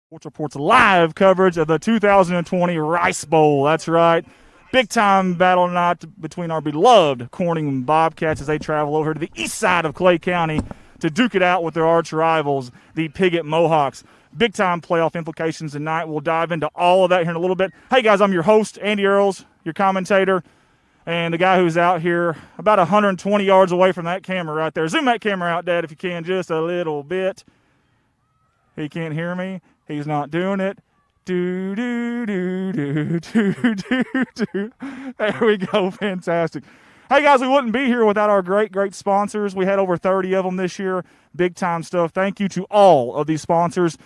Sports Report's live coverage of the 2020 Rice Bowl. That's right. Big time battle tonight between our beloved Corning Bobcats as they travel over to the east side of Clay County to duke it out with their arch rivals, the Piggott Mohawks. Big time playoff implications tonight. We'll dive into all of that here in a little bit. Hey guys, I'm your host, Andy Earls, your commentator, and the guy who's out here about 120 yards away from that camera right there. Zoom that camera out, Dad, if you can, just a little bit. He can't hear me. He's not doing it. Do, do, do, do, do, do, do. There we go. Fantastic. Hey, guys, we wouldn't be here without our great, great sponsors. We had over 30 of them this year. Big time stuff. Thank you to all of these sponsors.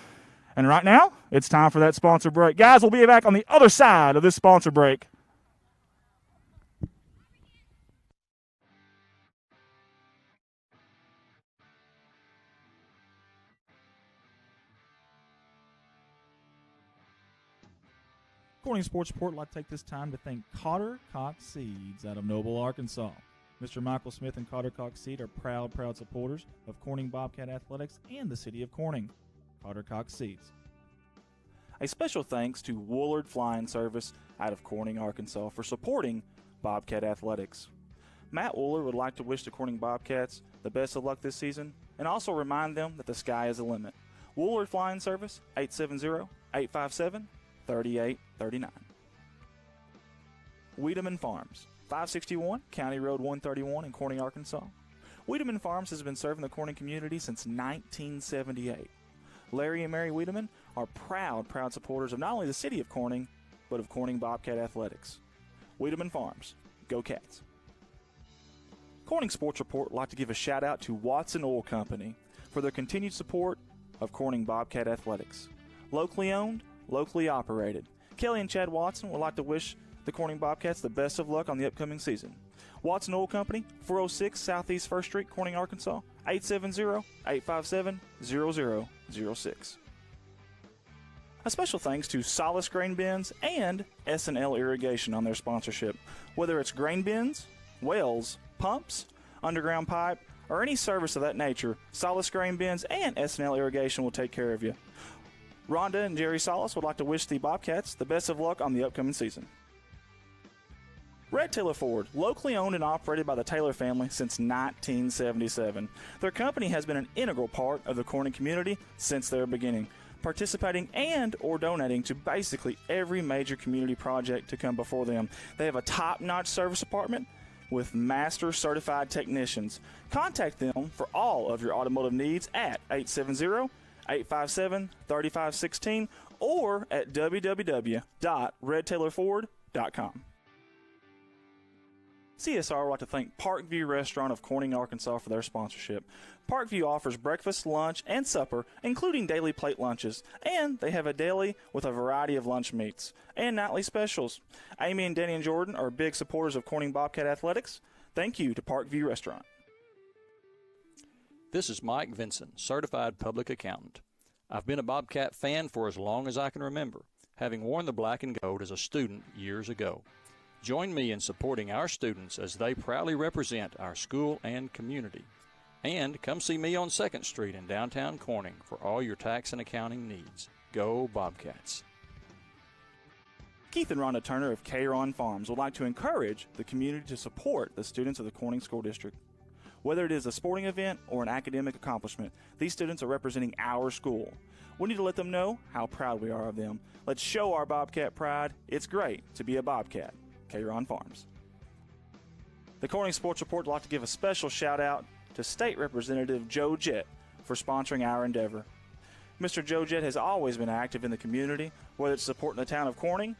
And right now, it's time for that sponsor break. Guys, we'll be back on the other side of this sponsor break. Corning Sports Report would like to take this time to thank Cotter Cox Seeds out of Noble, Arkansas. Mr. Michael Smith and Cotter Cox Seed are proud supporters of Corning Bobcat Athletics and the city of Corning. Cotter Cox Seeds. A special thanks to Woolard Flying Service out of Corning, Arkansas for supporting Bobcat Athletics. Matt Woolard would like to wish the Corning Bobcats the best of luck this season and also remind them that the sky is the limit. Woolard Flying Service, 870-857-3839. Wiedemann Farms, 561 County Road 131 in Corning, Arkansas. Wiedemann Farms has been serving the Corning community since 1978. Larry and Mary Wiedemann are proud supporters of not only the city of Corning, but of Corning Bobcat Athletics. Wiedemann Farms, go Cats. Corning Sports Report would like to give a shout out to Watson Oil Company for their continued support of Corning Bobcat Athletics. Locally owned, locally operated. Kelly and Chad Watson would like to wish the Corning Bobcats the best of luck on the upcoming season. Watson Oil Company, 406 Southeast 1st Street, Corning, Arkansas, 870-857-0006. A special thanks to Solace Grain Bins and S&L Irrigation on their sponsorship. Whether it's grain bins, wells, pumps, underground pipe, or any service of that nature, Solace Grain Bins and S&L Irrigation will take care of you. Rhonda and Jerry Salas would like to wish the Bobcats the best of luck on the upcoming season. Red Taylor Ford, locally owned and operated by the Taylor family since 1977. Their company has been an integral part of the Corning community since their beginning, participating and or donating to basically every major community project to come before them. They have a top-notch service department with master certified technicians. Contact them for all of your automotive needs at 870-857-3516 or at www.redtaylorford.com. CSR would like to thank Parkview Restaurant of Corning, Arkansas for their sponsorship. Parkview offers breakfast, lunch, and supper, including daily plate lunches, and they have a deli with a variety of lunch meats and nightly specials. Amy and Danny and Jordan are big supporters of Corning Bobcat Athletics. Thank you to Parkview Restaurant. This is Mike Vinson, Certified Public Accountant. I've been a Bobcat fan for as long as I can remember, having worn the black and gold as a student years ago. Join me in supporting our students as they proudly represent our school and community. And come see me on 2nd Street in downtown Corning for all your tax and accounting needs. Go Bobcats. Keith and Rhonda Turner of K-Ron Farms would like to encourage the community to support the students of the Corning School District. Whether it is a sporting event or an academic accomplishment, these students are representing our school. We need to let them know how proud we are of them. Let's show our Bobcat pride. It's great to be a Bobcat. K-Ron Farms. The Corning Sports Report would like to give a special shout out to State Representative Joe Jett for sponsoring our endeavor. Mr. Joe Jett has always been active in the community, whether it's supporting the town of Corning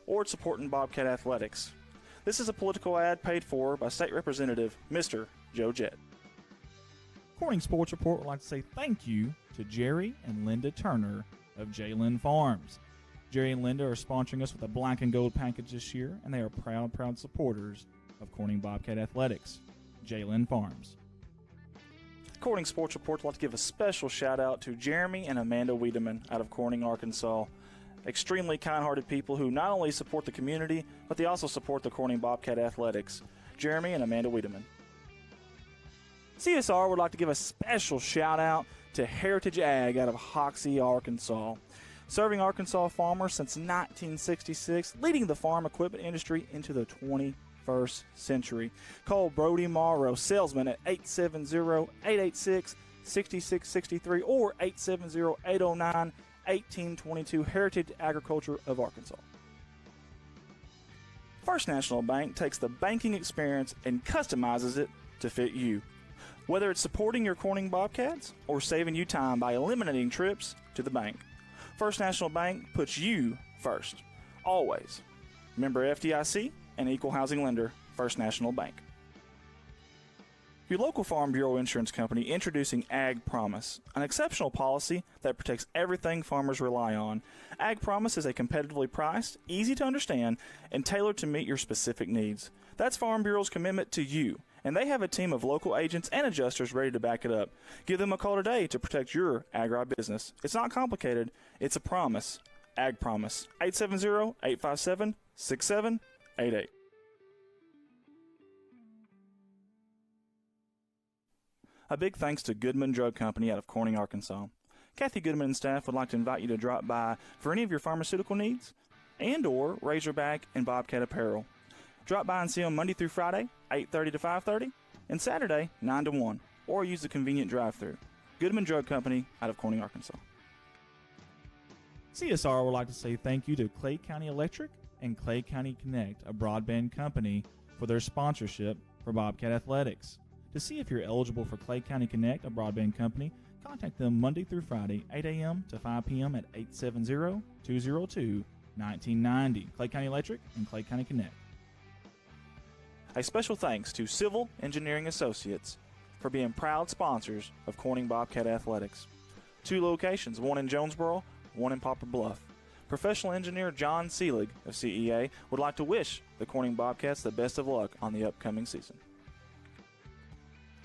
or it's supporting Bobcat Athletics. This is a political ad paid for by State Representative Mr. Joe Jett. Corning Sports Report would like to say thank you to Jerry and Linda Turner of J-Lynn Farms. Jerry and Linda are sponsoring us with a black and gold package this year, and they are proud supporters of Corning Bobcat Athletics. J-Lynn Farms. Corning Sports Report would like to give a special shout out to Jeremy and Amanda Wiedemann out of Corning, Arkansas. Extremely kind-hearted people who not only support the community, but they also support the Corning Bobcat Athletics. Jeremy and Amanda Wiedemann. CSR would like to give a special shout out to Heritage Ag out of Hoxie, Arkansas. serving Arkansas farmers since 1966, leading the farm equipment industry into the 21st century. Call Brody Morrow, salesman, at 870-886-6663 or 870-809-1822, Heritage Agriculture of Arkansas. First National Bank takes the banking experience and customizes it to fit you. Whether it's supporting your Corning Bobcats or saving you time by eliminating trips to the bank, First National Bank puts you first, always. Member FDIC and equal housing lender, First National Bank. Your local Farm Bureau insurance company introducing Ag Promise, an exceptional policy that protects everything farmers rely on. Ag Promise is a competitively priced, easy to understand, and tailored to meet your specific needs. That's Farm Bureau's commitment to you, and they have a team of local agents and adjusters ready to back it up. Give them a call today to protect your agribusiness. It's not complicated, it's a promise. Ag Promise, 870-857-6788. A big thanks to Goodman Drug Company out of Corning, Arkansas. Kathy Goodman and staff would like to invite you to drop by for any of your pharmaceutical needs and or Razorback and Bobcat apparel. Drop by and see them Monday through Friday, 8:30 to 5:30, and Saturday, 9 to 1, or use the convenient drive-thru. Goodman Drug Company out of Corning, Arkansas. CSR would like to say thank you to Clay County Electric and Clay County Connect, a broadband company, for their sponsorship for Bobcat Athletics. To see if you're eligible for Clay County Connect, a broadband company, contact them Monday through Friday, 8 a.m. to 5 p.m. at 870-202-1990. Clay County Electric and Clay County Connect. A special thanks to Civil Engineering Associates for being proud sponsors of Corning Bobcat Athletics. 2 locations, one in Jonesboro, one in Poplar Bluff. Professional engineer John Seelig of CEA would like to wish the Corning Bobcats the best of luck on the upcoming season.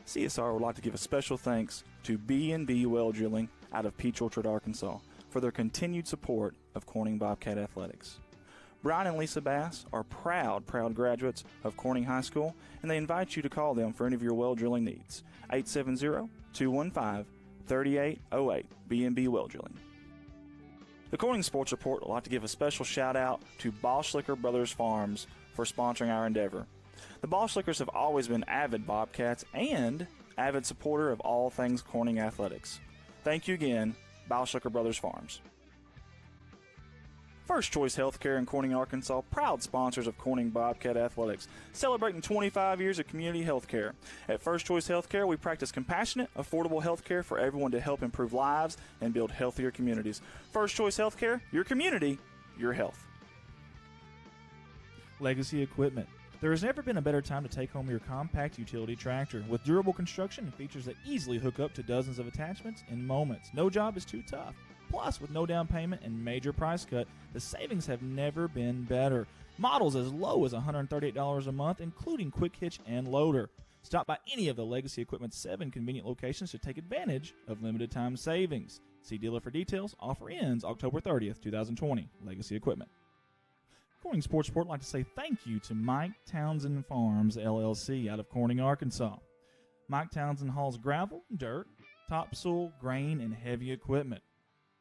CSR would like to give a special thanks to B&B Well Drilling out of Peach Orchard, Arkansas, for their continued support of Corning Bobcat Athletics. Brian and Lisa Bass are proud graduates of Corning High School, and they invite you to call them for any of your well drilling needs. 870-215-3808, B&B Well Drilling. The Corning Sports Report would like to give a special shout out to Boschlicker Brothers Farms for sponsoring our endeavor. The Boschlickers have always been avid Bobcats and avid supporter of all things Corning athletics. Thank you again, Boschlicker Brothers Farms. First Choice Healthcare in Corning, Arkansas, proud sponsors of Corning Bobcat Athletics, celebrating 25 years of community healthcare. At First Choice Healthcare, we practice compassionate, affordable healthcare for everyone to help improve lives and build healthier communities. First Choice Healthcare, your community, your health. Legacy Equipment. There has never been a better time to take home your compact utility tractor. With durable construction and features that easily hook up to dozens of attachments in moments. No job is too tough. Plus, with no down payment and major price cut, the savings have never been better. Models as low as $138 a month, including quick hitch and loader. Stop by any of the Legacy Equipment's 7 convenient locations to take advantage of limited time savings. See dealer for details. Offer ends October 30th, 2020. Legacy Equipment. Corning Sports Report would like to say thank you to Mike Townsend Farms, LLC, out of Corning, Arkansas. Mike Townsend hauls gravel, dirt, topsoil, grain, and heavy equipment.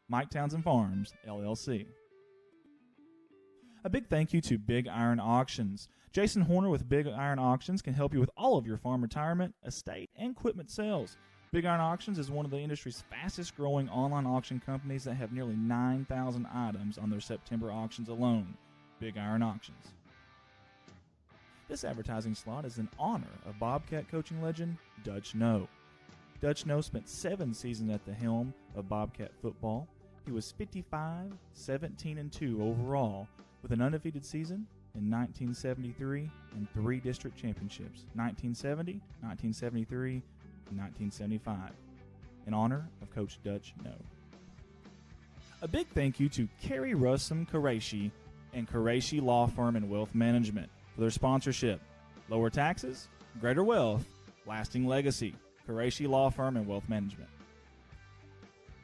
Mike Townsend Farms, LLC. A big thank you to Big Iron Auctions. Jason Horner with Big Iron Auctions can help you with all of your farm retirement, estate, and equipment sales. Big Iron Auctions is one of the industry's fastest growing online auction companies that have nearly 9,000 items on their September auctions alone. Big Iron Auctions. This advertising slot is in honor of Bobcat coaching legend Dutch Noe. Dutch Noe spent 7 seasons at the helm of Bobcat football. He was 55, 17-2 overall, with an undefeated season in 1973 and 3 district championships, 1970, 1973, and 1975, in honor of Coach Dutch Noe. A big thank you to Kerry Russum Qureshi and Qureshi Law Firm and Wealth Management for their sponsorship. Lower taxes, greater wealth, lasting legacy. Qureshi Law Firm and Wealth Management.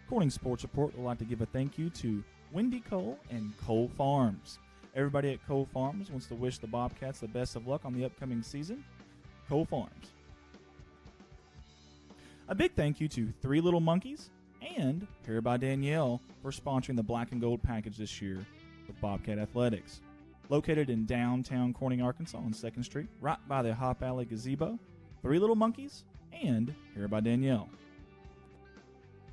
Corning Sports Report would like to give a thank you to Wendy Cole and Cole Farms. Everybody at Cole Farms wants to wish the Bobcats the best of luck on the upcoming season. Cole Farms. A big thank you to 3 Little Monkeys and Hair by Danielle for sponsoring the Black and Gold package this year with Bobcat Athletics. Located in downtown Corning, Arkansas on 2nd Street, right by the Hop Alley Gazebo, Three Little Monkeys, and Hair by Danielle.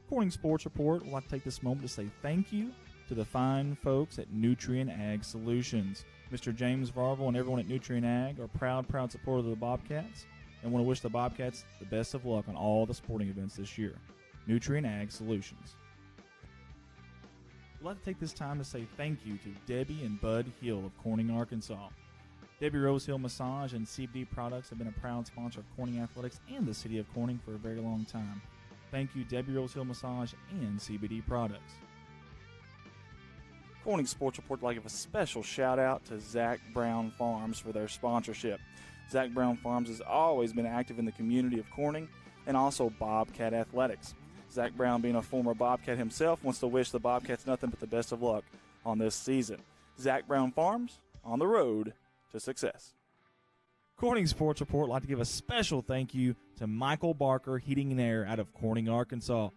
Corning Sports Report would like to take this moment to say thank you to the fine folks at Nutrien Ag Solutions. Mr. James Varvel and everyone at Nutrien Ag are proud supporters of the Bobcats and want to wish the Bobcats the best of luck on all the sporting events this year. Nutrien Ag Solutions. We'd like to take this time to say thank you to Debbie and Bud Hill of Corning, Arkansas. Debbie Rose Hill Massage and CBD Products have been a proud sponsor of Corning Athletics and the city of Corning for a very long time. Thank you, Debbie Rose Hill Massage and CBD Products. Corning Sports Report would like to give a special shout out to Zack Brown Farms for their sponsorship. Zack Brown Farms has always been active in the community of Corning and also Bobcat Athletics. Zack Brown, being a former Bobcat himself, wants to wish the Bobcats nothing but the best of luck on this season. Zack Brown Farms, on the road to success. Corning Sports Report would like to give a special thank you to Michael Barker Heating and Air out of Corning, Arkansas.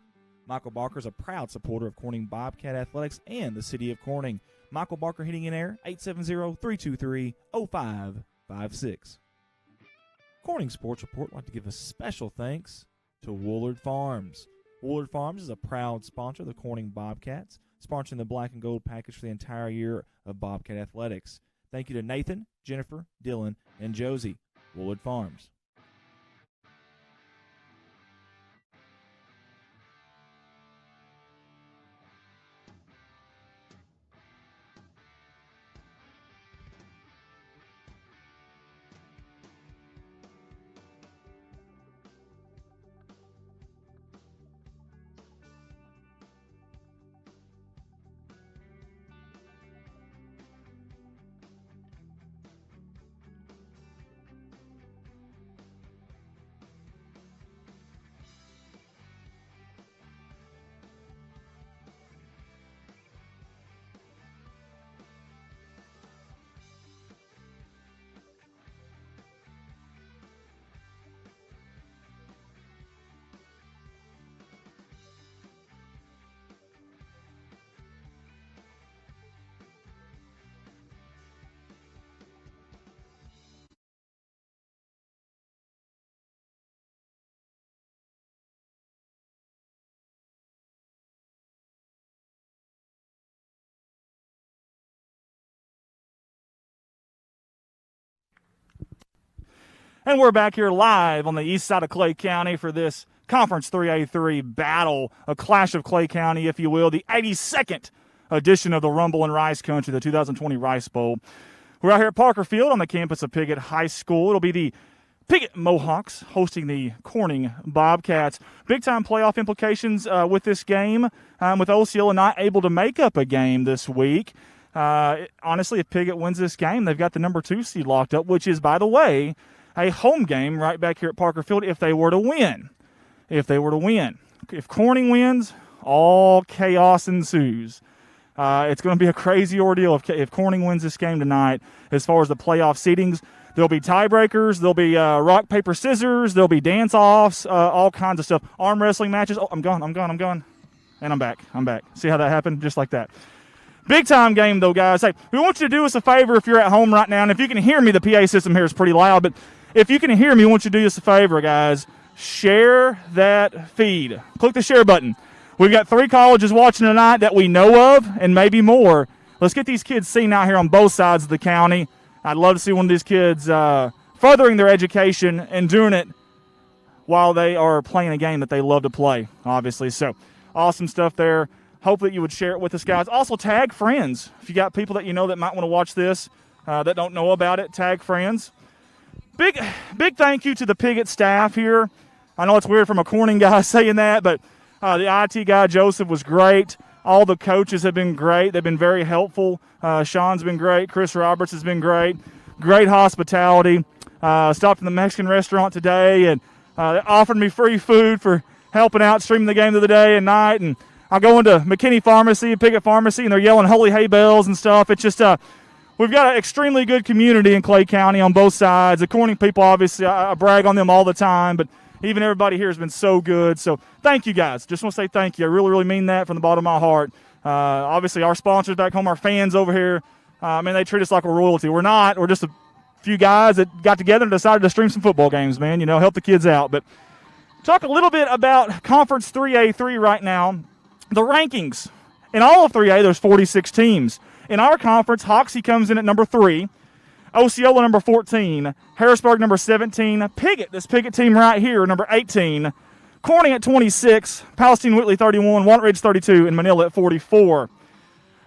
Michael Barker is a proud supporter of Corning Bobcat Athletics and the city of Corning. Michael Barker Heating and Air, 870-323-0556. Corning Sports Report would like to give a special thanks to Woolard Farms. Woolard Farms is a proud sponsor of the Corning Bobcats, sponsoring the Black and Gold package for the entire year of Bobcat Athletics. Thank you to Nathan, Jennifer, Dylan, and Josie. Woolard Farms. And we're back here live on the east side of Clay County for this Conference 3A3 battle, a clash of Clay County, if you will, the 82nd edition of the Rumble and Rice Country, the 2020 Rice Bowl. We're out here at Parker Field on the campus of Piggott High School. It'll be the Piggott Mohawks hosting the Corning Bobcats. Big-time playoff implications with this game, with Osceola not able to make up a game this week. Honestly, if Piggott wins this game, they've got the number 2 seed locked up, which is, by the way, a home game right back here at Parker Field if they were to win. If Corning wins, all chaos ensues. It's going to be a crazy ordeal if Corning wins this game tonight. As far as the playoff seedings, there'll be tiebreakers, there'll be rock, paper, scissors, there'll be dance-offs, all kinds of stuff. Arm wrestling matches. Oh, I'm gone. And I'm back. See how that happened? Just like that. Big-time game, though, guys. Hey, we want you to do us a favor if you're at home right now. And if you can hear me, the PA system here is pretty loud, but if you can hear me, I want you to do us a favor, guys. Share that feed. Click the share button. We've got 3 colleges watching tonight that we know of and maybe more. Let's get these kids seen out here on both sides of the county. I'd love to see one of these kids furthering their education and doing it while they are playing a game that they love to play, obviously. So, awesome stuff there. Hope that you would share it with us, guys. Also, tag friends. If you got people that you know that might want to watch this that don't know about it, tag friends. Big thank you to the Piggott staff here. I know it's weird from a Corning guy saying that, but the IT guy, Joseph, was great. All the coaches have been great. They've been very helpful. Sean's been great. Chris Roberts has been great. Great hospitality. Stopped in the Mexican restaurant today, and they offered me free food for helping out, streaming the game of the day and night. And I go into McKinney Pharmacy, Piggott Pharmacy, and they're yelling holy hay bells and stuff. It's just we've got an extremely good community in Clay County on both sides. The Corning people, obviously, I brag on them all the time, but Even everybody here has been so good. So thank you guys. Just want to say thank you. I really, really mean that from the bottom of my heart. Obviously, our sponsors back home, our fans over here, they treat us like we're royalty. We're not. We're just a few guys that got together and decided to stream some football games, man. Help the kids out. But talk a little bit about Conference 3A3 right now. The rankings. In all of 3A, there's 46 teams. In our conference, Hoxie comes in at number 3. Osceola, number 14. Harrisburg, number 17. Piggott, this Piggott team right here, number 18. Corning at 26. Palestine Whitley, 31. Walnut Ridge, 32. And Manila at 44.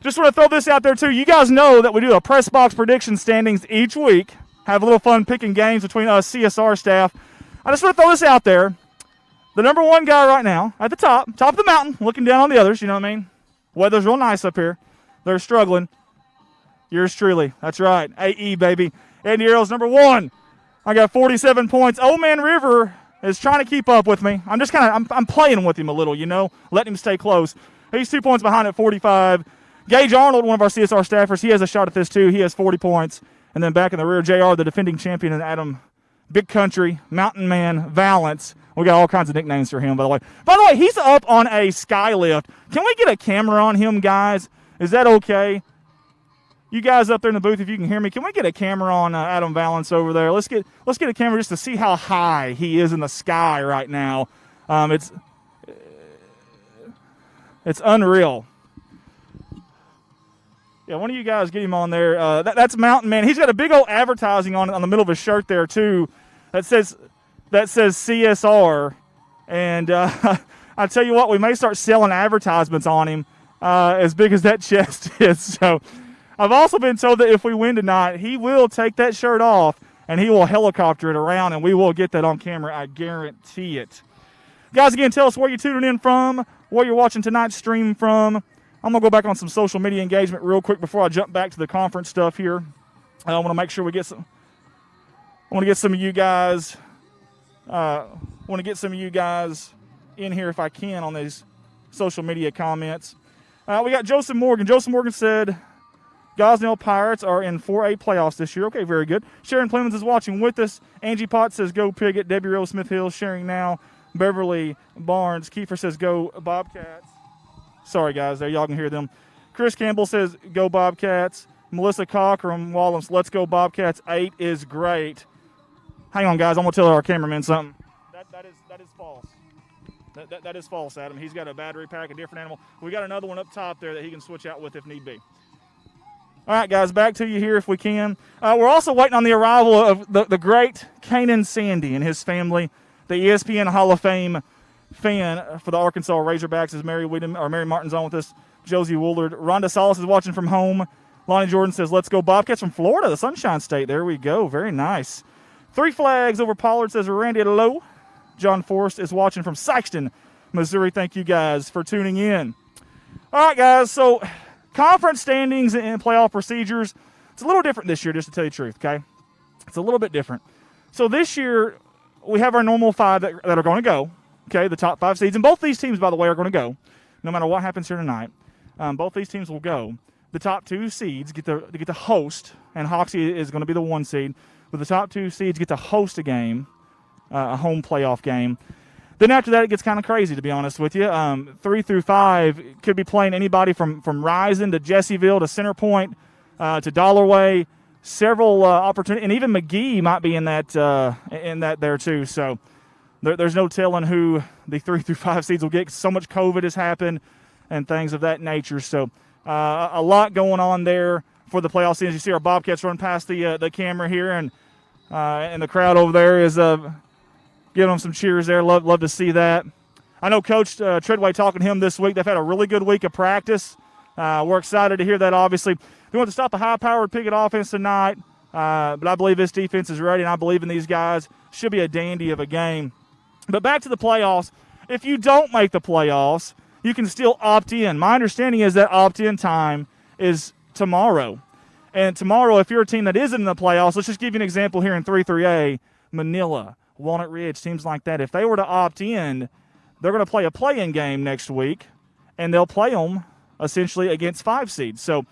Just want to throw this out there, too. You guys know that we do a press box prediction standings each week. Have a little fun picking games between us CSR staff. I just want to throw this out there. The number 1 guy right now at the top of the mountain, looking down on the others, you know what I mean? Weather's real nice up here. They're struggling. Yours truly. That's right. AE, baby. Andy Earls, number 1. I got 47 points. Old Man River is trying to keep up with me. I'm playing with him a little, letting him stay close. He's 2 points behind at 45. Gage Arnold, one of our CSR staffers, he has a shot at this too. He has 40 points. And then back in the rear, JR, the defending champion, and Adam Big Country, Mountain Man, Valance. We got all kinds of nicknames for him, by the way. By the way, he's up on a skylift. Can we get a camera on him, guys? Is that okay? You guys up there in the booth, if you can hear me, can we get a camera on Adam Valance over there? Let's get a camera just to see how high he is in the sky right now. It's unreal. Yeah, one of you guys get him on there. That's Mountain Man. He's got a big old advertising on the middle of his shirt there too, that says CSR. And I tell you what, we may start selling advertisements on him as big as that chest is. So I've also been told that if we win tonight, he will take that shirt off and he will helicopter it around, and we will get that on camera. I guarantee it. Guys, again, tell us where you're tuning in from, where you're watching tonight's stream from. I'm going to go back on some social media engagement real quick before I jump back to the conference stuff here. I want to make sure we get some. I want to get some of you guys. In here if I can on these social media comments. We got Joseph Morgan. Joseph Morgan said, Gosnell Pirates are in 4A playoffs this year. Okay, very good. Sharon Clemens is watching with us. Angie Potts says, go Piggott. Debbie Rose Smith Hill sharing now. Beverly Barnes. Kiefer says, go Bobcats. Sorry, guys, there y'all can hear them. Chris Campbell says, go Bobcats. Melissa Cochran, Wallums, let's go Bobcats. 8 is great. Hang on, guys, I'm going to tell our cameraman something. That is false. That is false, Adam. He's got a battery pack, a different animal. We got another one up top there that he can switch out with if need be. All right, guys, back to you here if we can. We're also waiting on the arrival of the great Kanan Sandy and his family, the ESPN Hall of Fame fan for the Arkansas Razorbacks is Mary Martin's on with us. Josie Woolard. Rhonda Salas is watching from home. Lonnie Jordan says, let's go Bobcats from Florida, the Sunshine State. There we go. Very nice. 3 flags over Pollard says Randy Lowe. John Forrest is watching from Sykeston, Missouri. Thank you guys for tuning in. All right, guys. So conference standings and playoff procedures, it's a little different this year, just to tell you the truth, okay? It's a little bit different. So this year we have our normal 5 that are going to go. Okay, the top 5 seeds. And both these teams, by the way, are going to go. No matter what happens here tonight, both these teams will go. The top 2 seeds get to host, and Hoxie is going to be the 1 seed. But the top 2 seeds get to host a game, a home playoff game. Then after that, it gets kind of crazy, to be honest with you. 3 through 5 could be playing anybody from Rising to Jessieville to Center Point to Dollarway. Several opportunities, and even McGee might be in that there too. So there's no telling who the 3 through 5 seeds will get. So much COVID has happened and things of that nature. So a lot going on there for the playoff season. You see our Bobcats run past the camera here, and the crowd over there is giving them some cheers there. Love to see that. I know Coach Treadway talking to him this week. They've had a really good week of practice. We're excited to hear that, obviously. We want to stop a high-powered Piggott offense tonight, but I believe this defense is ready, and I believe in these guys. Should be a dandy of a game. But back to the playoffs. If you don't make the playoffs, you can still opt in. My understanding is that opt-in time is tomorrow. And tomorrow, if you're a team that isn't in the playoffs, let's just give you an example here in 3-3A, Manila, Walnut Ridge, teams like that. If they were to opt in, they're going to play a play-in game next week, and they'll play them essentially against 5 seeds. So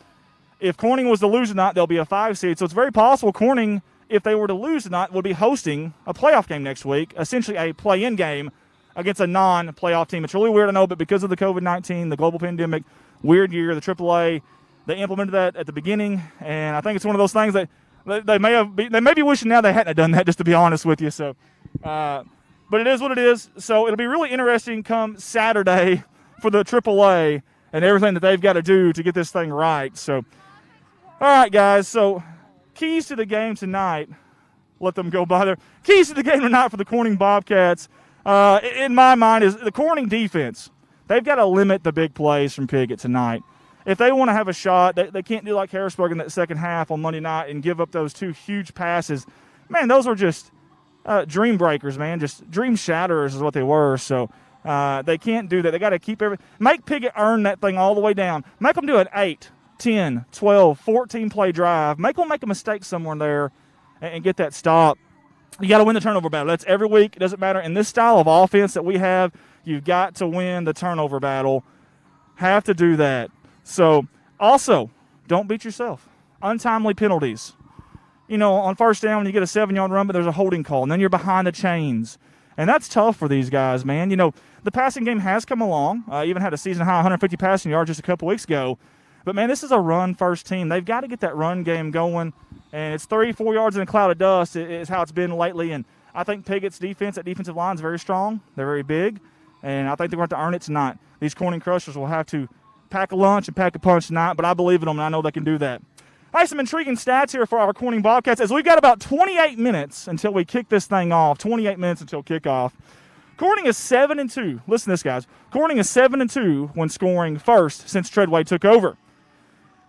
if Corning was to lose tonight, they'll be a 5 seed. So it's very possible Corning if they were to lose tonight, would be hosting a playoff game next week, essentially a play-in game against a non-playoff team. It's really weird, I know, but because of the COVID-19, the global pandemic, weird year, the AAA, they implemented that at the beginning, and I think it's one of those things that they may be wishing now they hadn't done that, just to be honest with you. So, but it is what it is. So it'll be really interesting come Saturday for the AAA and everything that they've got to do to get this thing right. So, all right, guys. So, keys to the game tonight. Let them go by there. Keys to the game tonight for the Corning Bobcats, in my mind, is the Corning defense. They've got to limit the big plays from Piggott tonight. If they want to have a shot, they can't do like Harrisburg in that second half on Monday night and give up those 2 huge passes. Man, those are just dream breakers, man. Just dream shatterers is what they were. So they can't do that. They got to keep make Piggott earn that thing all the way down. Make them do an 8, 10, 12, 14-play drive. Make them make a mistake somewhere there and get that stop. You got to win the turnover battle. That's every week. It doesn't matter. In this style of offense that we have, you've got to win the turnover battle. Have to do that. So, also, don't beat yourself. Untimely penalties. You know, on first down, when you get a 7-yard run, but there's a holding call, and then you're behind the chains. And that's tough for these guys, man. You know, the passing game has come along. Even had a season-high 150 passing yards just a couple weeks ago. But, man, this is a run-first team. They've got to get that run game going. And it's 3-4 yards in a cloud of dust is how it's been lately. And I think Piggott's defense, that defensive line is very strong. They're very big. And I think they're going to have to earn it tonight. These Corning Crushers will have to pack a lunch and pack a punch tonight, but I believe in them, and I know they can do that. I have some intriguing stats here for our Corning Bobcats, as we've got about 28 minutes until we kick this thing off, 28 minutes until kickoff. Corning is 7-2. Listen to this, guys. Corning is 7-2 when scoring first since Treadway took over.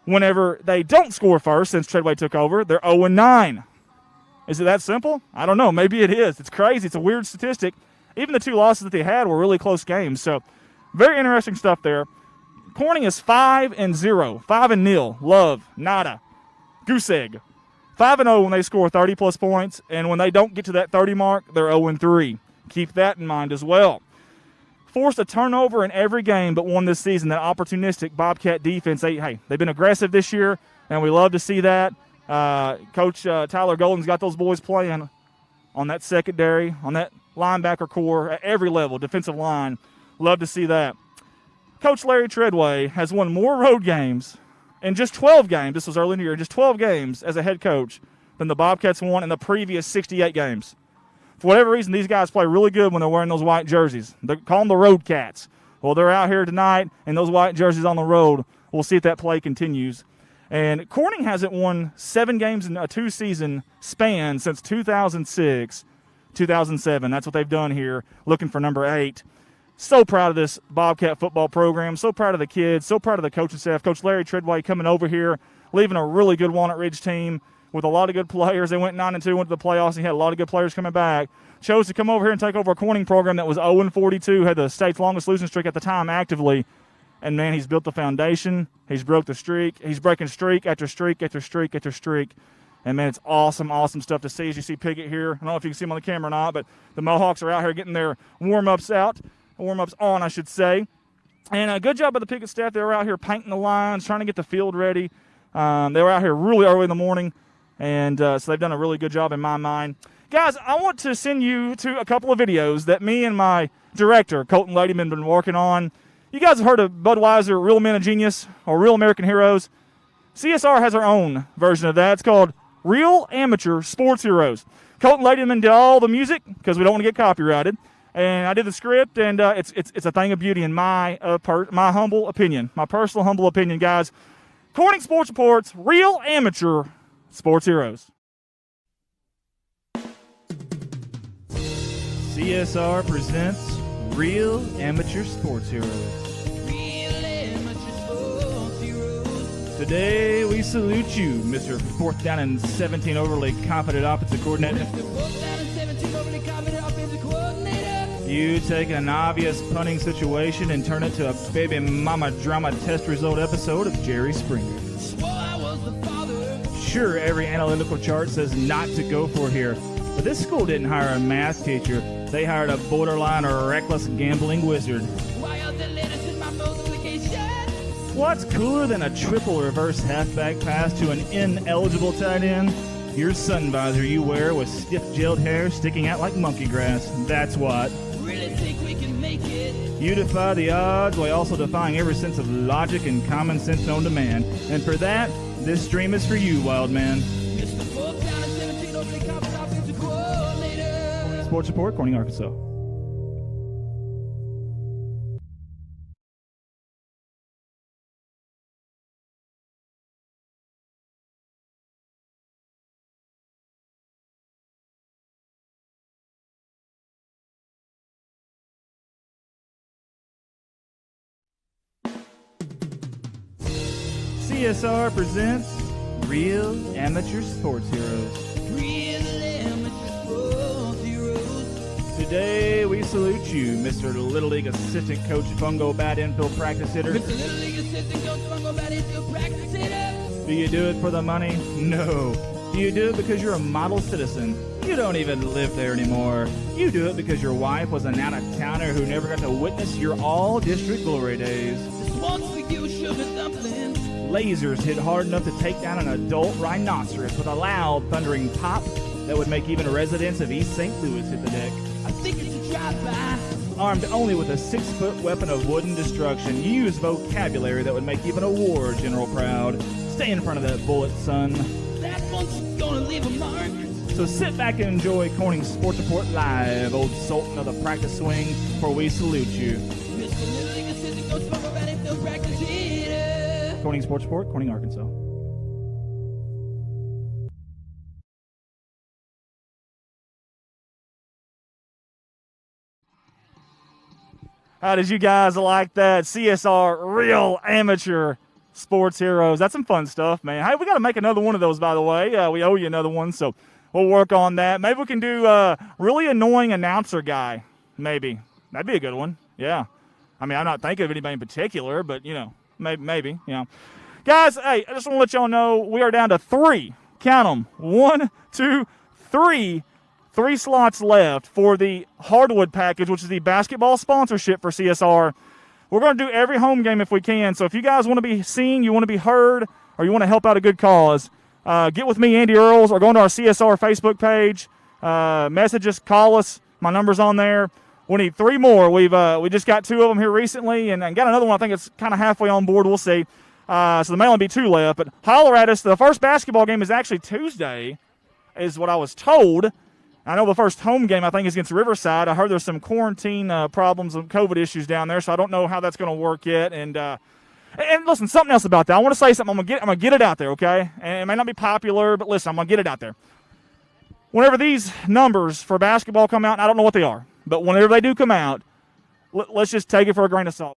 Whenever they don't score first since Treadway took over, they're 0-9. Is it that simple? I don't know. Maybe it is. It's crazy. It's a weird statistic. Even the 2 losses that they had were really close games, so very interesting stuff there. Corning is 5-0, 5-0. Love, nada, goose egg. 5-0 when they score 30-plus points, and when they don't get to that 30 mark, they're 0-3. Keep that in mind as well. Forced a turnover in every game but won this season. That opportunistic Bobcat defense, they've been aggressive this year, and we love to see that. Coach Tyler Golden's got those boys playing on that secondary, on that linebacker core at every level, defensive line. Love to see that. Coach Larry Treadway has won more road games in just 12 games, this was early in the year, just 12 games as a head coach than the Bobcats won in the previous 68 games. For whatever reason, these guys play really good when they're wearing those white jerseys. They call them the Road Cats. Well, they're out here tonight in those white jerseys on the road. We'll see if that play continues. And Corning hasn't won 7 games in a 2-season span since 2006, 2007. That's what they've done here, looking for number 8. So proud of this Bobcat football program. So proud of the kids. So proud of the coaching staff. Coach Larry Treadway coming over here, leaving a really good Walnut Ridge team with a lot of good players. They went 9-2, went to the playoffs, and he had a lot of good players coming back. Chose to come over here and take over a Corning program that was 0-42, had the state's longest losing streak at the time actively. And, man, he's built the foundation. He's broke the streak. He's breaking streak after streak after streak after streak. And, man, it's awesome, awesome stuff to see as you see Piggott here. I don't know if you can see him on the camera or not, but the Mohawks are out here getting their warm-ups on, I should say. And a good job by the Piggott staff. They were out here painting the lines, trying to get the field ready. They were out here really early in the morning, and so they've done a really good job in my mind. Guys, I want to send you to a couple of videos that me and my director, Colton Ladyman, have been working on. You guys have heard of Budweiser, Real Men of Genius, or Real American Heroes. CSR has their own version of that. It's called Real Amateur Sports Heroes. Colton Ladyman did all the music because we don't want to get copyrighted. And I did the script, and it's a thing of beauty in my humble opinion, my personal humble opinion, guys. Corning Sports Reports, Real Amateur Sports Heroes. CSR presents Real Amateur Sports Heroes. Today we salute you, Mr. 4th down and 17 overly confident offensive coordinator. You take an obvious punting situation and turn it to a baby mama drama test result episode of Jerry Springer. Sure, every analytical chart says not to go for it here, but this school didn't hire a math teacher. They hired a borderline or reckless gambling wizard. What's cooler than a triple reverse halfback pass to an ineligible tight end? your sun visor you wear with stiff gelled hair sticking out like monkey grass. That's what. Really think we can make it. You defy the odds while also defying every sense of logic and common sense known to man. And for that, this stream is for you, wild man. Mr. 4-17 over the Conference Offensive Coordinator. Sports Report, Corning, Arkansas. CSR presents Real Amateur Sports Heroes. Real amateur sports heroes. Today we salute you, Mr. Little League Assistant Coach Fungo Bat Infield Practice Hitter. Mr. Little League Assistant Coach Fungo Bat Infield Practice Hitter. Do you do it for the money? No. Do you do it because you're a model citizen? You don't even live there anymore. You do it because your wife was an out-of-towner who never got to witness your all-district glory days. This one's for you, sugar dumplings. Lasers hit hard enough to take down an adult rhinoceros with a loud, thundering pop that would make even residents of East St. Louis hit the deck. I think it's a drive-by. Armed only with a 6-foot weapon of wooden destruction, you use vocabulary that would make even a war general proud. Stay in front of that bullet, son. That one's gonna leave a mark. So sit back and enjoy Corning Sports Report Live, old sultan of the practice swing, for we salute you. Mr. Little League Assistant Coach Fungo Bat Infield Practice Hitter. Corning Sports Report, Corning, Arkansas. How did you guys like that? CSR, Real Amateur Sports Heroes. That's some fun stuff, man. Hey, we got to make another one of those, by the way. We owe you another one, so we'll work on that. Maybe we can do really annoying announcer guy, maybe. That'd be a good one, yeah. I mean, I'm not thinking of anybody in particular, but, you know, maybe, you know. Guys, hey, I just want to let y'all know we are down to 3. Count them. 1, 2, 3. 3 slots left for the hardwood package, which is the basketball sponsorship for CSR. We're going to do every home game if we can. So if you guys want to be seen, you want to be heard, or you want to help out a good cause, get with me, Andy Earls, or go into our CSR Facebook page. Message us, call us. My number's on there. We need 3 more. We just got 2 of them here recently, and got another one. I think it's kind of halfway on board. We'll see. So there may only be 2 left. But holler at us. The first basketball game is actually Tuesday, is what I was told. I know the first home game, I think, is against Riverside. I heard there's some quarantine problems and COVID issues down there, so I don't know how that's going to work yet. And listen, something else about that. I want to say something. I'm gonna get it out there, okay? And it may not be popular, but listen, I'm going to get it out there. Whenever these numbers for basketball come out, and I don't know what they are, but whenever they do come out, let's just take it for a grain of salt.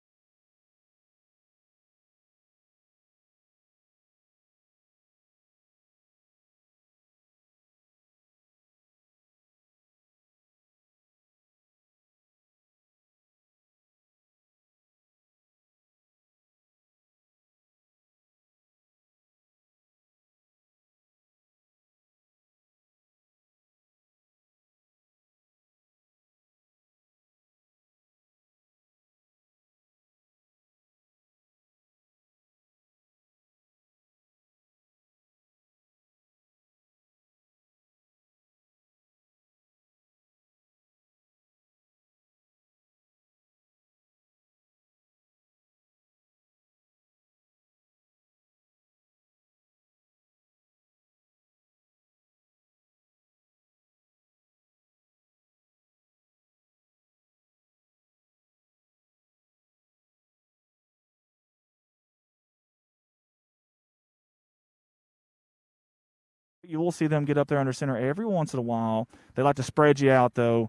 You will see them get up there under center every once in a while. They like to spread you out, though.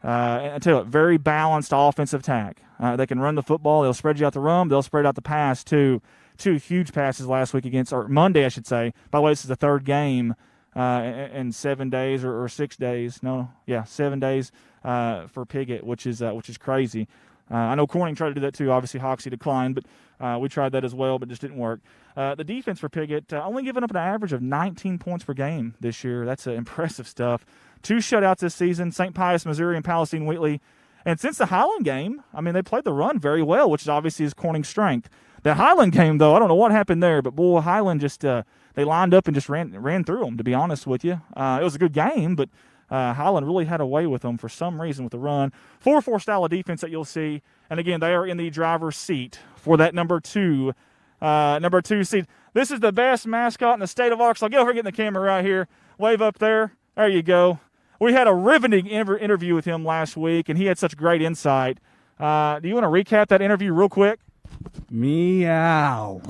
And I tell you what, very balanced offensive attack. They can run the football. They'll spread you out the run. They'll spread out the pass, too. 2 huge passes last week or Monday, I should say. By the way, this is the 3rd game in 7 days or 6 days. 7 days for Piggott, which is crazy. I know Corning tried to do that, too. Obviously, Hoxie declined, but we tried that as well, but just didn't work. The defense for Piggott only giving up an average of 19 points per game this year. That's impressive stuff. 2 shutouts this season, St. Pius, Missouri, and Palestine Wheatley. And since the Highland game, I mean, they played the run very well, which obviously is Corning's strength. The Highland game, though, I don't know what happened there, but, boy, Highland just they lined up and just ran through them, to be honest with you. It was a good game, but Highland really had a way with them for some reason with the run. 4-4 style of defense that you'll see. And, again, they are in the driver's seat for that number two seed. This is the best mascot in the state of Arkansas. Get over here, get in the camera right here. Wave up there. There you go. We had a riveting interview with him last week, and he had such great insight. Do you want to recap that interview real quick? Meow.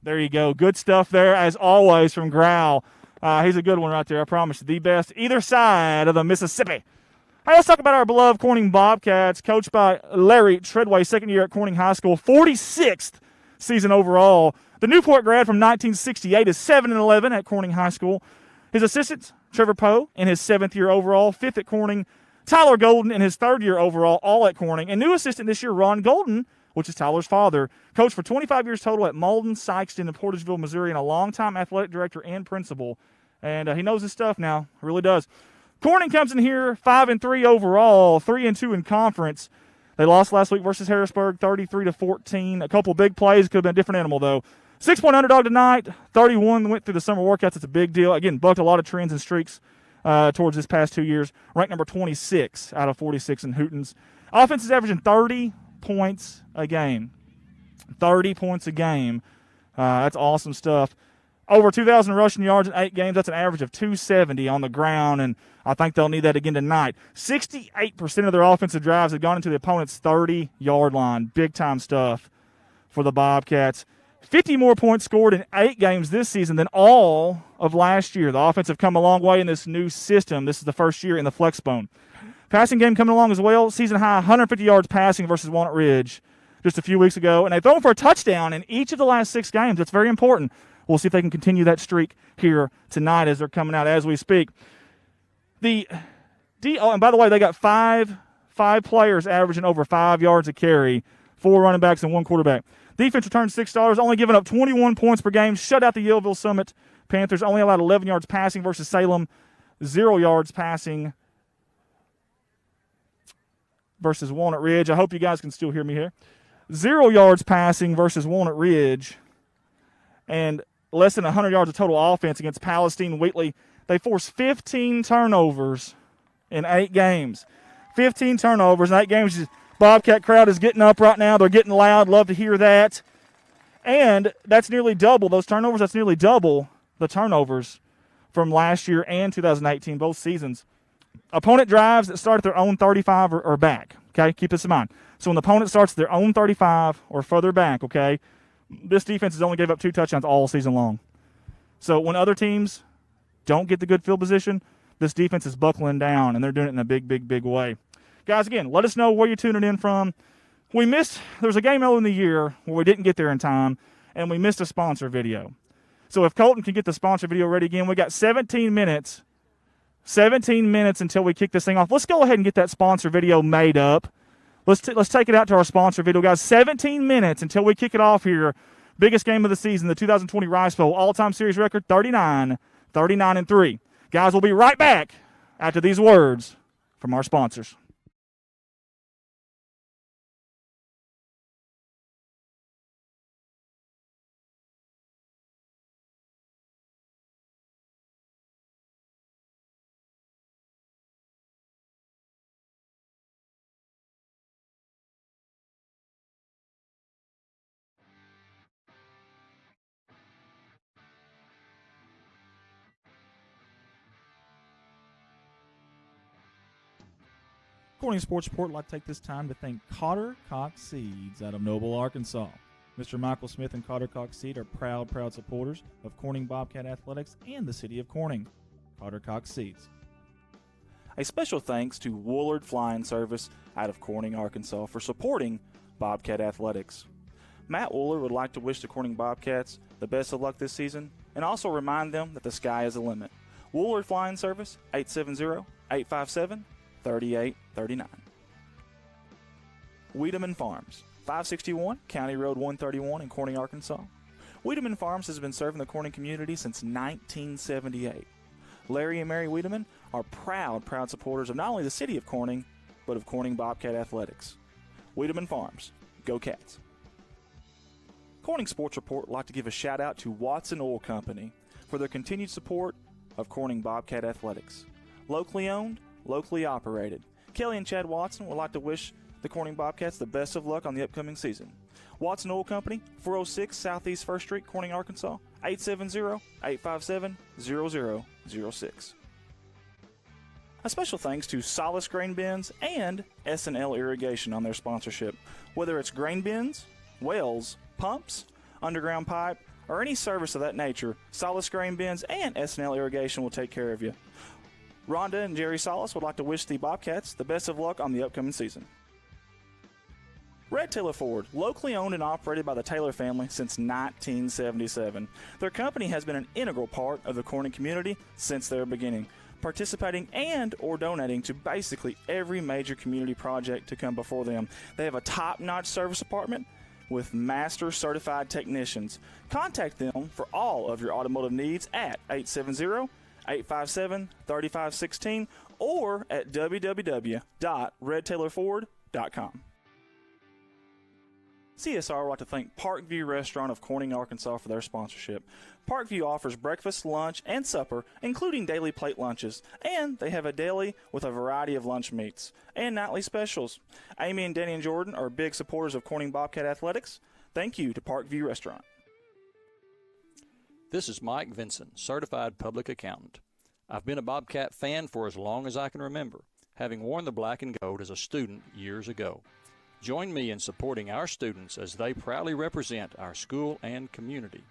There you go. Good stuff there, as always, from Growl. He's a good one right there, I promise you. The best either side of the Mississippi. Hey, let's talk about our beloved Corning Bobcats, coached by Larry Treadway, second year at Corning High School, 46th season overall. The Newport grad from 1968 is 7-11 at Corning High School. His assistant, Trevor Poe, in his 7th year overall, 5th at Corning. Tyler Golden in his 3rd year overall, all at Corning. And new assistant this year, Ron Golden, which is Tyler's father, coached for 25 years total at Malden, Sykeston, and Portageville, Missouri, and a longtime athletic director and principal. And he knows his stuff now, really does. Corning comes in here 5-3 overall, 3-2 in conference. They lost last week versus Harrisburg, 33-14. A couple big plays. Could have been a different animal, though. 6-point underdog tonight. 31 went through the summer workouts. It's a big deal. Again, bucked a lot of trends and streaks towards this past 2 years. Ranked number 26 out of 46 in Hootens. Offense is averaging 30 points a game. 30 points a game. That's awesome stuff. Over 2,000 rushing yards in 8 games. That's an average of 270 on the ground, and I think they'll need that again tonight. 68% of their offensive drives have gone into the opponent's 30-yard line. Big-time stuff for the Bobcats. 50 more points scored in 8 games this season than all of last year. The offense have come a long way in this new system. This is the first year in the Flexbone. Passing game coming along as well. Season high, 150 yards passing versus Walnut Ridge just a few weeks ago. And they've thrown for a touchdown in each of the last 6 games. That's very important. We'll see if they can continue that streak here tonight as they're coming out as we speak. And by the way, they got five players averaging over 5 yards a carry, 4 running backs and 1 quarterback. Defense returned $6, only giving up 21 points per game. Shut out the Yellville Summit Panthers. Only allowed 11 yards passing versus Salem. 0 yards passing versus Walnut Ridge. I hope you guys can still hear me here. 0 yards passing versus Walnut Ridge. And less than 100 yards of total offense against Palestine Wheatley. They forced 15 turnovers in 8 games. 15 turnovers in 8 games. Bobcat crowd is getting up right now. They're getting loud. Love to hear that. And that's nearly double. Those turnovers, that's nearly double the turnovers from last year and 2018, both seasons. Opponent drives that start at their own 35 or back. Okay, keep this in mind. So when the opponent starts at their own 35 or further back, okay, this defense has only gave up 2 touchdowns all season long. So when other teams don't get the good field position, this defense is buckling down, and they're doing it in a big, big, big way. Guys, again, let us know where you're tuning in from. There was a game early in the year where we didn't get there in time, and we missed a sponsor video. So if Colton can get the sponsor video ready again, we got 17 minutes until we kick this thing off. Let's go ahead and get that sponsor video made up. Let's take it out to our sponsor video, guys. 17 minutes until we kick it off here. Biggest game of the season, the 2020 Rice Bowl. All-time series record, 39-3. Guys, we'll be right back after these words from our sponsors. Corning Sports Report would like to take this time to thank Cotter Cox Seeds out of Noble, Arkansas. Mr. Michael Smith and Cotter Cox Seed are proud supporters of Corning Bobcat Athletics and the city of Corning. Cotter Cox Seeds. A special thanks to Woolard Flying Service out of Corning, Arkansas for supporting Bobcat Athletics. Matt Woolard would like to wish the Corning Bobcats the best of luck this season and also remind them that the sky is the limit. Woolard Flying Service, 870-857-3839. Wiedemann Farms, 561 County Road 131 in Corning, Arkansas. Wiedemann Farms has been serving the Corning community since 1978. Larry and Mary Wiedemann are proud supporters of not only the city of Corning, but of Corning Bobcat Athletics. Wiedemann Farms, go Cats. Corning Sports Report would like to give a shout out to Watson Oil Company for their continued support of Corning Bobcat Athletics. Locally owned, locally operated. Kelly and Chad Watson would like to wish the Corning Bobcats the best of luck on the upcoming season. Watson Oil Company, 406 Southeast 1st Street, Corning, Arkansas, 870-857-0006. A special thanks to Solace Grain Bins and S&L Irrigation on their sponsorship. Whether it's grain bins, wells, pumps, underground pipe, or any service of that nature, Solace Grain Bins and S&L Irrigation will take care of you. Rhonda and Jerry Solace would like to wish the Bobcats the best of luck on the upcoming season. Red Taylor Ford, locally owned and operated by the Taylor family since 1977. Their company has been an integral part of the Corning community since their beginning, participating and or donating to basically every major community project to come before them. They have a top-notch service department with master certified technicians. Contact them for all of your automotive needs at 870-857-3516 or at www.redtaylorford.com. CSR would like to thank Parkview Restaurant of Corning, Arkansas for their sponsorship. Parkview offers breakfast, lunch, and supper, including daily plate lunches, and they have a deli with a variety of lunch meats and nightly specials. Amy and Danny and Jordan are big supporters of Corning Bobcat Athletics. Thank you to Parkview Restaurant. This is Mike Vinson, Certified Public Accountant. I've been a Bobcat fan for as long as I can remember, having worn the black and gold as a student years ago. Join me in supporting our students as they proudly represent our school and community.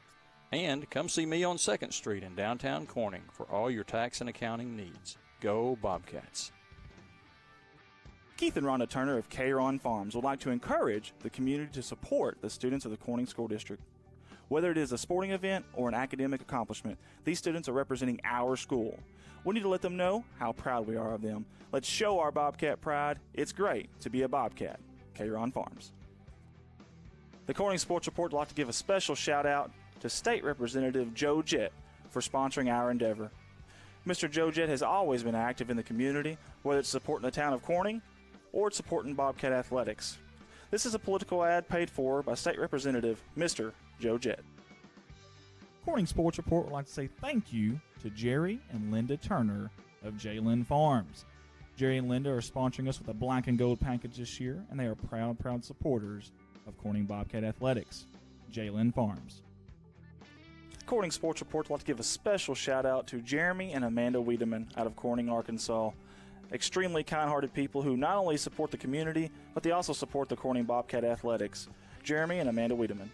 And come see me on 2nd Street in downtown Corning for all your tax and accounting needs. Go Bobcats. Keith and Rhonda Turner of Nutrien Farms would like to encourage the community to support the students of the Corning School District. Whether it is a sporting event or an academic accomplishment, these students are representing our school. We need to let them know how proud we are of them. Let's show our Bobcat pride. It's great to be a Bobcat. Nutrien Farms. The Corning Sports Report would like to give a special shout out to State Representative Joe Jett for sponsoring our endeavor. Mr. Joe Jett has always been active in the community, whether it's supporting the town of Corning or it's supporting Bobcat Athletics. This is a political ad paid for by State Representative Mr. Joe Jett. Corning Sports Report would like to say thank you to Jerry and Linda Turner of J-Lynn Farms. Jerry and Linda are sponsoring us with a black and gold package this year, and they are proud supporters of Corning Bobcat Athletics. J-Lynn Farms. Corning Sports Report would like to give a special shout out to Jeremy and Amanda Wiedemann out of Corning, Arkansas. Extremely kind-hearted people who not only support the community, but they also support the Corning Bobcat Athletics. Jeremy and Amanda Wiedemann.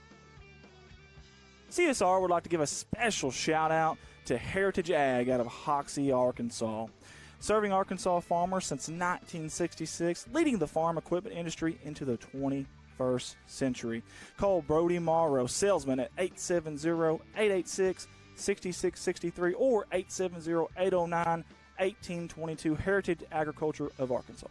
CSR would like to give a special shout out to Heritage Ag out of Hoxie, Arkansas. Serving Arkansas farmers since 1966, leading the farm equipment industry into the 21st century. Call Brody Morrow, salesman, at 870-886-6663 or 870-809-1822, Heritage Agriculture of Arkansas.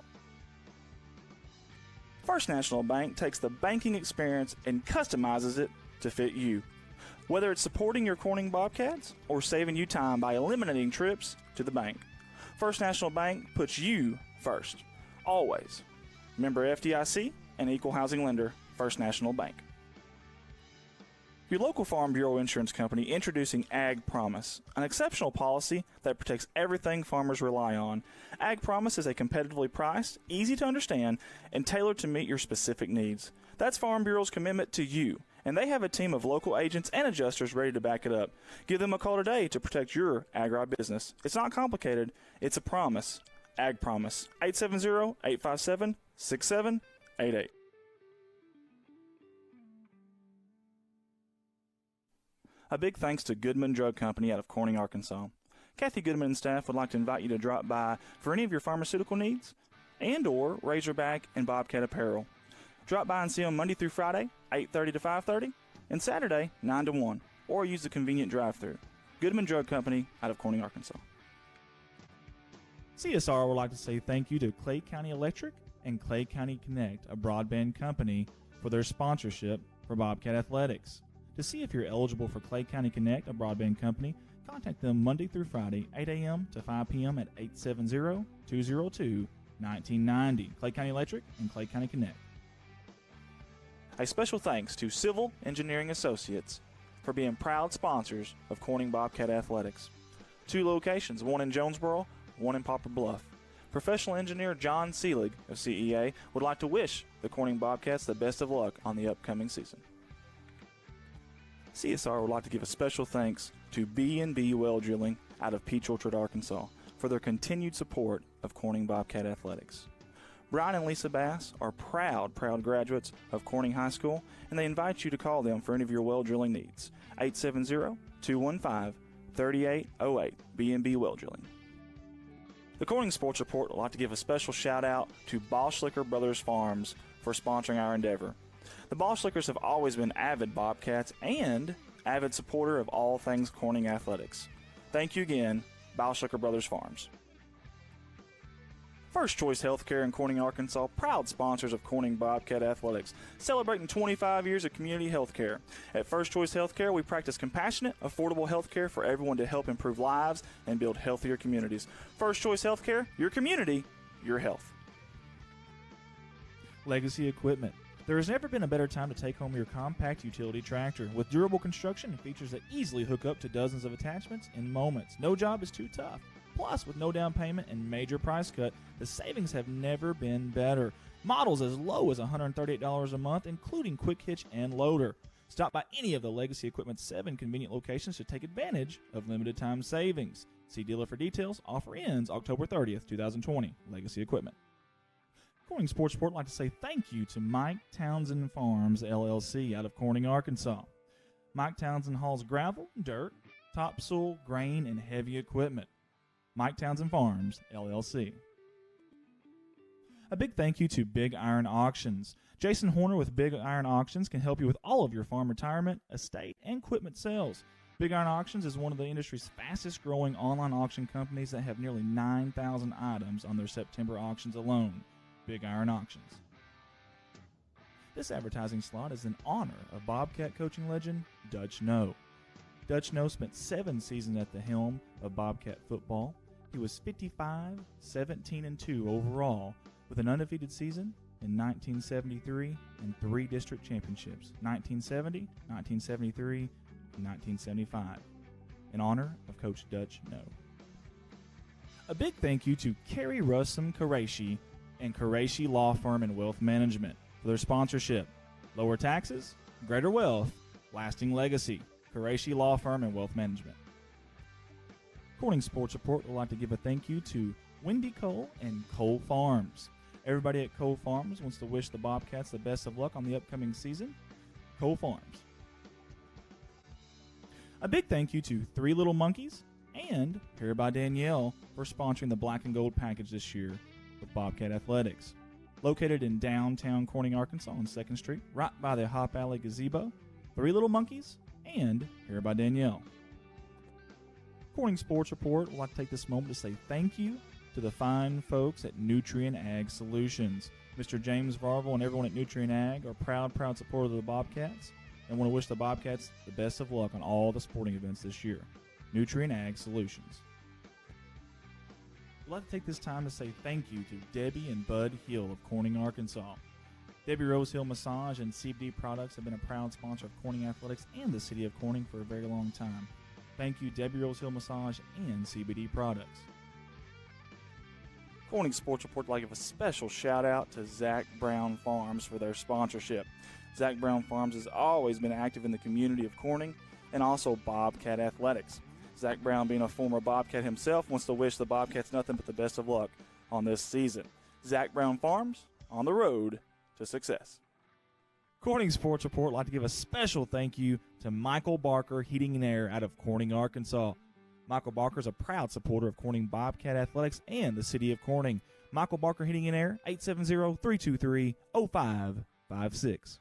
First National Bank takes the banking experience and customizes it to fit you. Whether it's supporting your Corning Bobcats or saving you time by eliminating trips to the bank, First National Bank puts you first, always. Member FDIC and equal housing lender, First National Bank. Your local Farm Bureau insurance company introducing Ag Promise, an exceptional policy that protects everything farmers rely on. Ag Promise is a competitively priced, easy to understand, and tailored to meet your specific needs. That's Farm Bureau's commitment to you, and they have a team of local agents and adjusters ready to back it up. Give them a call today to protect your agribusiness. It's not complicated. It's a promise. Ag Promise. 870-857-6788. A big thanks to Goodman Drug Company out of Corning, Arkansas. Kathy Goodman and staff would like to invite you to drop by for any of your pharmaceutical needs and or Razorback and Bobcat apparel. Drop by and see them Monday through Friday, 8:30 to 5:30, and Saturday, 9 to 1, or use the convenient drive-thru. Goodman Drug Company out of Corning, Arkansas. CSR would like to say thank you to Clay County Electric and Clay County Connect, a broadband company, for their sponsorship for Bobcat Athletics. To see if you're eligible for Clay County Connect, a broadband company, contact them Monday through Friday, 8 a.m. to 5 p.m. at 1990. Clay County Electric and Clay County Connect. A special thanks to Civil Engineering Associates for being proud sponsors of Corning Bobcat Athletics. 2 locations, one in Jonesboro, one in Poplar Bluff. Professional engineer John Seelig of CEA would like to wish the Corning Bobcats the best of luck on the upcoming season. CSR would like to give a special thanks to B&B Well Drilling out of Peach Orchard, Arkansas, for their continued support of Corning Bobcat Athletics. Brian and Lisa Bass are proud graduates of Corning High School, and they invite you to call them for any of your well drilling needs. 870-215-3808, B&B Well Drilling. The Corning Sports Report would like to give a special shout out to Boschlicker Brothers Farms for sponsoring our endeavor. The Boschlickers have always been avid Bobcats and avid supporter of all things Corning athletics. Thank you again, Boschlicker Brothers Farms. First Choice Healthcare in Corning, Arkansas, proud sponsors of Corning Bobcat Athletics, celebrating 25 years of community health care. At First Choice Healthcare, we practice compassionate, affordable health care for everyone to help improve lives and build healthier communities. First Choice Healthcare, your community, your health. Legacy Equipment. There has never been a better time to take home your compact utility tractor with durable construction and features that easily hook up to dozens of attachments in moments. No job is too tough. Plus, with no down payment and major price cut, the savings have never been better. Models as low as $138 a month, including quick hitch and loader. Stop by any of the Legacy Equipment's 7 convenient locations to take advantage of limited time savings. See dealer for details. Offer ends October 30th, 2020. Legacy Equipment. Corning Sports Report would like to say thank you to Mike Townsend Farms, LLC, out of Corning, Arkansas. Mike Townsend hauls gravel, dirt, topsoil, grain, and heavy equipment. Mike Townsend Farms, LLC. A big thank you to Big Iron Auctions. Jason Horner with Big Iron Auctions can help you with all of your farm retirement, estate, and equipment sales. Big Iron Auctions is one of the industry's fastest growing online auction companies that have nearly 9,000 items on their September auctions alone. Big Iron Auctions. This advertising slot is in honor of Bobcat coaching legend Dutch Noe. Dutch Noe spent 7 seasons at the helm of Bobcat football. He was 55, 17-2 overall, with an undefeated season in 1973 and 3 district championships, 1970, 1973, and 1975, in honor of Coach Dutch Noe. A big thank you to Kerry Russum Qureshi and Qureshi Law Firm and Wealth Management for their sponsorship. Lower taxes, greater wealth, lasting legacy. Qureshi Law Firm and Wealth Management. Corning Sports Report would like to give a thank you to Wendy Cole and Cole Farms. Everybody at Cole Farms wants to wish the Bobcats the best of luck on the upcoming season. Cole Farms. A big thank you to Three Little Monkeys and Here by Danielle for sponsoring the Black and Gold package this year with Bobcat Athletics. Located in downtown Corning, Arkansas on 2nd Street, right by the Hop Alley Gazebo, Three Little Monkeys and Here by Danielle. Corning Sports Report would like to take this moment to say thank you to the fine folks at Nutrien Ag Solutions. Mr. James Varvel and everyone at Nutrien Ag are proud supporters of the Bobcats and want to wish the Bobcats the best of luck on all the sporting events this year. Nutrien Ag Solutions. I'd like to take this time to say thank you to Debbie and Bud Hill of Corning, Arkansas. Debbie Rose Hill Massage and CBD Products have been a proud sponsor of Corning Athletics and the city of Corning for a very long time. Thank you, Debbie Rose Hill Massage and CBD Products. Corning Sports Report would like to give a special shout out to Zack Brown Farms for their sponsorship. Zack Brown Farms has always been active in the community of Corning and also Bobcat Athletics. Zack Brown, being a former Bobcat himself, wants to wish the Bobcats nothing but the best of luck on this season. Zack Brown Farms, on the road to success. Corning Sports Report would like to give a special thank you to Michael Barker Heating and Air out of Corning, Arkansas. Michael Barker is a proud supporter of Corning Bobcat Athletics and the city of Corning. Michael Barker Heating and Air, 870-323-0556.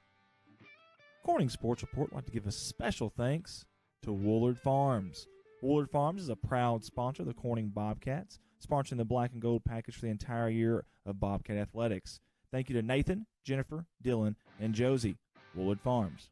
Corning Sports Report would like to give a special thanks to Woolard Farms. Woolard Farms is a proud sponsor of the Corning Bobcats, sponsoring the Black and Gold package for the entire year of Bobcat Athletics. Thank you to Nathan, Jennifer, Dylan, and Josie. Woolard Farms.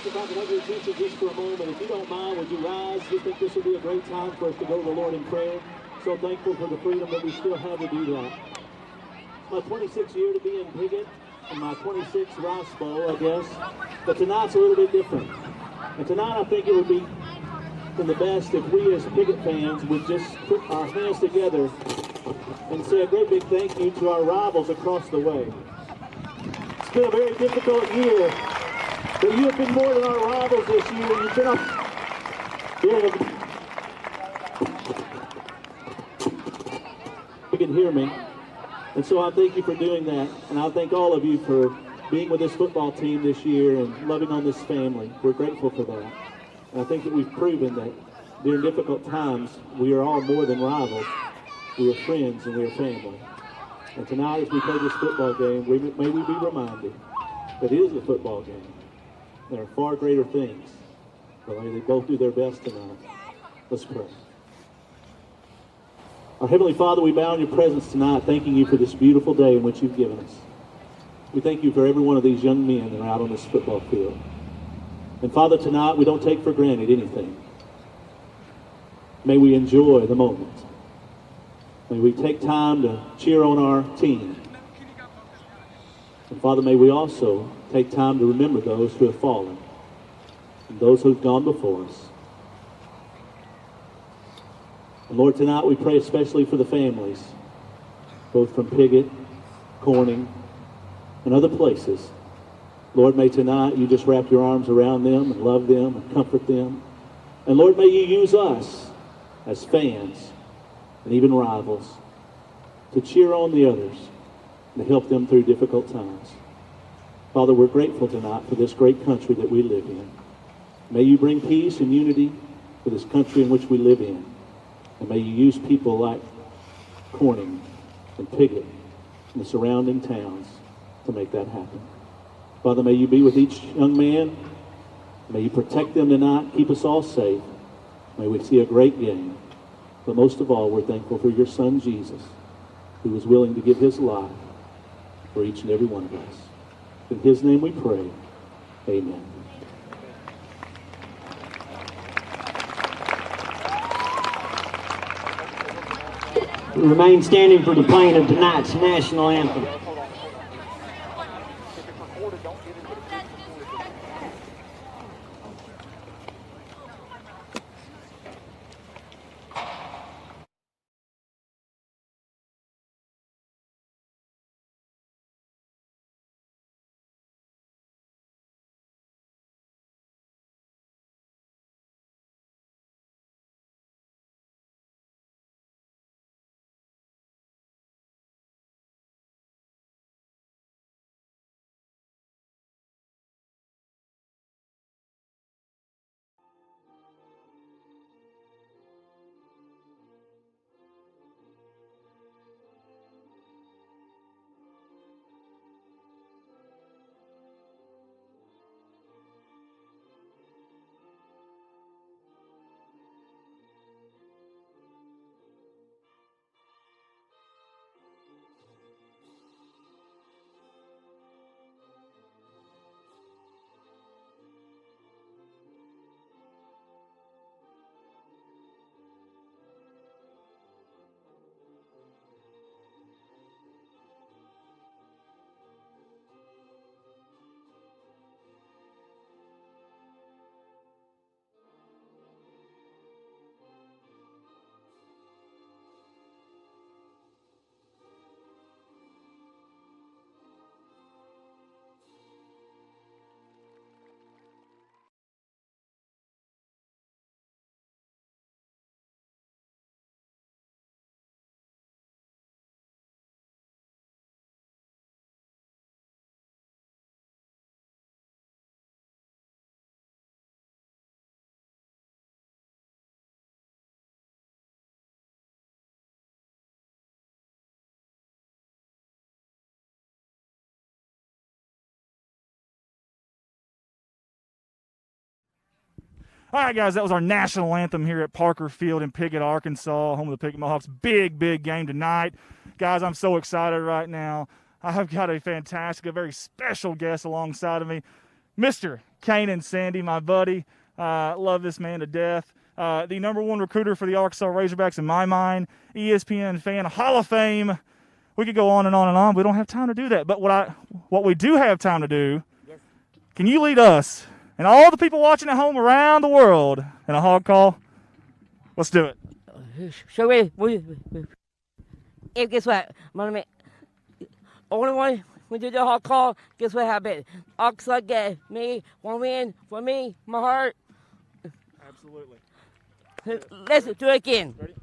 Coach, if I could have your attention just for a moment, if you don't mind, would you rise? We think this will be a great time for us to go to the Lord in prayer. So thankful for the freedom that we still have to do that. It's my 26th year to be in Piggott, and my 26th Rice Bowl, I guess. But tonight's a little bit different. And tonight I think it would be for the best if we as Piggott fans would just put our hands together and say a great big thank you to our rivals across the way. It's been a very difficult year, but you have been more than our rivals this year. You've been you can hear me. And so I thank you for doing that. And I thank all of you for being with this football team this year and loving on this family. We're grateful for that. And I think that we've proven that during difficult times, we are all more than rivals. We are friends and we are family. And tonight, as we play this football game, may we be reminded that it is a football game. There are far greater things. But may they both do their best tonight. Let's pray. Our Heavenly Father, we bow in your presence tonight, thanking you for this beautiful day in which you've given us. We thank you for every one of these young men that are out on this football field. And Father, tonight we don't take for granted anything. May we enjoy the moment. May we take time to cheer on our team. And Father, may we also take time to remember those who have fallen and those who have gone before us. And Lord, tonight we pray especially for the families, both from Piggott, Corning, and other places. Lord, may tonight you just wrap your arms around them and love them and comfort them. And Lord, may you use us as fans and even rivals to cheer on the others and to help them through difficult times. Father, we're grateful tonight for this great country that we live in. May you bring peace and unity to this country in which we live in. And may you use people like Corning and Piggott and the surrounding towns to make that happen. Father, may you be with each young man. May you protect them tonight. Keep us all safe. May we see a great game. But most of all, we're thankful for your Son, Jesus, who was willing to give his life for each and every one of us. In his name we pray. Amen. We remain standing for the playing of tonight's national anthem. All right, guys, that was our national anthem here at Parker Field in Piggott, Arkansas, home of the Piggott Mohawks. Big, big game tonight. Guys, I'm so excited right now. I've got a fantastic, a very special guest alongside of me, Mr. Kanan Sandy, my buddy. Love this man to death. The #1 recruiter for the Arkansas Razorbacks in my mind. ESPN fan, Hall of Fame. We could go on and on and on. We don't have time to do that. But what we do have time to do, can you lead us and all the people watching at home around the world in a hog call? Let's do it. So guess what? Only one we do the hog call. Guess what happened? Arkansas get me 1 win for me, my heart. Absolutely. Let's do it again. Ready?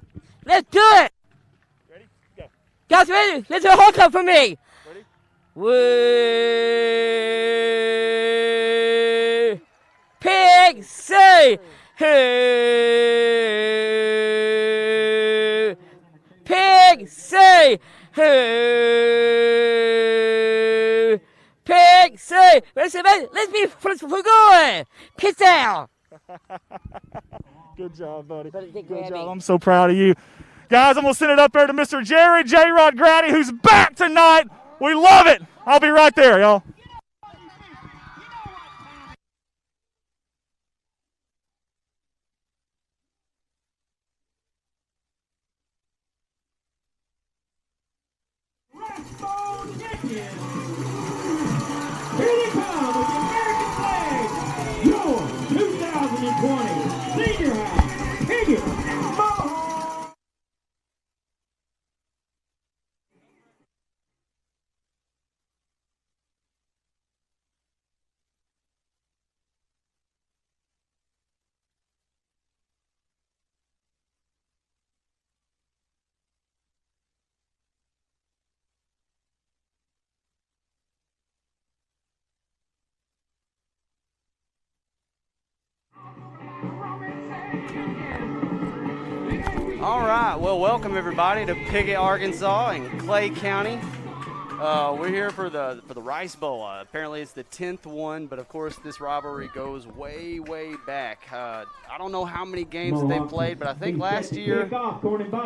Let's do it. Ready? Go. Guys, ready? Let's do a hog call for me. Ready? Woo! Pig say hey. Pig say hey. Pig say let's be first for going. Piss out. Good job, buddy. Good job. I'm so proud of you. Guys, I'm going to send it up there to Mr. Jerry J-Rod Grady, who's back tonight. We love it. I'll be right there, y'all. Here they come with the American flag, your 2020 Senior High Piggott Mohawk. All right, well, welcome everybody to Piggott, Arkansas in Clay County. We're here for the Rice Bowl. Apparently it's the 10th one, but of course this rivalry goes way, way back. I don't know how many games that they played, but I think last year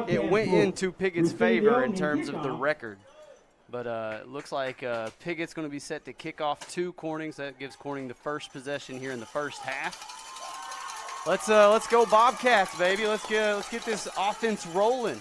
it went into Piggott's favor in terms of the record. But it looks like Piggott's going to be set to kick off 2 Cornings. That gives Corning the first possession here in the first half. Let's go Bobcats, baby. Let's get this offense rolling.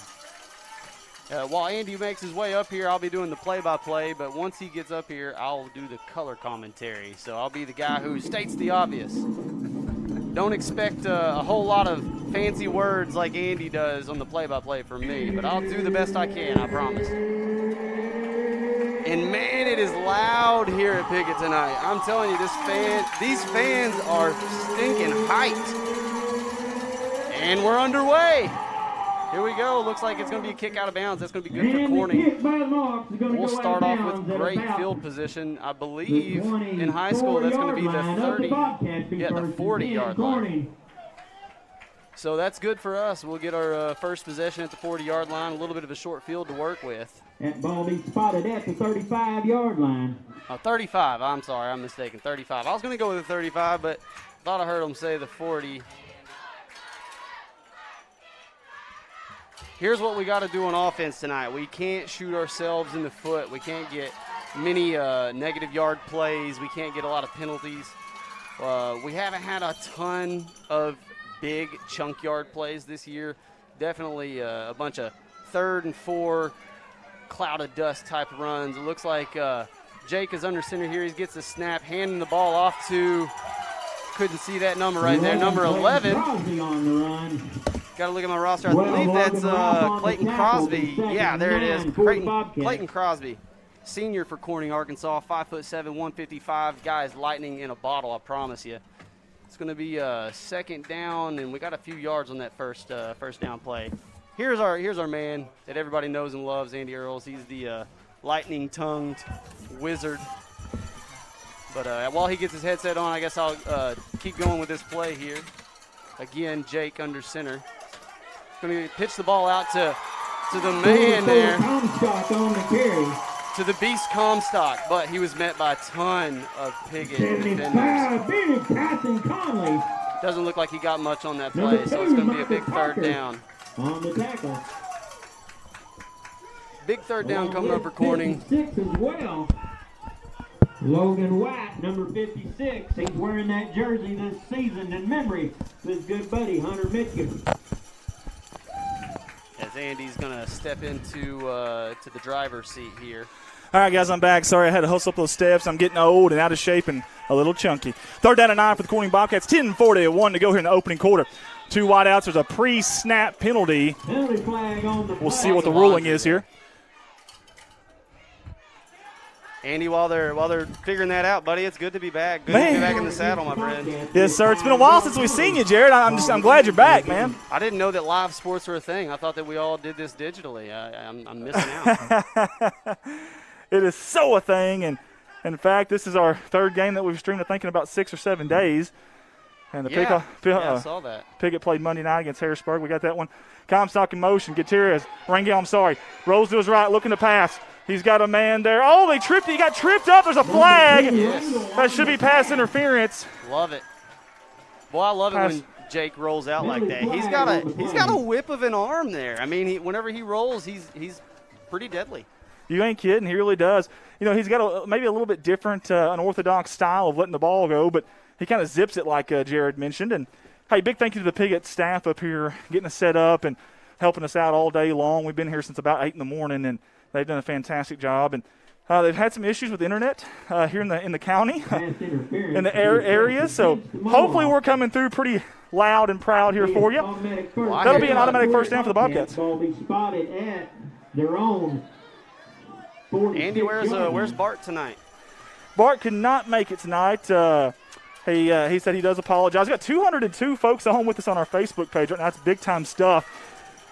While Andy makes his way up here, I'll be doing the play-by-play, but once he gets up here, I'll do the color commentary. So I'll be the guy who states the obvious. Don't expect a whole lot of fancy words like Andy does on the play-by-play from me, but I'll do the best I can, I promise. And man, it is loud here at Piggott tonight. I'm telling you, these fans are stinking hyped. And we're underway. Here we go. Looks like it's going to be a kick out of bounds. That's going to be good for Corning. We'll start off with great field position. I believe in high school that's going to be the 40-yard line. So that's good for us. We'll get our first possession at the 40-yard line. A little bit of a short field to work with. That ball be spotted at the 35-yard line. 35. I'm sorry. I'm mistaken. 35. I was going to go with the 35, but thought I heard him say the 40. Here's what we got to do on offense tonight. We can't shoot ourselves in the foot. We can't get many negative yard plays. We can't get a lot of penalties. We haven't had a ton of big chunk yard plays this year. Definitely a bunch of 3rd and 4 cloud of dust type runs. It looks like Jake is under center here. He gets the snap, handing the ball off to, couldn't see that number right there, number 11. Got to look at my roster. I believe that's Clayton Crosby. Yeah, there it is. Clayton Crosby, senior for Corning, Arkansas, 5'7", 155. Guys, lightning in a bottle, I promise you. It's going to be second down, and we got a few yards on that first down play. Here's our man that everybody knows and loves, Andy Earls. He's the lightning-tongued wizard. But while he gets his headset on, I guess I'll keep going with this play here. Again, Jake under center. Going to pitch the ball out to the man there. To the beast Comstock, but he was met by a ton of Piggott defenders. Doesn't look like he got much on that play, so it's going to be a big 3rd down. On the tackle. Big 3rd down coming up for Corning. 6 as well. Logan White, number 56. He's wearing that jersey this season in memory of his good buddy, Hunter Mitchell. As Andy's going to step into to the driver's seat here. All right, guys, I'm back. Sorry, I had to hustle up those steps. I'm getting old and out of shape and a little chunky. 3rd down and 9 for the Corning Bobcats. 10:41 to go here in the opening quarter. 2 wideouts. There's a pre-snap penalty. Penalty flag on the We'll see what the ruling is here. Andy, while they're figuring that out, buddy, it's good to be back. Good to be back in the saddle, my friend. Yes, sir. It's been a while since we've seen you, Jared. I'm glad you're back, man. I didn't know that live sports were a thing. I thought that we all did this digitally. I'm missing out. It is so a thing, and in fact, this is our 3rd game that we've streamed, I think, in about 6 or 7 days. And the I saw that. Piggott played Monday night against Harrisburg. We got that one. Comstock in motion. Gutierrez, Rangel, I'm sorry. Rolls to his right, looking to pass. He's got a man there. Oh, they tripped. He got tripped up. There's a flag. Yes. That should be pass interference. Love it. Boy, I love it when Jake rolls out like that. He's got a whip of an arm there. I mean, whenever he rolls, he's pretty deadly. You ain't kidding. He really does. You know, he's got maybe a little bit different, unorthodox style of letting the ball go, but he kind of zips it like Jared mentioned. And, hey, big thank you to the Piggott staff up here getting us set up and helping us out all day long. We've been here since about 8 in the morning, and they've done a fantastic job. And they've had some issues with internet here in the county, in the area. So hopefully we're coming through pretty loud and proud here for you. That'll be an automatic first down for the Bobcats. Will be spotted at their own. Andy, where's Bart tonight? Bart could not make it tonight. He said he does apologize. We've got 202 folks at home with us on our Facebook page right now. That's big-time stuff.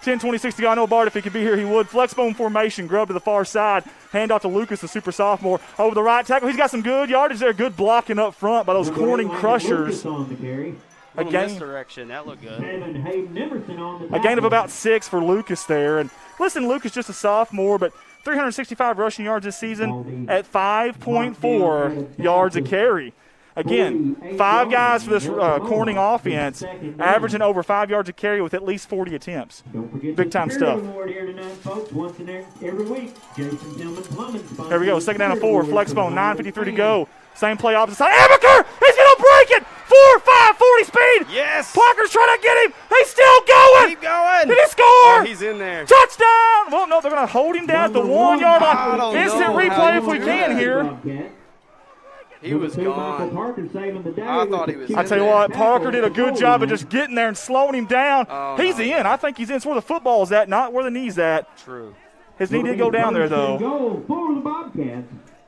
10:26 to go. I know Bart, if he could be here, he would. Flexbone formation, Grubb to the far side. Hand off to Lucas, the super sophomore. Over the right tackle. He's got some good yardage there. Good blocking up front by those Corning Crushers. A misdirection. That looked good. A gain of about 6 for Lucas there. And listen, Lucas just a sophomore, but 365 rushing yards this season at 5.4 yards a carry. Again, 5 guys for this Corning offense, averaging over 5 yards a carry with at least 40 attempts. Big-time stuff. There we go, 2nd down and 4, Flexbone, 9:53 to go. Same play opposite side. Amaker! He's going to break it! 4.5, 40 speed! Yes! Parker's trying to get him! He's still going! Keep going! Did he score? Oh, he's in there. Touchdown! Well, no, they're going to hold him down at the 1 yard line. Instant replay if we can here. He was gone. I thought he was. I tell you what, Parker did a good job of just getting there and slowing him down. He's in. I think he's in. It's where the football's at, not where the knee's at. True. His knee did go down there, though.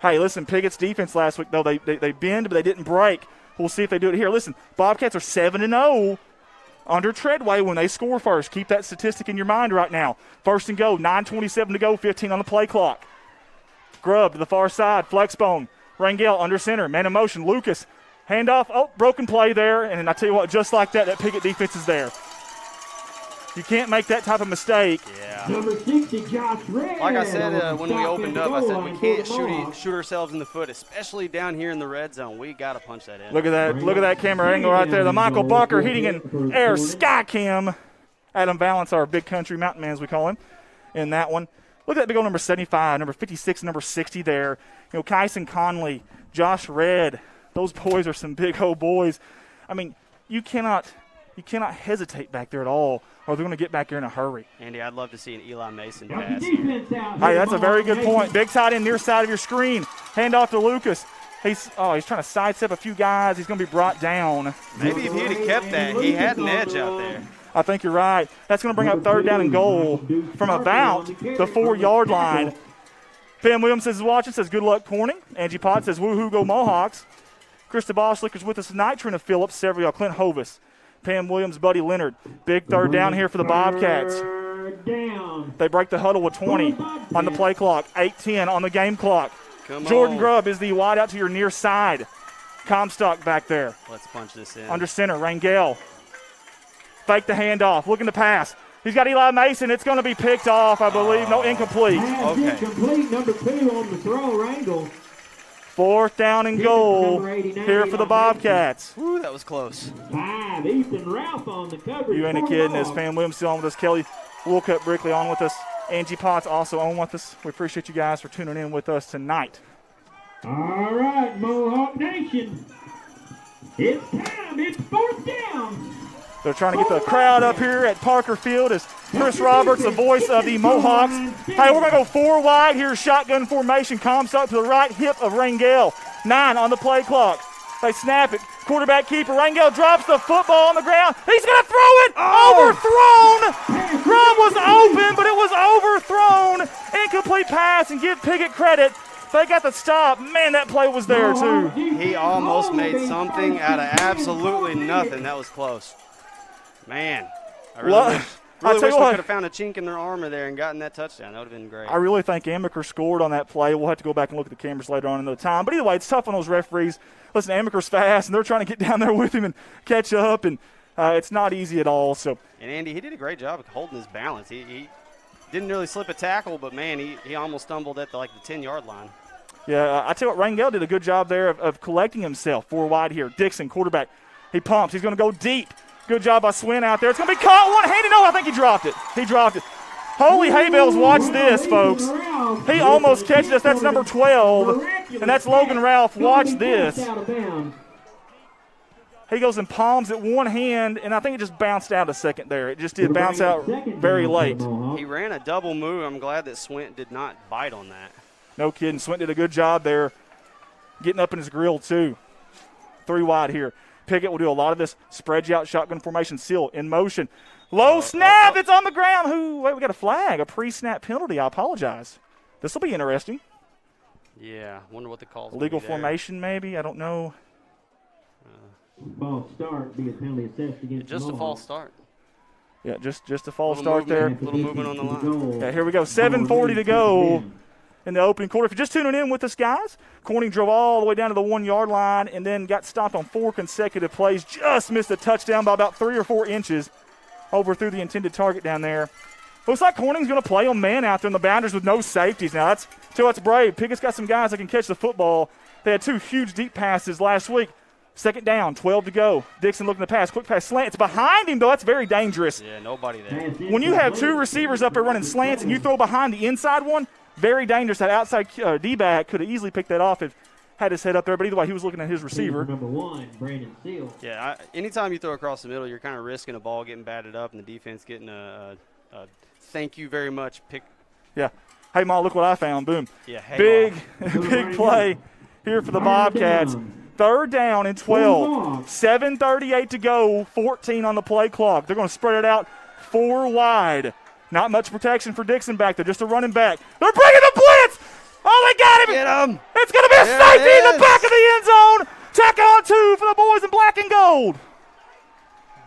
Hey, listen, Piggott's defense last week, though, they bend, but they didn't break. We'll see if they do it here. Listen, Bobcats are 7-0 under Treadway when they score first. Keep that statistic in your mind right now. 1st and go, 9:27 to go, 15 on the play clock. Grubb to the far side, Flexbone. Rangel under center, man in motion. Lucas, handoff. Oh, broken play there. And I tell you what, just like that Piggott defense is there. You can't make that type of mistake. Yeah. Number 60, Josh Red. Like I said when we opened up, I said we can't shoot ourselves in the foot, especially down here in the red zone. We got to punch that in. Look at that. Look at that camera angle right there. The Michael Bucker heating and air sky cam. Adam Valance, our big country mountain man, as we call him, in that one. Look at that big old number 75, number 56, number 60 there. You know, Kyson Conley, Josh Red. Those boys are some big old boys. I mean, you cannot hesitate back there at all, or they're going to get back here in a hurry. Andy, I'd love to see an Eli Mason pass. Hey, that's a very good point. Big tight end near side of your screen. Hand off to Lucas. He's trying to sidestep a few guys. He's going to be brought down. Maybe if he'd have kept that, he had an edge out there. I think you're right. That's going to bring up 3rd down and goal from about the 4 yard line. Pam Williams says, watching, says, good luck, Corning. Angie Potts says, woohoo, go Mohawks. Krista Boschlicker's with us tonight. Trina Phillips, Severill, Clint Hovis. Pam Williams, Buddy Leonard. Big 3rd down here for the Bobcats. They break the huddle with 20 on the play clock. 8:10 on the game clock. Jordan Grubb is the wide out to your near side. Comstock back there. Let's punch this in. Under center, Rangel. Fake the handoff, looking to pass. He's got Eli Mason. It's going to be picked off, I believe. No, incomplete. Okay. Incomplete, number 2 on the throw, Rangel. 4th down and goal here for the Bobcats. Woo, that was close. 5, Ethan Ralph on the coverage. You ain't a kidding. As Pam Williams still on with us. Kelly Woolcup Brickley on with us. Angie Potts also on with us. We appreciate you guys for tuning in with us tonight. All right, Mohawk Nation. It's time. It's 4th down. They're trying to get the crowd up here at Parker Field as Chris Roberts, the voice of the Mohawks. Hey, we're going to go 4 wide here, shotgun formation. Comstock to the right hip of Rangel. 9 on the play clock. They snap it. Quarterback keeper. Rangel drops the football on the ground. He's going to throw it. Overthrown. Grum was open, but it was overthrown. Incomplete pass, and give Piggott credit. They got the stop. Man, that play was there, too. He almost made something out of absolutely nothing. That was close. Man, I really wish we could have found a chink in their armor there and gotten that touchdown. That would have been great. I really think Amaker scored on that play. We'll have to go back and look at the cameras later on another time. But either way, it's tough on those referees. Listen, Amaker's fast, and they're trying to get down there with him and catch up, and it's not easy at all. So. And, Andy, he did a great job of holding his balance. He didn't really slip a tackle, but, man, he almost stumbled at the 10-yard line. Yeah, I tell you what, Rangel did a good job there of collecting himself. 4 wide here. Dixon, quarterback. He pumps. He's going to go deep. Good job by Swin out there. It's going to be caught one-handed. No, I think he dropped it. He dropped it. Holy hay bales, watch this, folks. He almost catches us. That's number 12, and that's Logan Ralph. Watch this. He goes and palms it one hand, and I think it just bounced out a second there. It just did bounce out very late. He ran a double move. I'm glad that Swint did not bite on that. No kidding. Swint did a good job there getting up in his grill, too. 3 wide here. Piggott will do a lot of this spread you out shotgun formation seal in motion. Low snap. It's on the ground. Wait, we got a flag, a pre-snap penalty. I apologize. This will be interesting. Yeah, wonder what the call's Illegal formation, maybe. I don't know. False start, be a penalty assessed against just a false start. Yeah, just a false start there. Little movement on the line. Yeah, here we go. 7:40 to go in the opening quarter. If you're just tuning in with us, guys, Corning drove all the way down to the 1-yard line and then got stopped on 4 consecutive plays. Just missed a touchdown by about 3 or 4 inches over through the intended target down there. Looks like Corning's going to play on man out there in the boundaries with no safeties. Now, that's brave. Piggott's got some guys that can catch the football. They had 2 huge deep passes last week. 2nd down, 12 to go. Dixon looking to pass. Quick pass slant. It's behind him, though. That's very dangerous. Yeah, nobody there. When you have 2 receivers up there running slants and you throw behind the inside one, very dangerous. That outside D-back could have easily picked that off if had his head up there. But either way, he was looking at his receiver. Number 1, Brandon Seal. Yeah, anytime you throw across the middle, you're kind of risking a ball getting batted up and the defense getting a thank you very much pick. Yeah. Hey, Ma, look what I found. Boom. Yeah, big play here for the Bobcats. 3rd down and 12. 7:38 to go. 14 on the play clock. They're going to spread it out 4 wide. Not much protection for Dixon back there. Just a running back. They're bringing the blitz. Oh, they got him. Get him. It's going to be a safety in the back of the end zone. Tack on 2 for the boys in black and gold.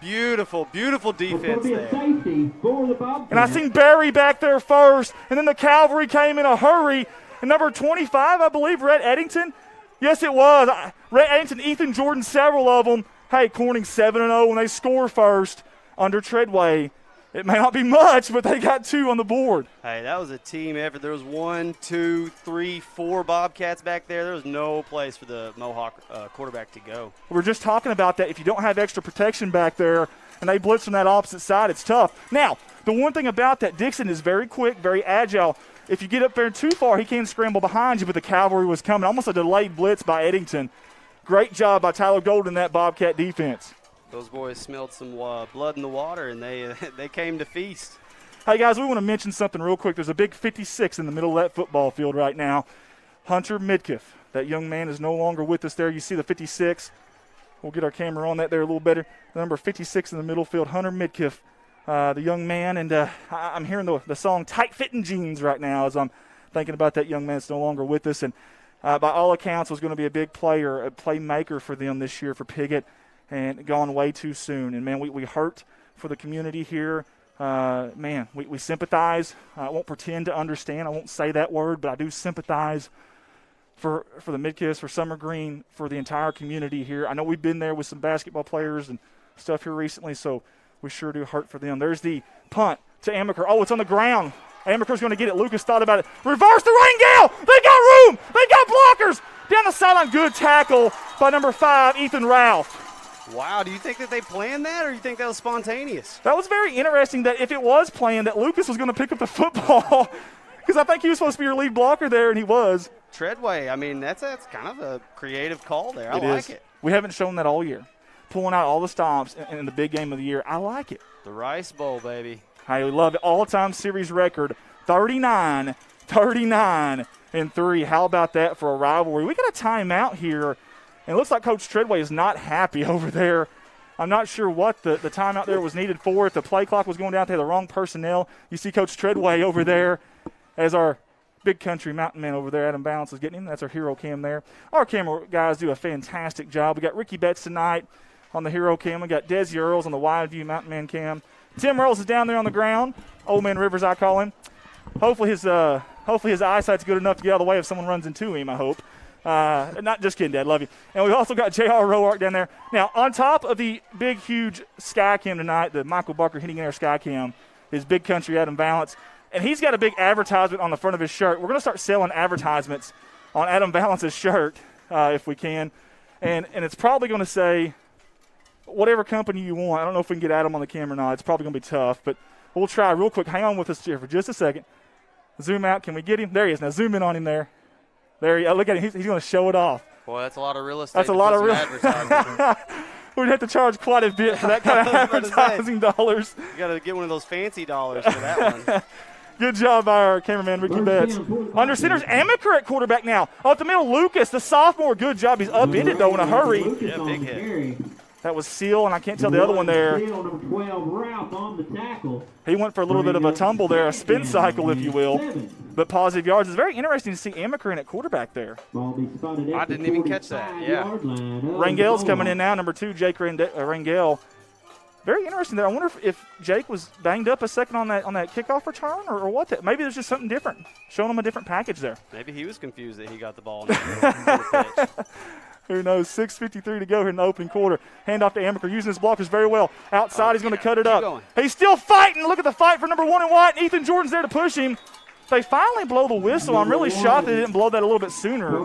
Beautiful, beautiful defense there. And I seen Barry back there first, and then the cavalry came in a hurry. And number 25, I believe, Rhett Eddington. Yes, it was. Rhett Eddington, Ethan Jordan, several of them. Hey, Corning 7-0 when they score first under Treadway. It may not be much, but they got 2 on the board. Hey, that was a team effort. There was 1, 2, 3, 4 Bobcats back there. There was no place for the Mohawk quarterback to go. We were just talking about that. If you don't have extra protection back there and they blitz from that opposite side, it's tough. Now, the one thing about that, Dixon is very quick, very agile. If you get up there too far, he can scramble behind you, but the cavalry was coming. Almost a delayed blitz by Eddington. Great job by Tyler Gold in that Bobcat defense. Those boys smelled some blood in the water, and they came to feast. Hey, guys, we want to mention something real quick. There's a big 56 in the middle of that football field right now. Hunter Midkiff. That young man is no longer with us there. You see the 56. We'll get our camera on that there a little better. The number 56 in the middle field, Hunter Midkiff, the young man. And I'm hearing the song Tight Fitting Jeans right now as I'm thinking about that young man that's no longer with us. And by all accounts was going to be a big player, a playmaker for them this year for Piggott. And gone way too soon. And, man, we hurt for the community here. Man, we sympathize. I won't pretend to understand. I won't say that word, but I do sympathize for the Midkiffs, for Summer Green, for the entire community here. I know we've been there with some basketball players and stuff here recently, so we sure do hurt for them. There's the punt to Amaker. Oh, it's on the ground. Amaker's going to get it. Lucas thought about it. Reverse the Rangel. They got room. They got blockers. Down the sideline, good tackle by number 5, Ethan Ralph. Wow, do you think that they planned that, or do you think that was spontaneous? That was very interesting that if it was planned that Lucas was going to pick up the football because I think he was supposed to be your lead blocker there, and he was. Treadway. I mean, that's kind of a creative call there. I like it. We haven't shown that all year. Pulling out all the stops in the big game of the year. I like it. The Rice Bowl, baby. I love it. All-time series record, 39-3. How about that for a rivalry? We got a timeout here, and it looks like Coach Treadway is not happy over there. I'm not sure what the timeout there was needed for. If the play clock was going down, they had the wrong personnel. You see Coach Treadway over there as our big country mountain man over there, Adam Balance, is getting him. That's our hero cam there. Our camera guys do a fantastic job. We got Ricky Betts tonight on the hero cam. We got Desi Earls on the wide view mountain man cam. Tim Earls is down there on the ground. Old Man Rivers, I call him. Hopefully his eyesight's good enough to get out of the way if someone runs into him, I hope. Not just kidding, Dad. Love you. And we've also got J.R. Roark down there. Now, on top of the big, huge sky cam tonight, the Michael Barker Hitting Air sky cam, is Big Country Adam Balance. And he's got a big advertisement on the front of his shirt. We're going to start selling advertisements on Adam Balance's shirt if we can. And it's probably going to say whatever company you want. I don't know if we can get Adam on the camera or not. It's probably going to be tough. But we'll try real quick. Hang on with us here for just a second. Zoom out. Can we get him? There he is. Now zoom in on him there. There he is. Look at him. He's going to show it off. Boy, that's a lot of real estate. That's a lot of real advertising. We'd have to charge quite a bit for that kind of advertising dollars. You got to get one of those fancy dollars for that one. Good job by our cameraman, Ricky Betts. Under center's Amaker at quarterback now. Up the middle, Lucas, the sophomore. Good job. He's upended, though, in a hurry. Yeah, big hit. That was Seal, and I can't tell the other one there. He went for a little bit of a tumble there, a spin cycle, if you will. But positive yards. It's very interesting to see Amaker in at quarterback there. I didn't even catch that. Yeah. Rangel's coming in now, number 2, Jake Rangel. Very interesting there. I wonder if Jake was banged up a second on that kickoff return or what. Maybe there's just something different, showing him a different package there. Maybe he was confused that he got the ball in the pitch. Who knows? 6:53 to go here in the opening quarter. Hand off to Amaker, using his blockers very well. Outside, he's going to cut it up. Going. He's still fighting. Look at the fight for number 1 and White. Ethan Jordan's there to push him. They finally blow the whistle. I'm really shocked they didn't blow that a little bit sooner.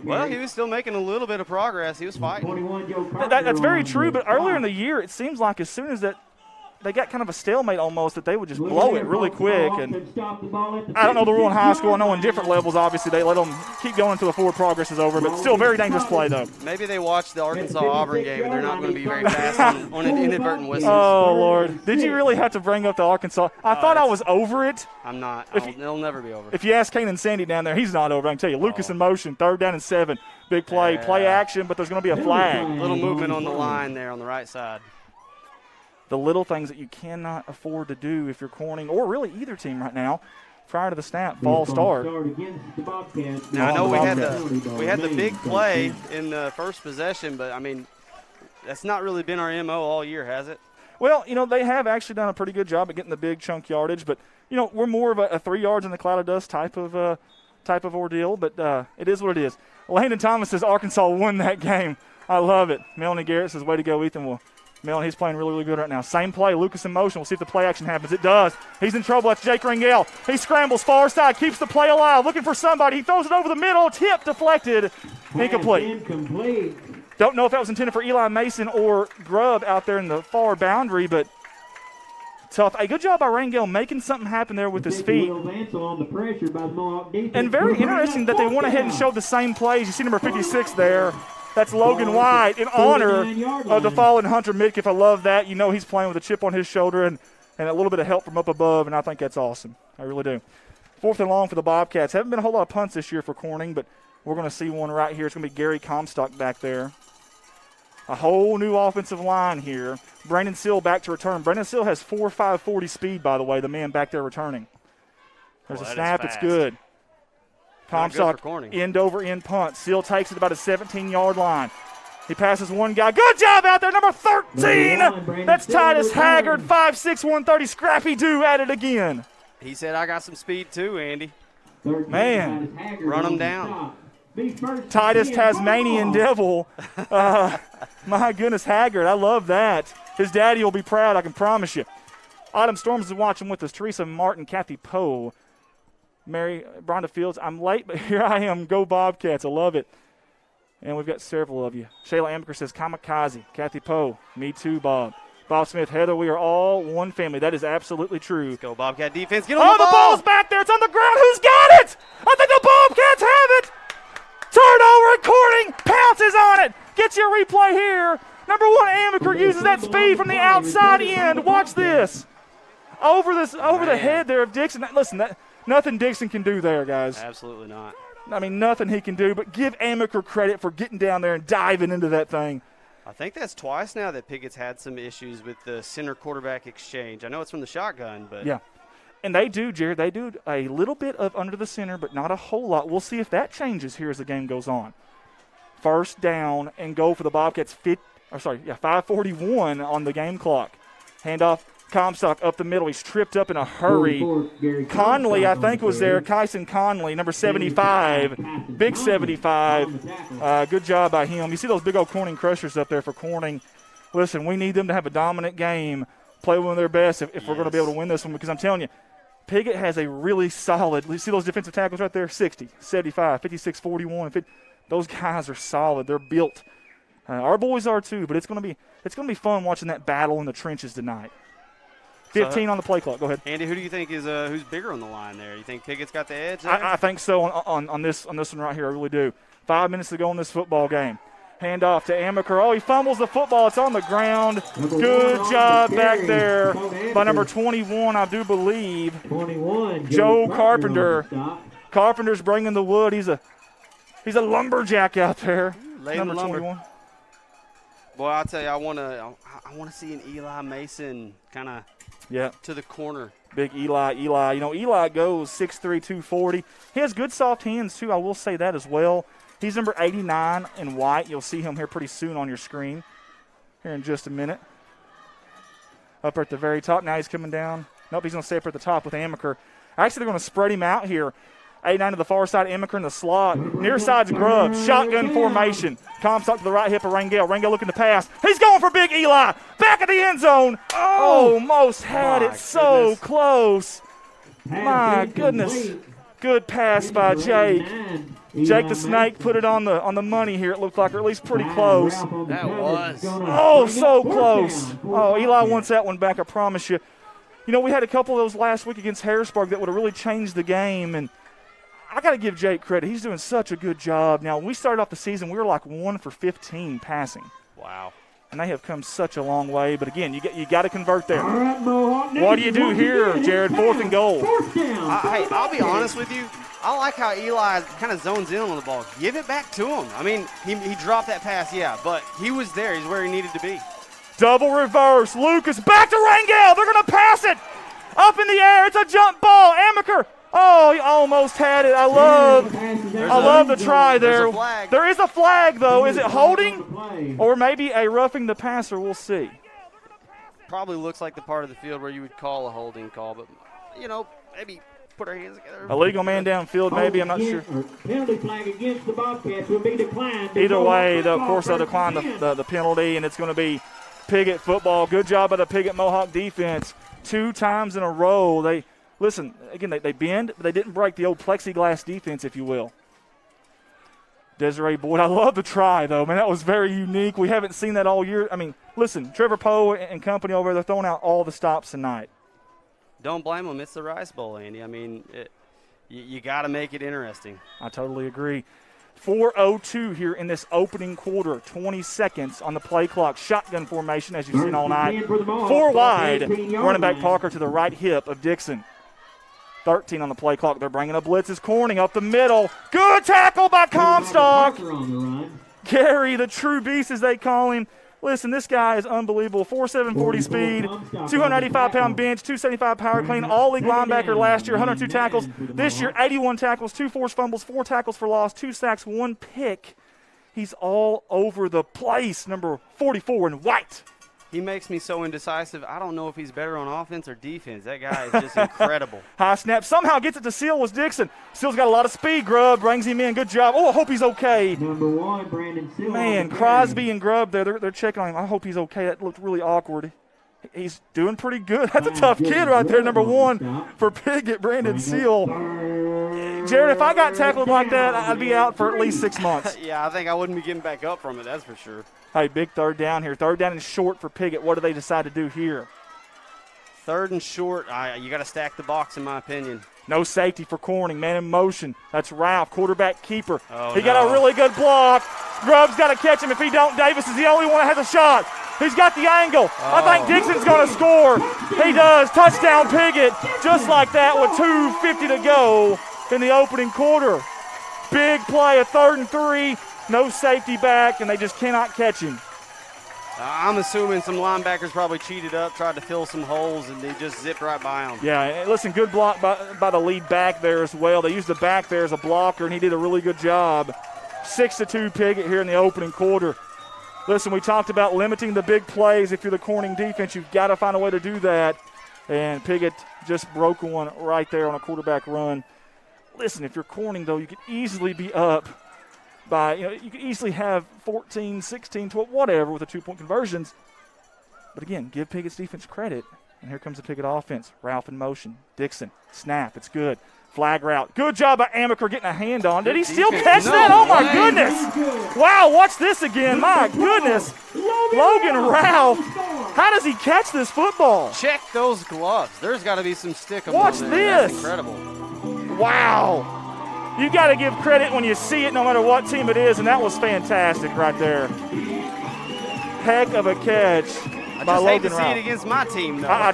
Well, he was still making a little bit of progress. He was fighting. That's very true, but earlier in the year, it seems like as soon as they got kind of a stalemate almost, that they would just blow it really quick. And I don't know the rule in high school. I know in different levels, obviously, they let them keep going until the forward progress is over, but still very dangerous play, though. Maybe they watched the Arkansas-Auburn game, and they're not going to be very fast on an inadvertent whistle. Oh, Lord. Did you really have to bring up the Arkansas? I thought I was over it. I'm not. It'll never be over. If you ask Kanan Sandy down there, he's not over. I can tell you. Lucas in motion, 3rd down and 7. Big play, play action, but there's going to be a flag. Little movement on the line there on the right side. The little things that you cannot afford to do if you're Corning, or really either team right now, prior to the snap, false start. Now, I know we had the big play in the first possession, but, I mean, that's not really been our MO all year, has it? Well, they have actually done a pretty good job at getting the big chunk yardage, but, we're more of a 3 yards in the cloud of dust type of ordeal, but it is what it is. Landon Thomas says Arkansas won that game. I love it. Melanie Garrett says, way to go, Ethan. Well, Melanie, he's playing really, really good right now. Same play, Lucas in motion. We'll see if the play action happens. It does. He's in trouble. That's Jake Rangel. He scrambles far side, keeps the play alive, looking for somebody. He throws it over the middle. Tip deflected. Incomplete. Don't know if that was intended for Eli Mason or Grubb out there in the far boundary, but tough. A good job by Rangel making something happen there with his feet. And very interesting that they went ahead and showed the same plays. You see number 56 there. That's Logan White in honor of the fallen Hunter Midkiff. I love that. He's playing with a chip on his shoulder and a little bit of help from up above, and I think that's awesome. I really do. 4th and long for the Bobcats. Haven't been a whole lot of punts this year for Corning, but we're going to see one right here. It's going to be Gary Comstock back there. A whole new offensive line here. Brandon Seal back to return. Brandon Seal has 4.5 40 speed, by the way, the man back there returning. There's a snap. It's good. Comstock, end over end punt. Seal takes it about a 17-yard line. He passes one guy. Good job out there, number 13. That's Titus Haggard, 5'6", 130. Scrappy Doo at it again. He said, I got some speed too, Andy. Man. Run him down. Titus Tasmanian Devil. My goodness, Haggard. I love that. His daddy will be proud, I can promise you. Autumn Storms is watching with us. Teresa Martin, Kathy Poe. Mary Bronda Fields, I'm late, but here I am. Go Bobcats. I love it. And we've got several of you. Shayla Amaker says, Kamikaze. Kathy Poe, me too, Bob. Bob Smith, Heather, we are all one family. That is absolutely true. Let's go, Bobcat defense. Get on the ball. The ball's back there. It's on the ground. Who's got it? I think the Bobcats have it. Turnover, and Corning pounces on it. Get your replay here. Number 1, Amaker uses that speed from the outside end. Watch this. Over the head there of Dixon. Listen, nothing Dixon can do there, guys. Absolutely not. I mean, nothing he can do, but give Amaker credit for getting down there and diving into that thing. I think that's twice now that Piggott's had some issues with the center quarterback exchange. I know it's from the shotgun, but yeah. And they do, Jared, they do a little bit of under the center, but not a whole lot. We'll see if that changes here as the game goes on. First down and goal for the Bobcats. 5:41 on the game clock. Handoff, Comstock up the middle. He's tripped up in a hurry. Conley, I think, was there. Kyson Conley, number 75, big 75. Good job by him. You see those big old Corning crushers up there for Corning. Listen, we need them to have a dominant game, play one of their best if we're going to be able to win this one, because I'm telling you, Piggott has a really solid – you see those defensive tackles right there? 60, 75, 56, 41. Those guys are solid. They're built. Our boys are too, but it's going to be fun watching that battle in the trenches tonight. 15 on the play clock. Go ahead, Andy. Who do you think is who's bigger on the line there? You think Piggott's got the edge there? I think so on this one right here. I really do. 5 minutes to go in this football game. Hand off to Amaker. Oh, he fumbles the football. It's on the ground. Good job back there by number 21, I do believe. 21. Joe Carpenter. Carpenter's bringing the wood. He's a lumberjack out there. Number 21. Boy, I'll tell you, I want to see an Eli Mason kind of to the corner. Big Eli. You know, Eli goes 6'3", 240. He has good soft hands, too. I will say that as well. He's number 89 in white. You'll see him here pretty soon on your screen here in just a minute. Up at the very top. Now he's coming down. Nope, he's going to stay up at the top with Amaker. Actually, they're going to spread him out here. 89 to the far side, Amaker in the slot. Near side's Grubb. Shotgun formation. Comstock to the right hip of Rangel. Rangel looking to pass. He's going for big Eli. Back at the end zone. Almost had it. So close. My goodness. Good pass by Jake. Jake the Snake put it on the money here, it looked like, or at least pretty close. That was. Oh, so close. Oh, Eli wants that one back, I promise you. You know, we had a couple of those last week against Harrisburg that would have really changed the game, and I got to give Jake credit. He's doing such a good job. Now, when we started off the season, we were like 1 for 15 passing. Wow. And they have come such a long way. But, again, you got to convert there. What do you do here, Jared? 4th and goal. Hey, I'll be honest with you. I like how Eli kind of zones in on the ball. Give it back to him. I mean, he dropped that pass, yeah, but he was there. He's where he needed to be. Double reverse. Lucas back to Rangel. They're going to pass it. Up in the air. It's a jump ball. Amaker. Oh, he almost had it. I love the try there. There is a flag, though. Is it holding or maybe a roughing the passer? We'll see. Probably looks like the part of the field where you would call a holding call, but, you know, maybe put our hands together. A legal man downfield, maybe. I'm not sure. Penalty flag against the Bobcats will be declined. Either way, of course, they'll decline the penalty, and it's going to be Piggott football. Good job by the Piggott Mohawk defense. 2 times in a row. They bend, but they didn't break the old plexiglass defense, if you will. Desiree Boyd, I love the try, though. Man, that was very unique. We haven't seen that all year. I mean, listen, Trevor Poe and company over there, they're throwing out all the stops tonight. Don't blame them. It's the Rice Bowl, Andy. I mean, you got to make it interesting. I totally agree. 4:02 here in this opening quarter. 20 seconds on the play clock. Shotgun formation, as you've seen all night. 4 wide. Running back Parker to the right hip of Dixon. 13 on the play clock. They're bringing a blitz. Is Corning up the middle. Good tackle by Comstock. Gary, the true beast, as they call him. Listen, this guy is unbelievable. 4.7 40 speed, 285-pound bench, 275 power clean, all-league linebacker last year, 102 tackles. This year, 81 tackles, 2 forced fumbles, 4 tackles for loss, 2 sacks, 1 pick. He's all over the place, number 44 in white. He makes me so indecisive. I don't know if he's better on offense or defense. That guy is just incredible. High snap. Somehow gets it to Seal was Dixon. Seal's got a lot of speed. Grubb brings him in. Good job. Oh, I hope he's okay. Number 1, Brandon Seal. Man, Crosby and Grubb there. They're checking on him. I hope he's okay. That looked really awkward. He's doing pretty good. That's a tough kid right there, number 1 for Piggott, Brandon Seal. Jared, if I got tackled like that, I'd be out for at least 6 months. Yeah, I think I wouldn't be getting back up from it, that's for sure. Hey, big 3rd down here. 3rd down and short for Piggott. What do they decide to do here? 3rd and short, you got to stack the box, in my opinion. No safety for Corning. Man in motion. That's Ralph, quarterback keeper. Oh, he got a really good block. Grubb's got to catch him. If he don't, Davis is the only one that has a shot. He's got the angle. I think Dixon's going to score. He does. Touchdown Piggott. Just like that with 2:50 to go in the opening quarter. Big play, a 3rd and 3. No safety back, and they just cannot catch him. I'm assuming some linebackers probably cheated up, tried to fill some holes, and they just zipped right by him. Yeah, and listen, good block by the lead back there as well. They used the back there as a blocker, and he did a really good job. 6-2 Piggott here in the opening quarter. Listen, we talked about limiting the big plays. If you're the Corning defense, you've got to find a way to do that. And Piggott just broke one right there on a quarterback run. Listen, if you're Corning, though, you could easily be up by, you could easily have 14, 16, 12, whatever with the 2-point conversions. But again, give Piggott's defense credit. And here comes the Piggott offense. Ralph in motion. Dixon, snap, it's good. Flag route. Good job by Amaker getting a hand on. Did he still catch that? Oh, my goodness. Wow, watch this again. My goodness. Logan Ralph. How does he catch this football? Check those gloves. There's got to be some stick on Watch there. this. That's incredible. Wow. You got to give credit when you see it no matter what team it is, and that was fantastic right there. Heck of a catch. I just hate to see it against my team, though. I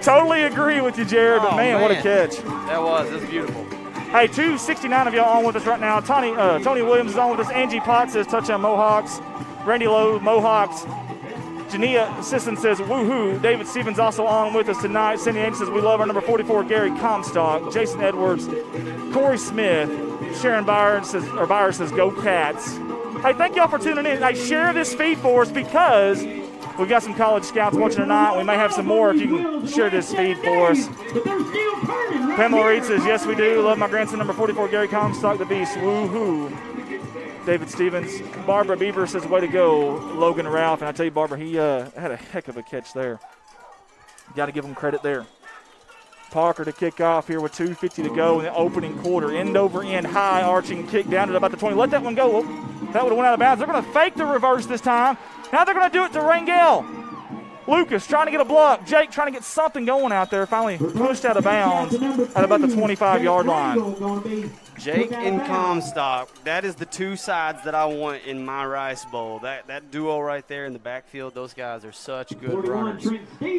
totally agree with you, Jared, but man, what a catch. That was beautiful. Hey, 269 of y'all on with us right now. Tony Williams is on with us. Angie Potts says touchdown Mohawks. Randy Lowe, Mohawks. Jania Sisson says woohoo. David Stevens also on with us tonight. Cindy Ames says we love our number 44, Gary Comstock. Jason Edwards, Corey Smith. Sharon Byers says go Cats. Hey, thank y'all for tuning in. Hey, share this feed for us because we've got some college scouts watching tonight. We may have some more if you can share this feed for us. Pamela Reed says, yes, we do. Love my grandson, number 44, Gary Comstock, the Beast. Woo-hoo. David Stevens. Barbara Beaver says, way to go, Logan Ralph. And I tell you, Barbara, he had a heck of a catch there. Got to give him credit there. Parker to kick off here with 2:50 to go in the opening quarter. End over end, high arching kick down to about the 20. Let that one go. That would have went out of bounds. They're going to fake the reverse this time. Now they're going to do it to Rangel. Lucas trying to get a block. Jake trying to get something going out there. Finally pushed out of bounds at about the 25-yard line. Jake and Comstock, that is the two sides that I want in my Rice Bowl. That duo right there in the backfield, those guys are such good runners.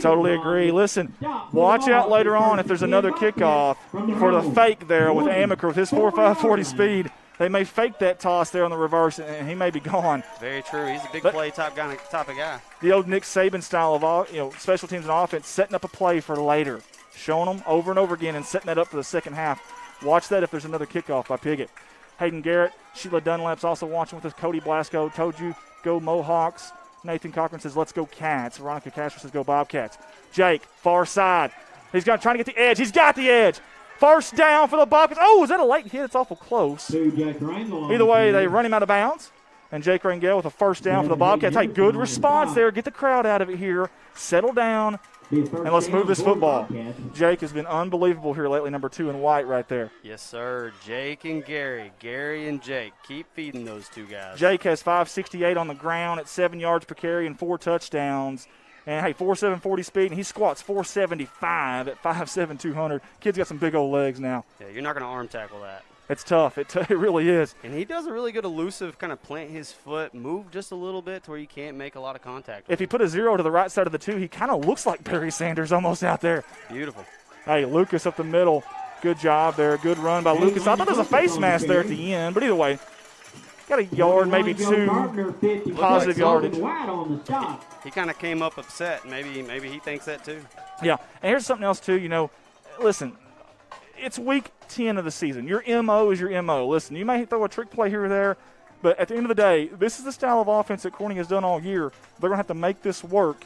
Totally agree. Listen, watch out later on if there's another kickoff for the fake there with Amaker with his 4.5 40 speed. They may fake that toss there on the reverse, and he may be gone. Very true. He's a big play type of guy. The old Nick Saban style of special teams and offense, setting up a play for later, showing them over and over again and setting that up for the second half. Watch that if there's another kickoff by Piggott. Hayden Garrett, Sheila Dunlap's also watching with us. Cody Blasco told you, go Mohawks. Nathan Cochran says, let's go Cats. Veronica Castro says, go Bobcats. Jake, far side. He's trying to get the edge. He's got the edge. First down for the Bobcats. Oh, is that a late hit? It's awful close. Either way, they run him out of bounds. And Jake Rangel with a first down for the Bobcats. Hey, good response there. Get the crowd out of it here. Settle down. And let's move this football. Jake has been unbelievable here lately, number 2 in white right there. Yes, sir. Jake and Gary. Gary and Jake. Keep feeding those two guys. Jake has 568 on the ground at 7 yards per carry and 4 touchdowns. And, hey, 4.7 40 speed, and he squats 475 at 5'7", 200. Kid's got some big old legs now. Yeah, you're not going to arm tackle that. It's tough. It really is. And he does a really good elusive kind of plant his foot, move just a little bit to where you can't make a lot of contact. If he put a 0 to the right side of the 2, he kind of looks like Barry Sanders almost out there. Beautiful. Hey, Lucas up the middle. Good job there. Good run by Lucas. I thought there was a face mask there at the end, but either way, got a yard, maybe 2 positive yardage. He kind of came up upset. Maybe he thinks that too. Yeah, and here's something else too. Listen, it's week 10 of the season. Your MO is your MO. Listen, you may throw a trick play here or there, but at the end of the day, this is the style of offense that Corning has done all year. They're going to have to make this work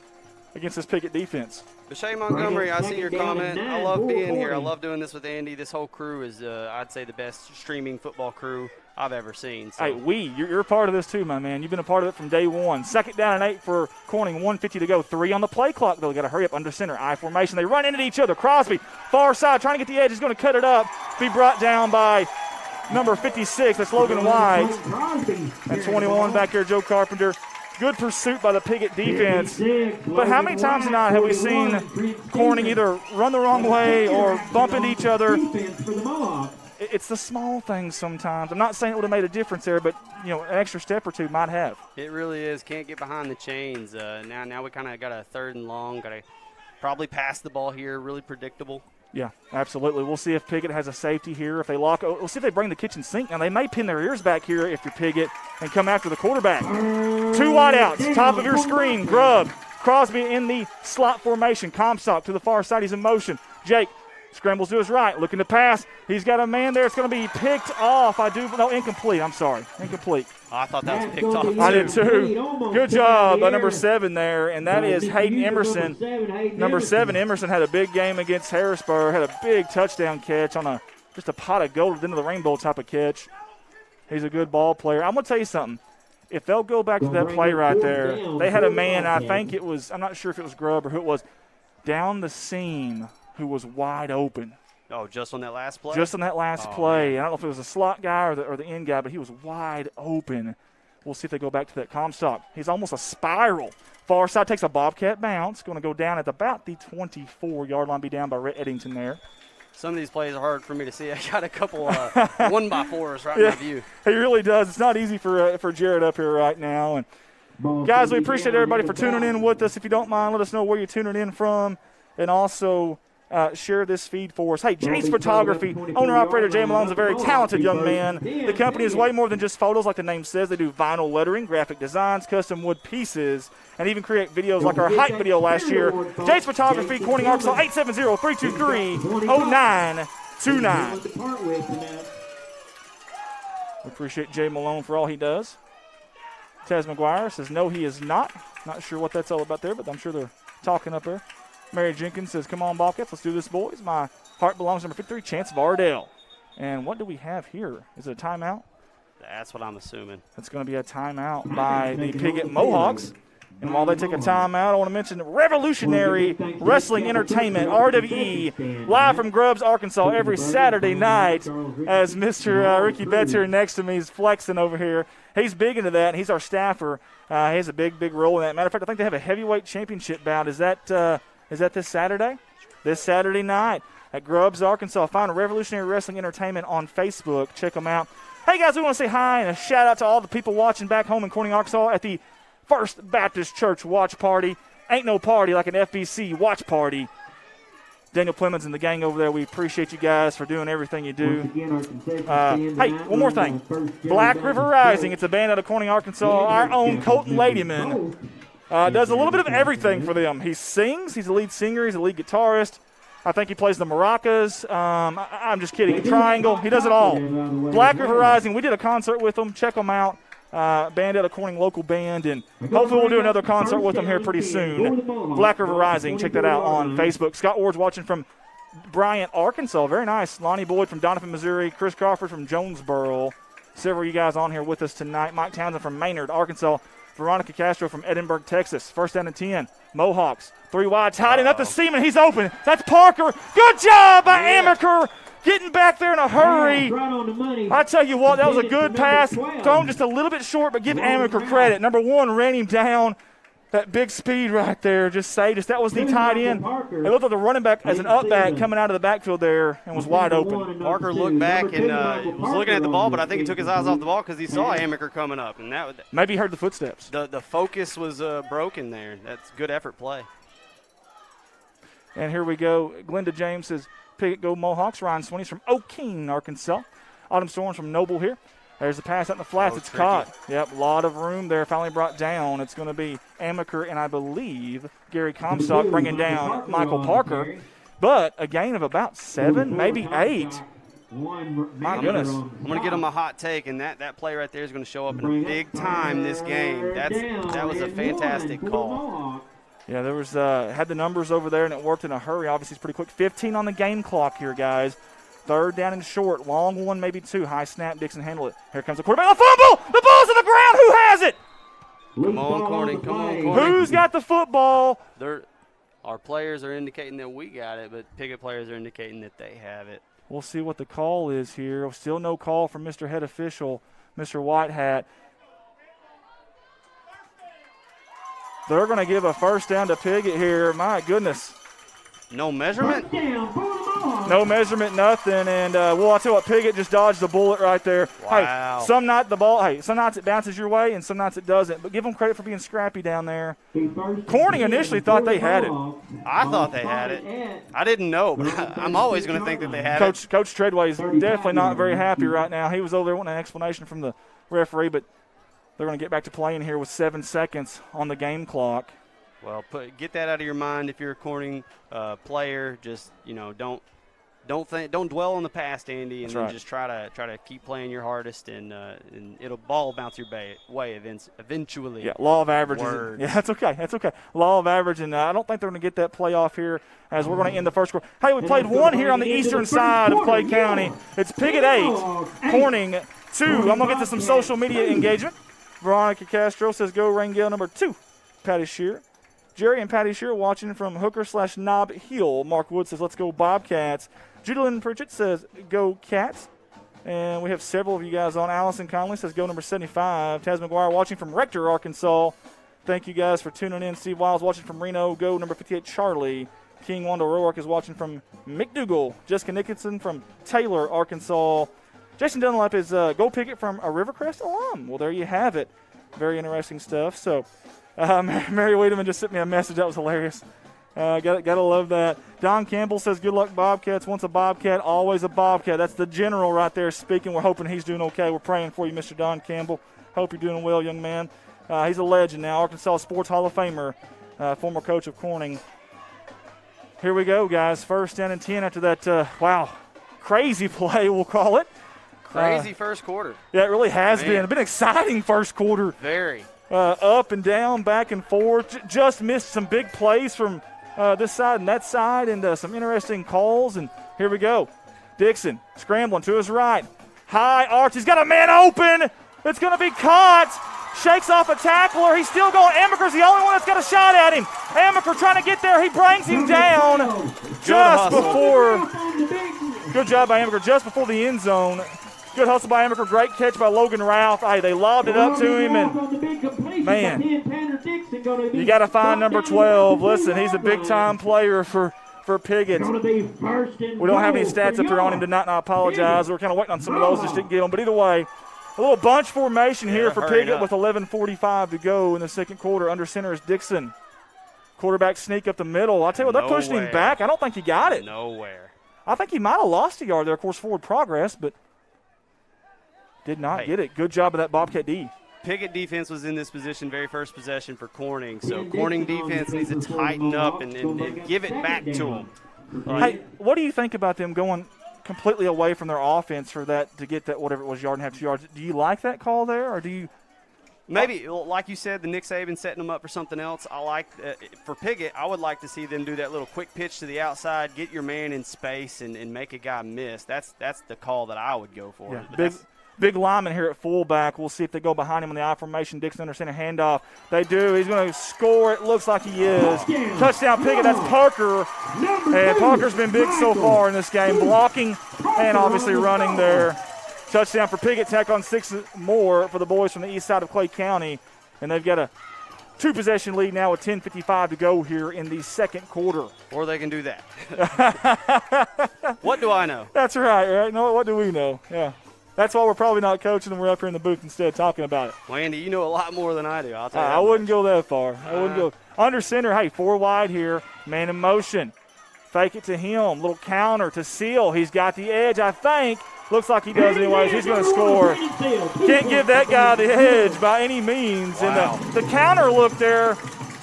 against this Piggott defense. Shay Montgomery, I see your comment. I love being here. I love doing this with Andy. This whole crew is, I'd say, the best streaming football crew I've ever seen. So. Hey, you're a part of this too, my man. You've been a part of it from day one. 2nd down and 8 for Corning, 1:50 to go. 3 on the play clock, though. Got to hurry up under center. I formation. They run into each other. Crosby, far side, trying to get the edge. He's going to cut it up. Be brought down by number 56. That's Logan White. And 21 back here, Joe Carpenter. Good pursuit by the Piggott defense. But how many times tonight have we seen Corning either run the wrong way or bump into each other? It's the small things sometimes. I'm not saying it would have made a difference there, but, an extra step or two might have. It really is. Can't get behind the chains. Now we kind of got a 3rd and long. Got to probably pass the ball here. Really predictable. Yeah, absolutely. We'll see if Piggott has a safety here. If they lock, we'll see if they bring the kitchen sink. Now, they may pin their ears back here if you're Piggott and come after the quarterback. 2 wideouts, top of your screen. Grubb, Crosby in the slot formation. Comstock to the far side. He's in motion. Jake scrambles to his right, looking to pass. He's got a man there. It's going to be picked off. Incomplete. I'm sorry. Incomplete. Oh, I thought that was picked off, too. I did, too. Good job by number 7 there, and that is Hayden Emerson. Number 7, Emerson, had a big game against Harrisburg, had a big touchdown catch on just a pot of gold into the rainbow type of catch. He's a good ball player. I'm going to tell you something. If they'll go back to that play right there, they had a man, I'm not sure if it was Grubb or who it was, down the seam who was wide open. Oh, just on that last play? Just on that last play. I don't know if it was a slot guy or the end guy, but he was wide open. We'll see if they go back to that Comstock. He's almost a spiral. Far side takes a Bobcat bounce. Going to go down at about the 24-yard line, be down by Rhett Eddington there. Some of these plays are hard for me to see. I got a couple 1x4s right in my view. He really does. It's not easy for Jared up here right now. And guys, we appreciate everybody for tuning in with us. If you don't mind, let us know where you're tuning in from. And also share this feed for us. Hey, Jace Photography, owner-operator Jay Malone's a very talented young man. The company is way more than just photos like the name says. They do vinyl lettering, graphic designs, custom wood pieces, and even create videos like our hike video last year. Jace Photography, Corning, Arkansas, 870-323-0929. We appreciate Jay Malone for all he does. Taz McGuire says, no, he is not. Not sure what that's all about there, but I'm sure they're talking up there. Mary Jenkins says, come on, Bobcats, let's do this, boys. My heart belongs to number 53, Chance Vardell. And what do we have here? Is it a timeout? That's what I'm assuming. It's going to be a timeout by the Piggott Mohawks. And while they take a timeout, I want to mention Revolutionary Wrestling Entertainment, RWE, live from Grubbs, Arkansas, every Saturday night. As Mr. Ricky Betts here next to me is flexing over here. He's big into that, and he's our staffer. He has a big, big role in that. Matter of fact, I think they have a heavyweight championship bout. Is that this Saturday? This Saturday night at Grubbs, Arkansas. Find Revolutionary Wrestling Entertainment on Facebook. Check them out. Hey, guys, we want to say hi and a shout-out to all the people watching back home in Corning, Arkansas at the First Baptist Church watch party. Ain't no party like an FBC watch party. Daniel Plemons and the gang over there, we appreciate you guys for doing everything you do. Hey, one more thing. Black River Rising, it's a band out of Corning, Arkansas. Our own Colton Ladyman does a little bit of everything for them. He sings. He's a lead singer. He's a lead guitarist. I think he plays the maracas. I'm just kidding. Triangle. He does it all. Black River Rising, we did a concert with them. Check them out. Band out of Corning, local band, and hopefully we'll do another concert with them here pretty soon. Black River Rising, check that out on Facebook. Scott Ward's watching from Bryant, Arkansas. Very nice. Lonnie Boyd from Donovan, Missouri. Chris Crawford from Jonesboro. Several of you guys on here with us tonight. Mike Townsend from Maynard, Arkansas. Veronica Castro from Edinburgh, Texas. First down and 10. Mohawks. 3 wide. Tight end up to Seaman. He's open. That's Parker. Good job by Amaker. Getting back there in a hurry. I tell you what, that was a good pass. Thrown just a little bit short, but give Amaker credit. Number 1 ran him down. That big speed right there just saved us. That was the tight end. They looked at the running back as an up back coming out of the backfield there and was wide open. Parker looked back and was looking at the ball, but I think he took his eyes off the ball because he saw Amaker coming up. And that maybe he heard the footsteps. The focus was broken there. That's good effort play. And here we go. Glenda James says, Piggott go Mohawks. Ryan Swinney's from O'Keene, Arkansas. Autumn Storms from Noble here. There's the pass out in the flats. It's tricky. Caught. Yep, a lot of room there. Finally brought down. It's going to be Amaker and I believe Gary Comstock bringing down Michael Parker. But a gain of about 7, maybe 8. My goodness. I'm going to get him a hot take, and that play right there is going to show up in a big time this game. That was a fantastic call. Yeah, there was had the numbers over there, and it worked in a hurry. Obviously, it's pretty quick. 15 on the game clock here, guys. 3rd down and short. Long one, maybe 2. High snap. Dixon handle it. Here comes the quarterback. A fumble! The ball's on the ground. Who has it? Come on, Corning. Come on, Corning. Who's got the football? Our players are indicating that we got it, but Piggott players are indicating that they have it. We'll see what the call is here. Still no call from Mr. Head Official, Mr. Whitehat. They're going to give a first down to Piggott here. My goodness. No measurement? No measurement, nothing. And, well, I'll tell you what, Piggott just dodged the bullet right there. Wow. Hey, some nights it bounces your way and some nights it doesn't. But give them credit for being scrappy down there. Corning initially thought they had it. I thought they had it. I didn't know, but I'm always going to think that they had it. Coach Treadway is definitely not very happy right now. He was over there wanting an explanation from the referee, but they're going to get back to playing here with 7 seconds on the game clock. Well, get that out of your mind if you're a Corning player. Just don't dwell on the past, Andy, and then just try to keep playing your hardest, and it'll ball bounce your way eventually. Yeah, law of averages. Yeah, that's okay. That's okay. Law of average, and I don't think they're going to get that playoff here as we're going to end the first quarter. Hey, we played one here on the eastern side of Clay County. It's Piggott 8, Corning 2. I'm going to get to some social media engagement. Veronica Castro says go Rangale number 2. Patty Shear. Jerry and Patty Shear watching from Hooker/Knob Hill. Mark Wood says let's go Bobcats. Judalyn Pritchett says go Cats. And we have several of you guys on. Allison Conley says go number 75. Taz McGuire watching from Rector, Arkansas. Thank you guys for tuning in. Steve Wiles watching from Reno. Go number 58, Charlie. King Wanda Roark is watching from McDougal. Jessica Nickinson from Taylor, Arkansas. Jason Dunlap is go Piggott from a Rivercrest alum. Well, there you have it. Very interesting stuff. So Mary Wiedemann just sent me a message. That was hilarious. Gotta love that. Don Campbell says, good luck, Bobcats. Once a Bobcat, always a Bobcat. That's the general right there speaking. We're hoping he's doing okay. We're praying for you, Mr. Don Campbell. Hope you're doing well, young man. He's a legend now, Arkansas Sports Hall of Famer, former coach of Corning. Here we go, guys. First down and 10 after that, crazy play, we'll call it. Crazy first quarter. Yeah, it really has been. It's been an exciting first quarter. Very. Up and down, back and forth. Just missed some big plays from this side and that side, and some interesting calls. And here we go. Dixon scrambling to his right. High arch. He's got a man open. It's going to be caught. Shakes off a tackler. He's still going. Amaker's the only one that's got a shot at him. Amaker trying to get there. He brings him down just before. Good job by Amaker just before the end zone. Good hustle by Amaker. Great catch by Logan Ralph. Hey, they lobbed it up to him, and man, you got to find number 12. Listen, he's a big-time player for Piggott. We don't have any stats up here on him tonight, and I apologize. We're kind of waiting on some of those, just didn't get them. But either way, a little bunch formation here for Piggott with 11:45 to go in the second quarter. Under center is Dixon. Quarterback sneak up the middle. I'll tell you what, they're pushing him back. I don't think he got it. Nowhere. I think he might have lost a yard there, of course, forward progress, but did not get it. Good job of that Bobcat D. Piggott defense was in this position very first possession for Corning, so Corning defense needs to tighten up and give it back to them. Hey, what do you think about them going completely away from their offense for that to get that whatever it was, yard and a half, 2 yards? Do you like that call there, or do you? Maybe, like you said, the Nick Saban setting them up for something else. I like for Piggott, I would like to see them do that little quick pitch to the outside, get your man in space, and make a guy miss. That's the call that I would go for. Yeah, big lineman here at fullback. We'll see if they go behind him in the I formation. Dixon under center handoff. They do. He's going to score. It looks like he is. Touchdown Piggott. That's Parker. And Parker's been big so far in this game, blocking and obviously running there. Touchdown for Piggott. Tack on 6 more for the boys from the east side of Clay County. And they've got a 2-possession lead now with 10:55 to go here in the second quarter. Or they can do that. What do I know? That's right? No, what do we know? Yeah. That's why we're probably not coaching and we're up here in the booth instead talking about it. Well, Andy, you know a lot more than I do. I'll tell you I wouldn't go that far. I wouldn't go. Under center, hey, 4 wide here. Man in motion. Fake it to him. Little counter to Seal. He's got the edge, I think. Looks like he does anyways. He's going to score. Can't give that guy the edge by any means. Wow. And the counter look there.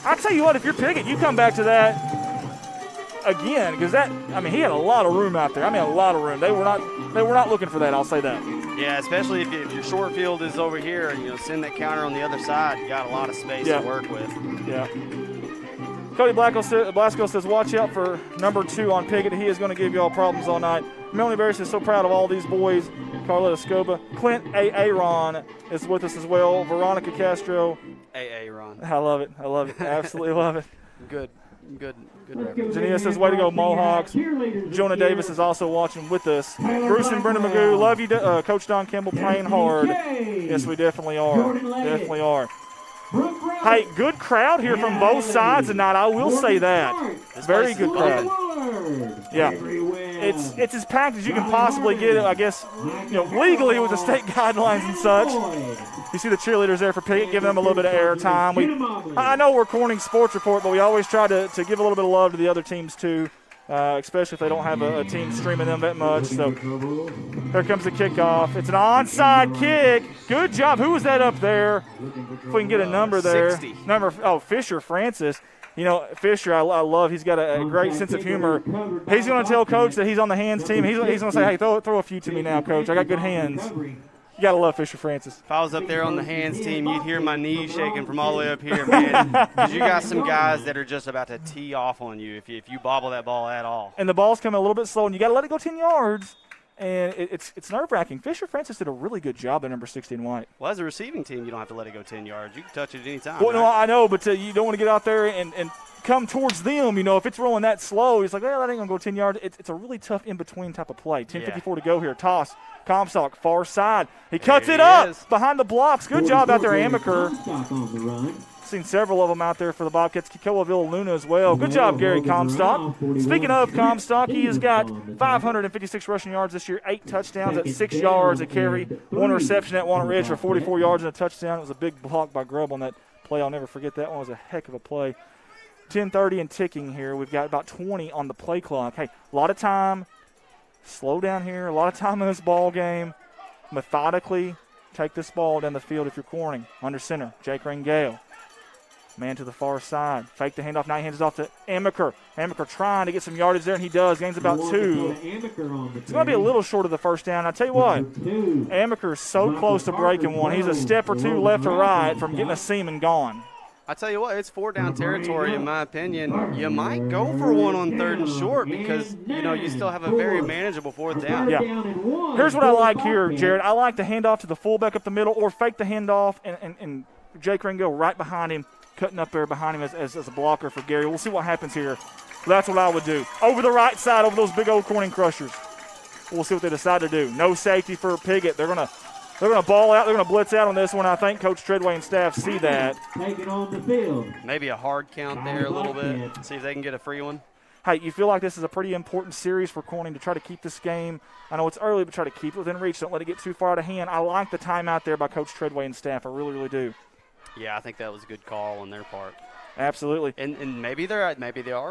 I tell you what, if you're Piggott, you come back to that again, because he had a lot of room out there. A lot of room. They were not looking for that. I'll say that. Yeah, especially if your short field is over here, and send that counter on the other side. You got a lot of space to work with. Yeah. Cody Blasco says, watch out for number 2 on Piggott. He is going to give you all problems all night. Melanie Barris is so proud of all these boys. Carletta Scoba. Clint Aaron is with us as well. Veronica Castro. Aaron. I love it. Absolutely love it. Good reference. Jania says, way to go, Mohawks. Jonah Davis is also watching with us. Bruce and Brenda Magoo, love you, Coach Don Campbell, playing hard. Yes, we definitely are. Definitely are. Hey, good crowd here from both sides tonight. I will say that. Very good crowd. Yeah, it's as packed as you can possibly get it, I guess, legally with the state guidelines and such. You see the cheerleaders there for Piggott, giving them a little bit of air time. I know we're Corning Sports Report, but we always try to give a little bit of love to the other teams too, especially if they don't have a team streaming them that much. So here comes the kickoff. It's an onside kick. Good job. Who was that up there? If we can get a number there. 60. Fisher Francis. Fisher, I love. He's got a great sense of humor. He's going to tell Coach that he's on the hands team. He's going to say, hey, throw a few to me now, Coach. I got good hands. You got to love Fisher Francis. If I was up there on the hands team, you'd hear my knees shaking from all the way up here, man. Because you got some guys that are just about to tee off on you if you bobble that ball at all. And the ball's coming a little bit slow, and you got to let it go 10 yards. And it's nerve-wracking. Fisher Francis did a really good job at number 16 White. Well, as a receiving team, you don't have to let it go 10 yards. You can touch it at any time. Well, right? no, I know, but you don't want to get out there and come towards them. If it's rolling that slow, it's like, well, that ain't going to go 10 yards. It's a really tough in-between type of play. 10:54 to go here. Toss. Comstock, far side. He cuts it up behind the blocks. Good job out there, Amaker. Seen several of them out there for the Bobcats. Kikoa Luna as well. Good job, Gary Comstock. Speaking of Comstock, he has got 556 rushing yards this year, 8 touchdowns at 6 yards a carry, 1 reception at Walnut Ridge for 44 yards and a touchdown. It was a big block by Grubb on that play. I'll never forget that one. It was a heck of a play. 10:30 and ticking here. We've got about 20 on the play clock. Hey, a lot of time. Slow down here. A lot of time in this ball game. Methodically take this ball down the field if you're Corning. Under center, Jake Rangale. Man to the far side. Fake the handoff. Now he hands it off to Amaker. Amaker trying to get some yardage there, and he does. Gains about 2. It's going to be a little short of the first down. I tell you what, Amaker is so close to breaking one. He's a step or two left or right from getting a seam and gone. I tell you what, it's 4-down territory in my opinion. You might go for one on 3rd and short because, you still have a very manageable 4th down. Yeah. Here's what I like here, Jared. I like the handoff to the fullback up the middle or fake the handoff and Jake Rangale right behind him, cutting up there behind him as a blocker for Gary. We'll see what happens here. That's what I would do. Over the right side, over those big old Corning crushers. We'll see what they decide to do. No safety for Piggott. They're gonna ball out. They're gonna blitz out on this one. I think Coach Treadway and staff see that. Taking on the field. Maybe a hard count there a little bit. See if they can get a free one. Hey, you feel like this is a pretty important series for Corning to try to keep this game. I know it's early, but try to keep it within reach. Don't let it get too far out of hand. I like the timeout there by Coach Treadway and staff. I really, really do. Yeah, I think that was a good call on their part. Absolutely. And maybe they are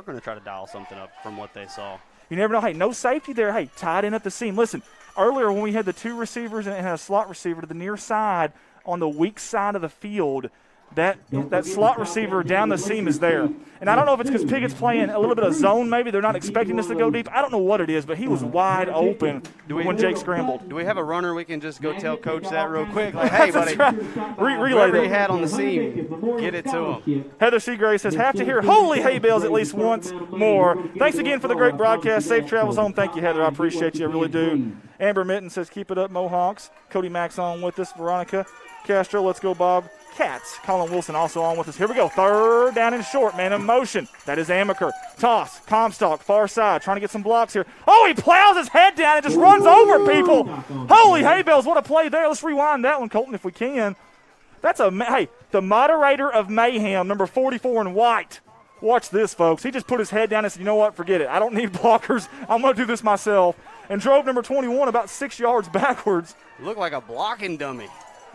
going to try to dial something up from what they saw. You never know. Hey, no safety there. Hey, tied in at the seam. Listen, earlier when we had the 2 receivers and a slot receiver to the near side on the weak side of the field, that slot receiver down the seam is there. And I don't know if it's because Piggott's playing a little bit of zone maybe. They're not expecting this to go deep. I don't know what it is, but he was wide open when Jake scrambled. Do we have a runner we can just go tell Coach that real quick? Like, hey, buddy, relay whoever he had on the seam, get it to him. Heather Seagrace says, have to hear holy hay bales at least once more. Thanks again for the great broadcast. Safe travels home. Thank you, Heather. I appreciate you. I really do. Amber Mitten says, keep it up, Mohawks. Cody Max on with us. Veronica Castro, let's go, Bob. Cats. Colin Wilson also on with us. Here we go. 3rd down and short. Man in motion. That is Amaker. Toss. Comstock. Far side. Trying to get some blocks here. Oh, he plows his head down and just runs over people. Holy hay bales. What a play there. Let's rewind that one, Colton, if we can. That's hey, the moderator of mayhem, number 44 in white. Watch this, folks. He just put his head down and said, you know what? Forget it. I don't need blockers. I'm going to do this myself. And drove number 21 about 6 yards backwards. Looked like a blocking dummy.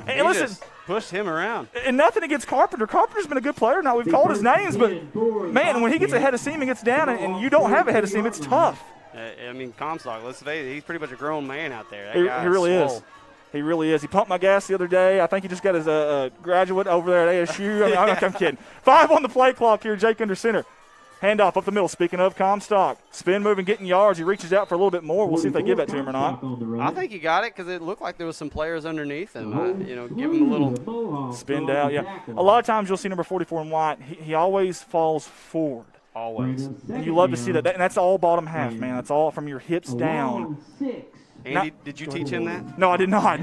And listen, just pushed him around. And nothing against Carpenter. Carpenter's been a good player. Now, we've called his names, but, man, when he gets ahead of seam and gets down and you don't have a head of seam, it's tough. I mean, Comstock, let's face it, he's pretty much a grown man out there. He really is. He really is. He pumped my gas the other day. I think he just got his graduate over there at ASU. I'm kidding. 5 on the play clock here, Jake under center. Handoff up the middle. Speaking of Comstock, spin move and getting yards. He reaches out for a little bit more. We'll see if they give that to him or not. I think he got it because it looked like there was some players underneath him. Give him a little spinned out. Yeah, a lot of times you'll see number 44 in white. He always falls forward. Always. And you love to see that. And that's all bottom half, man. That's all from your hips down. Andy, did you teach him that? No, I did not.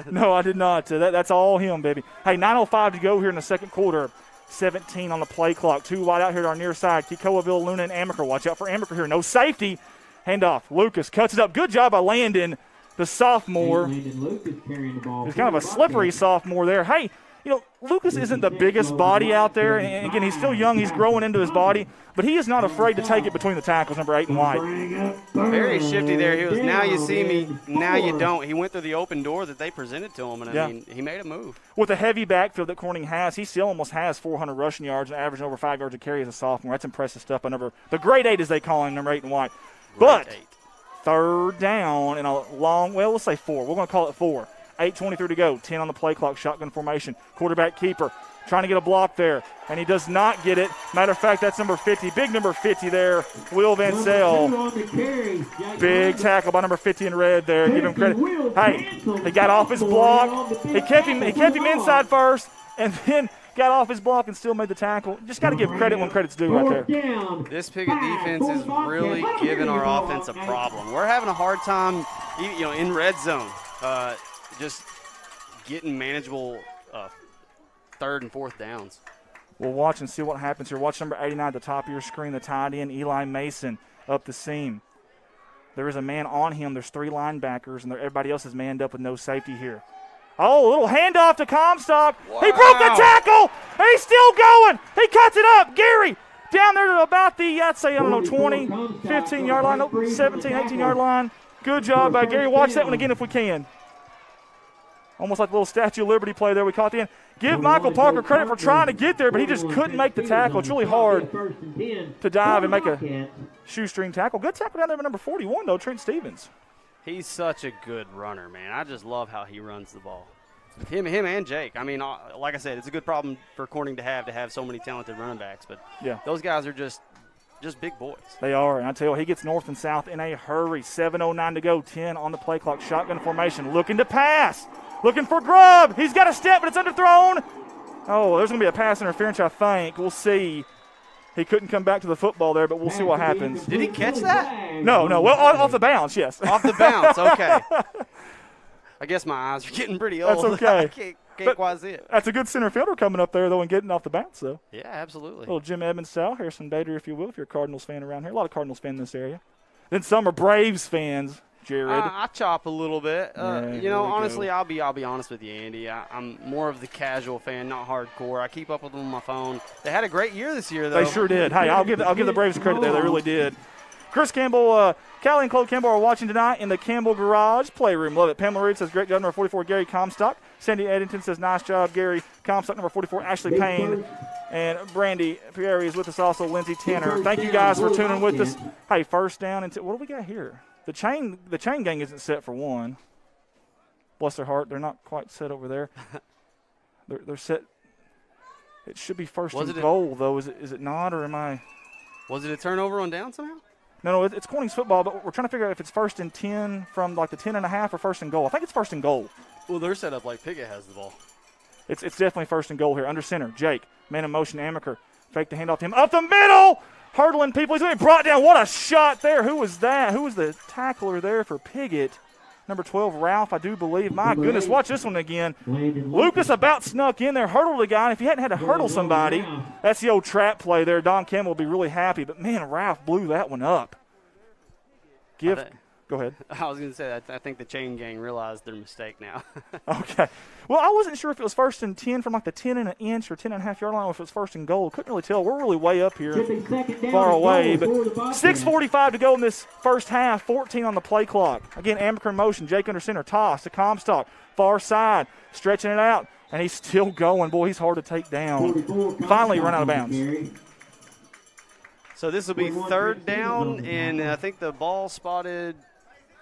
No, I did not. That's all him, baby. Hey, 9:05 to go here in the second quarter. 17 on the play clock. 2 wide out here to our near side. Kikoa, Luna, and Amaker. Watch out for Amaker here. No safety. Handoff. Lucas cuts it up. Good job by Landon, the sophomore. He's kind of a slippery sophomore there. Hey, Lucas isn't the biggest body out there, and again, he's still young. He's growing into his body, but he is not afraid to take it between the tackles, number 8 and White. Very shifty there. He was, now you see me, now you don't. He went through the open door that they presented to him, and I mean, he made a move. With the heavy backfield that Corning has, he still almost has 400 rushing yards and averaging over 5 yards a carry as a sophomore. That's impressive stuff by the grade 8, as they call him, number 8 and White. But third down and a long, well, let's say 4. We're going to call it 4. 8:23 to go, 10 on the play clock, shotgun formation. Quarterback keeper trying to get a block there, and he does not get it. Matter of fact, that's number 50, big number 50 there, Will Van Sel. Big tackle by number 50 in red there. Give him credit. Hey, he got off his block. He kept him inside first, and then got off his block and still made the tackle. Just got to give credit when credit's due right there. This Piggott defense is really giving our offense a problem. We're having a hard time, in red zone. Just getting manageable third and fourth downs. We'll watch and see what happens here. Watch number 89 at the top of your screen, the tight end, Eli Mason, up the seam. There is a man on him. There's 3 linebackers, and everybody else is manned up with no safety here. Oh, a little handoff to Comstock. Wow. He broke the tackle. He's still going. He cuts it up. Gary down there to about the, I'd say, 20, 15-yard line, 17, 18-yard line. Good job by Gary. Watch that one again if we can. Almost like a little Statue of Liberty play there. We caught the end. Give Michael Parker credit for trying to get there, but he just couldn't make the tackle. It's really hard to dive and make a shoestring tackle. Good tackle down there by number 41, though, Trent Stevens. He's such a good runner, man. I just love how he runs the ball. Him and Jake. I mean, like I said, it's a good problem for Corning to have so many talented running backs. But those guys are just big boys. They are. And I tell you, he gets north and south in a hurry. 7:09 to go, 10 on the play clock. Shotgun formation, looking to pass. Looking for Grubb. He's got a step, but it's underthrown. Oh, there's going to be a pass interference, I think. We'll see. He couldn't come back to the football there, but we'll see what happens. Did he catch that? No. Well, off the bounce, yes. Off the bounce, okay. I guess my eyes are getting pretty old. That's okay. I can't quite see it. That's a good center fielder coming up there, though, and getting off the bounce, though. Yeah, absolutely. Little Jim Edmonds style, Harrison Bader, if you will, if you're a Cardinals fan around here. A lot of Cardinals fans in this area. Then some are Braves fans. Jared. I chop a little bit. Honestly, I'll be honest with you, Andy. I'm more of the casual fan, not hardcore. I keep up with them on my phone. They had a great year this year, though. They sure did. Hey, I'll give the Braves credit there. They really did. Chris Campbell, Callie and Chloe Campbell are watching tonight in the Campbell Garage Playroom. Love it. Pamela Reed says, great job, number 44, Gary Comstock. Sandy Eddington says, nice job, Gary Comstock, number 44, Ashley Payne. And Brandy Pierre is with us also, Lindsey Tanner. Thank you guys for tuning with us. Hey, first down. What do we got here? The chain gang isn't set for one. Bless their heart, they're not quite set over there. They're set. It should be first and goal, though. Is it not, or am I? Was it a turnover on down somehow? No, it's Corning's football, but we're trying to figure out if it's first and 10 from like the 10.5 or first and goal. I think it's first and goal. Well, they're set up like Piggott has the ball. It's definitely first and goal here. Under center, Jake, man in motion, Amaker. Fake the handoff to him. Up the middle! Hurdling people. He's going to be brought down. What a shot there. Who was that? Who was the tackler there for Piggott? Number 12, Ralph, I do believe. My goodness, watch this one again. Lucas about snuck in there, hurdled the guy. And if he hadn't had to hurdle somebody, that's the old trap play there. Don Campbell will be really happy. But, man, Ralph blew that one up. Go ahead. I was going to say, I think the chain gang realized their mistake now. Okay. Well, I wasn't sure if it was first and 10 from like the 10 and an inch or 10.5 yard line, or if it was first and goal. Couldn't really tell. We're really way up here, far away. But 6:45 to go in this first half, 14 on the play clock. Again, Amaker in motion. Jake under center. Toss to Comstock. Far side. Stretching it out. And he's still going. Boy, he's hard to take down. Finally run out of bounds. So this will be third down, and I think the ball spotted –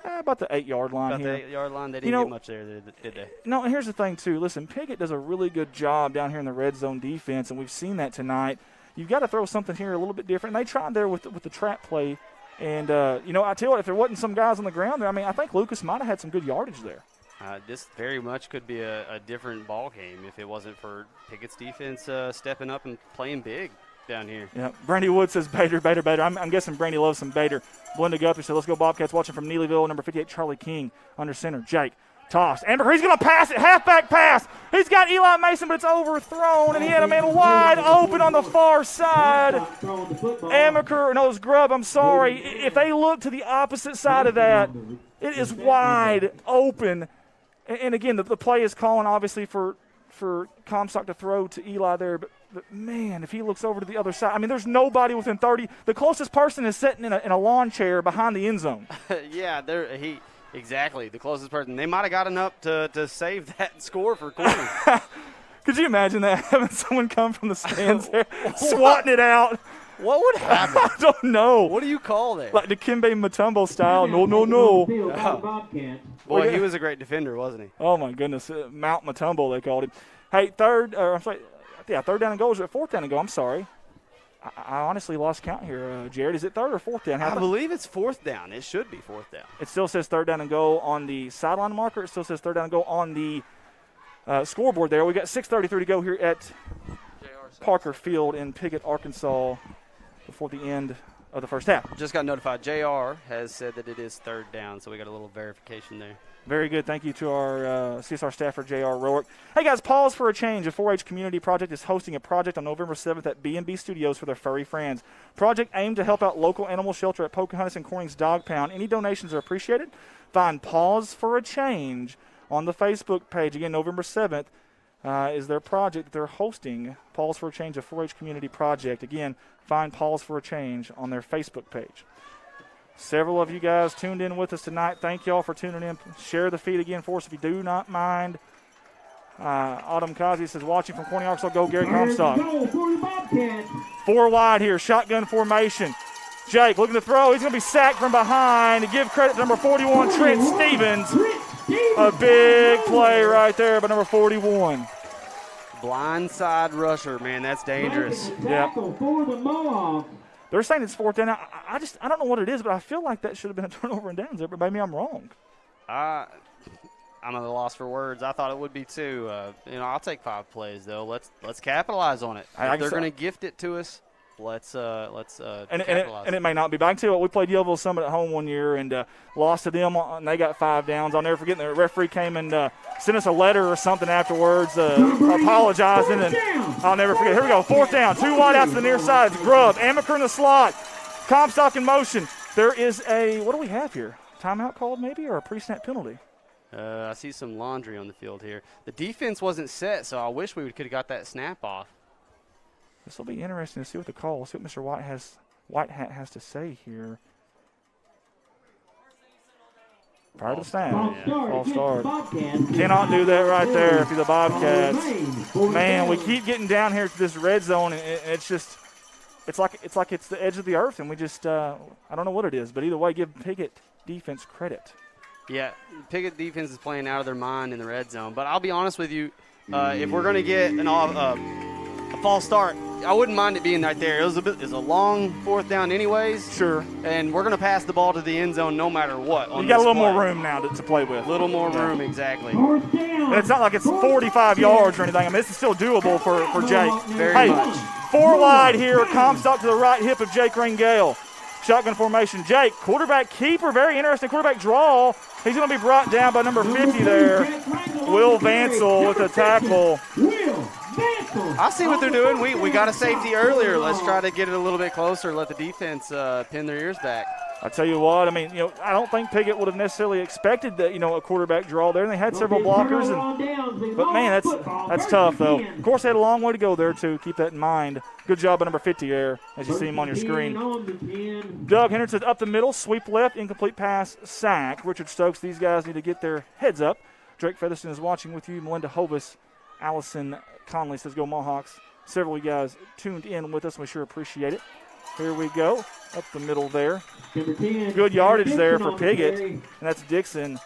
about the 8-yard line here. About the 8-yard line. They didn't get much there, did they? No, and here's the thing, too. Listen, Piggott does a really good job down here in the red zone defense, and we've seen that tonight. You've got to throw something here a little bit different. And they tried there with the trap play. And, I tell you what, if there wasn't some guys on the ground there, I think Lucas might have had some good yardage there. This very much could be a different ball game if it wasn't for Piggott's defense stepping up and playing big down here. Yeah, Brandy Wood says Bader. I'm guessing Brandy loves some Bader. Blenda Guthrie said, let's go Bobcats. Watching from Neelyville, number 58, Charlie King. Under center, Jake. Toss. Amber, he's going to pass it. Halfback pass. He's got Eli Mason, but it's overthrown, and he had a man wide open on the far side. Amaker, no, it was Grubb, I'm sorry. If they look to the opposite side of that, it is wide open. And again, the play is calling, obviously, for for Comstock to throw to Eli there, but man, if he looks over to the other side, I mean, there's nobody within 30. The closest person is sitting in a lawn chair behind the end zone. Yeah, exactly, the closest person. They might have gotten up to save that score for Corning. Could you imagine that, having someone come from the stands there, swatting it out? What would happen? I don't know. What do you call that? Like the Dikembe Mutombo style. No. Boy, he was a great defender, wasn't he? Oh, my goodness. Mount Mutombo, they called him. Hey, third down and goal. Is it fourth down and goal? I'm sorry. I honestly lost count here, Jared. Is it third or fourth down? I believe it's fourth down. It should be fourth down. It still says third down and goal on the sideline marker. It still says third down and goal on the scoreboard there. We got 6:33 to go here at Parker Field in Piggott, Arkansas, before the end of the first half. Just got notified. JR has said that it is third down, so we got a little verification there. Very good. Thank you to our CSR staffer, J.R. Rourke. Hey, guys, pause for a change. A 4-H community project is hosting a project on November 7th at B&B Studios for their furry friends. Project aimed to help out local animal shelter at Pocahontas and Corning's Dog Pound. Any donations are appreciated. Find Pause for a Change on the Facebook page. Again, November 7th is their project that they're hosting. Pause for a Change, a 4-H community project. Again, find Pause for a Change on their Facebook page. Several of you guys tuned in with us tonight. Thank you all for tuning in. Share the feed again for us if you do not mind. Autumn Kazi says, watching from Corning, Arkansas, go Gary Comstock. 4 wide here, shotgun formation. Jake looking to throw. He's going to be sacked from behind. To give credit to number 41, Trent Stevens. A big play right there by number 41. Blindside rusher, man, that's dangerous. Yeah. They're saying it's fourth down. I don't know what it is, but I feel like that should have been a turnover and downs there, but maybe I'm wrong. I'm at a loss for words. I thought it would be too. I'll take 5 plays though. Let's capitalize on it. If they're going to gift it to us, let's capitalize. And it may not be. But I can tell you what, we played Yellville Summit at home one year and lost to them, and they got 5 downs. I'll never forget. The referee came and sent us a letter or something afterwards, apologizing, and I'll never forget. Here we go, fourth down, 2 wide out to the near side. It's Grubb, Amaker in the slot, Comstock in motion. There is what do we have here? Timeout called maybe, or a pre-snap penalty? I see some laundry on the field here. The defense wasn't set, so I wish we could have got that snap off. This will be interesting to see what the call. See what Mr. Whitehat has to say here. Prior to the snap. False start. Cannot do that right there if you're the Bobcats. Man, we keep getting down here to this red zone, and it's just it's like it's the edge of the earth, and we just I don't know what it is, but either way, give Piggott defense credit. Yeah, Piggott defense is playing out of their mind in the red zone. But I'll be honest with you, if we're going to get a false start, I wouldn't mind it being right there. It was a long fourth down anyways. Sure. And we're going to pass the ball to the end zone no matter what. You got a little more room now to play with. A little more room, exactly. And it's not like it's 45 yards or anything. I mean, this is still doable for Jake. Very much. 4 wide here. Comstock to the right hip of Jake Rangel. Shotgun formation. Jake, quarterback keeper. Very interesting quarterback draw. He's going to be brought down by number 50 there. Will Vansel with a tackle. I see what they're doing. We got a safety earlier. Let's try to get it a little bit closer. Let the defense pin their ears back. I tell you what, I mean, I don't think Piggott would have necessarily expected that, a quarterback draw there. And they had several blockers, but man, that's tough though. Of course, they had a long way to go there too. Keep that in mind. Good job by number 50 there, as you see him on your screen. Doug Henderson up the middle, sweep left, incomplete pass, sack. Richard Stokes. These guys need to get their heads up. Drake Featherston is watching with you. Melinda Hovis, Allison Conley says, "Go Mohawks." Several of you guys tuned in with us. We sure appreciate it. Here we go, up the middle there. Good yardage there for Piggott, and that's Dixon.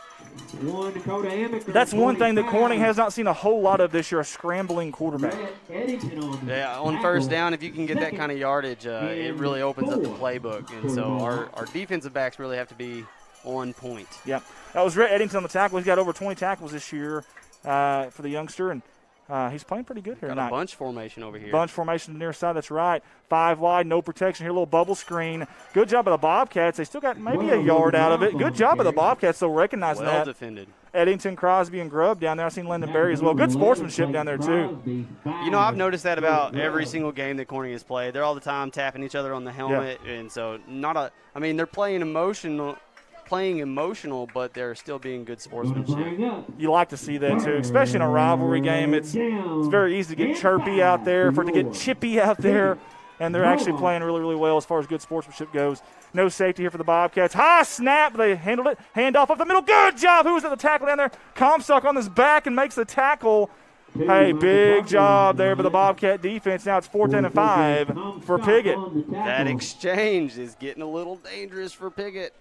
That's one thing that Corning has not seen a whole lot of this year, a scrambling quarterback. Yeah, on first down, if you can get that kind of yardage, it really opens up the playbook. And so our defensive backs really have to be on point. Yeah, that was Rhett Eddington on the tackle. He's got over 20 tackles this year for the youngster, and he's playing pretty good here tonight. Got a bunch formation over here. Bunch formation to the near side, that's right. 5 wide, no protection here, a little bubble screen. Good job by the Bobcats. They still got maybe a yard out of it. Good job by the Bobcats, though, recognizing that. Well defended. Eddington, Crosby, and Grubb down there. I've seen Lyndon Berry as well. Good sportsmanship down there, too. I've noticed that about every single game that Corning has played. They're all the time tapping each other on the helmet, and so they're playing emotional playing emotional, but they're still being good sportsmanship. You like to see that too, especially in a rivalry game. It's very easy to get chirpy out there, for it to get chippy out there, and they're actually playing really, really well as far as good sportsmanship goes. No safety here for the Bobcats. High snap. They handled it. Handoff up the middle. Good job. Who was at the tackle down there? Comstock on his back and makes the tackle. Hey, big job there by the Bobcat defense. Now it's 4th and 5 for Piggott. That exchange is getting a little dangerous for Piggott.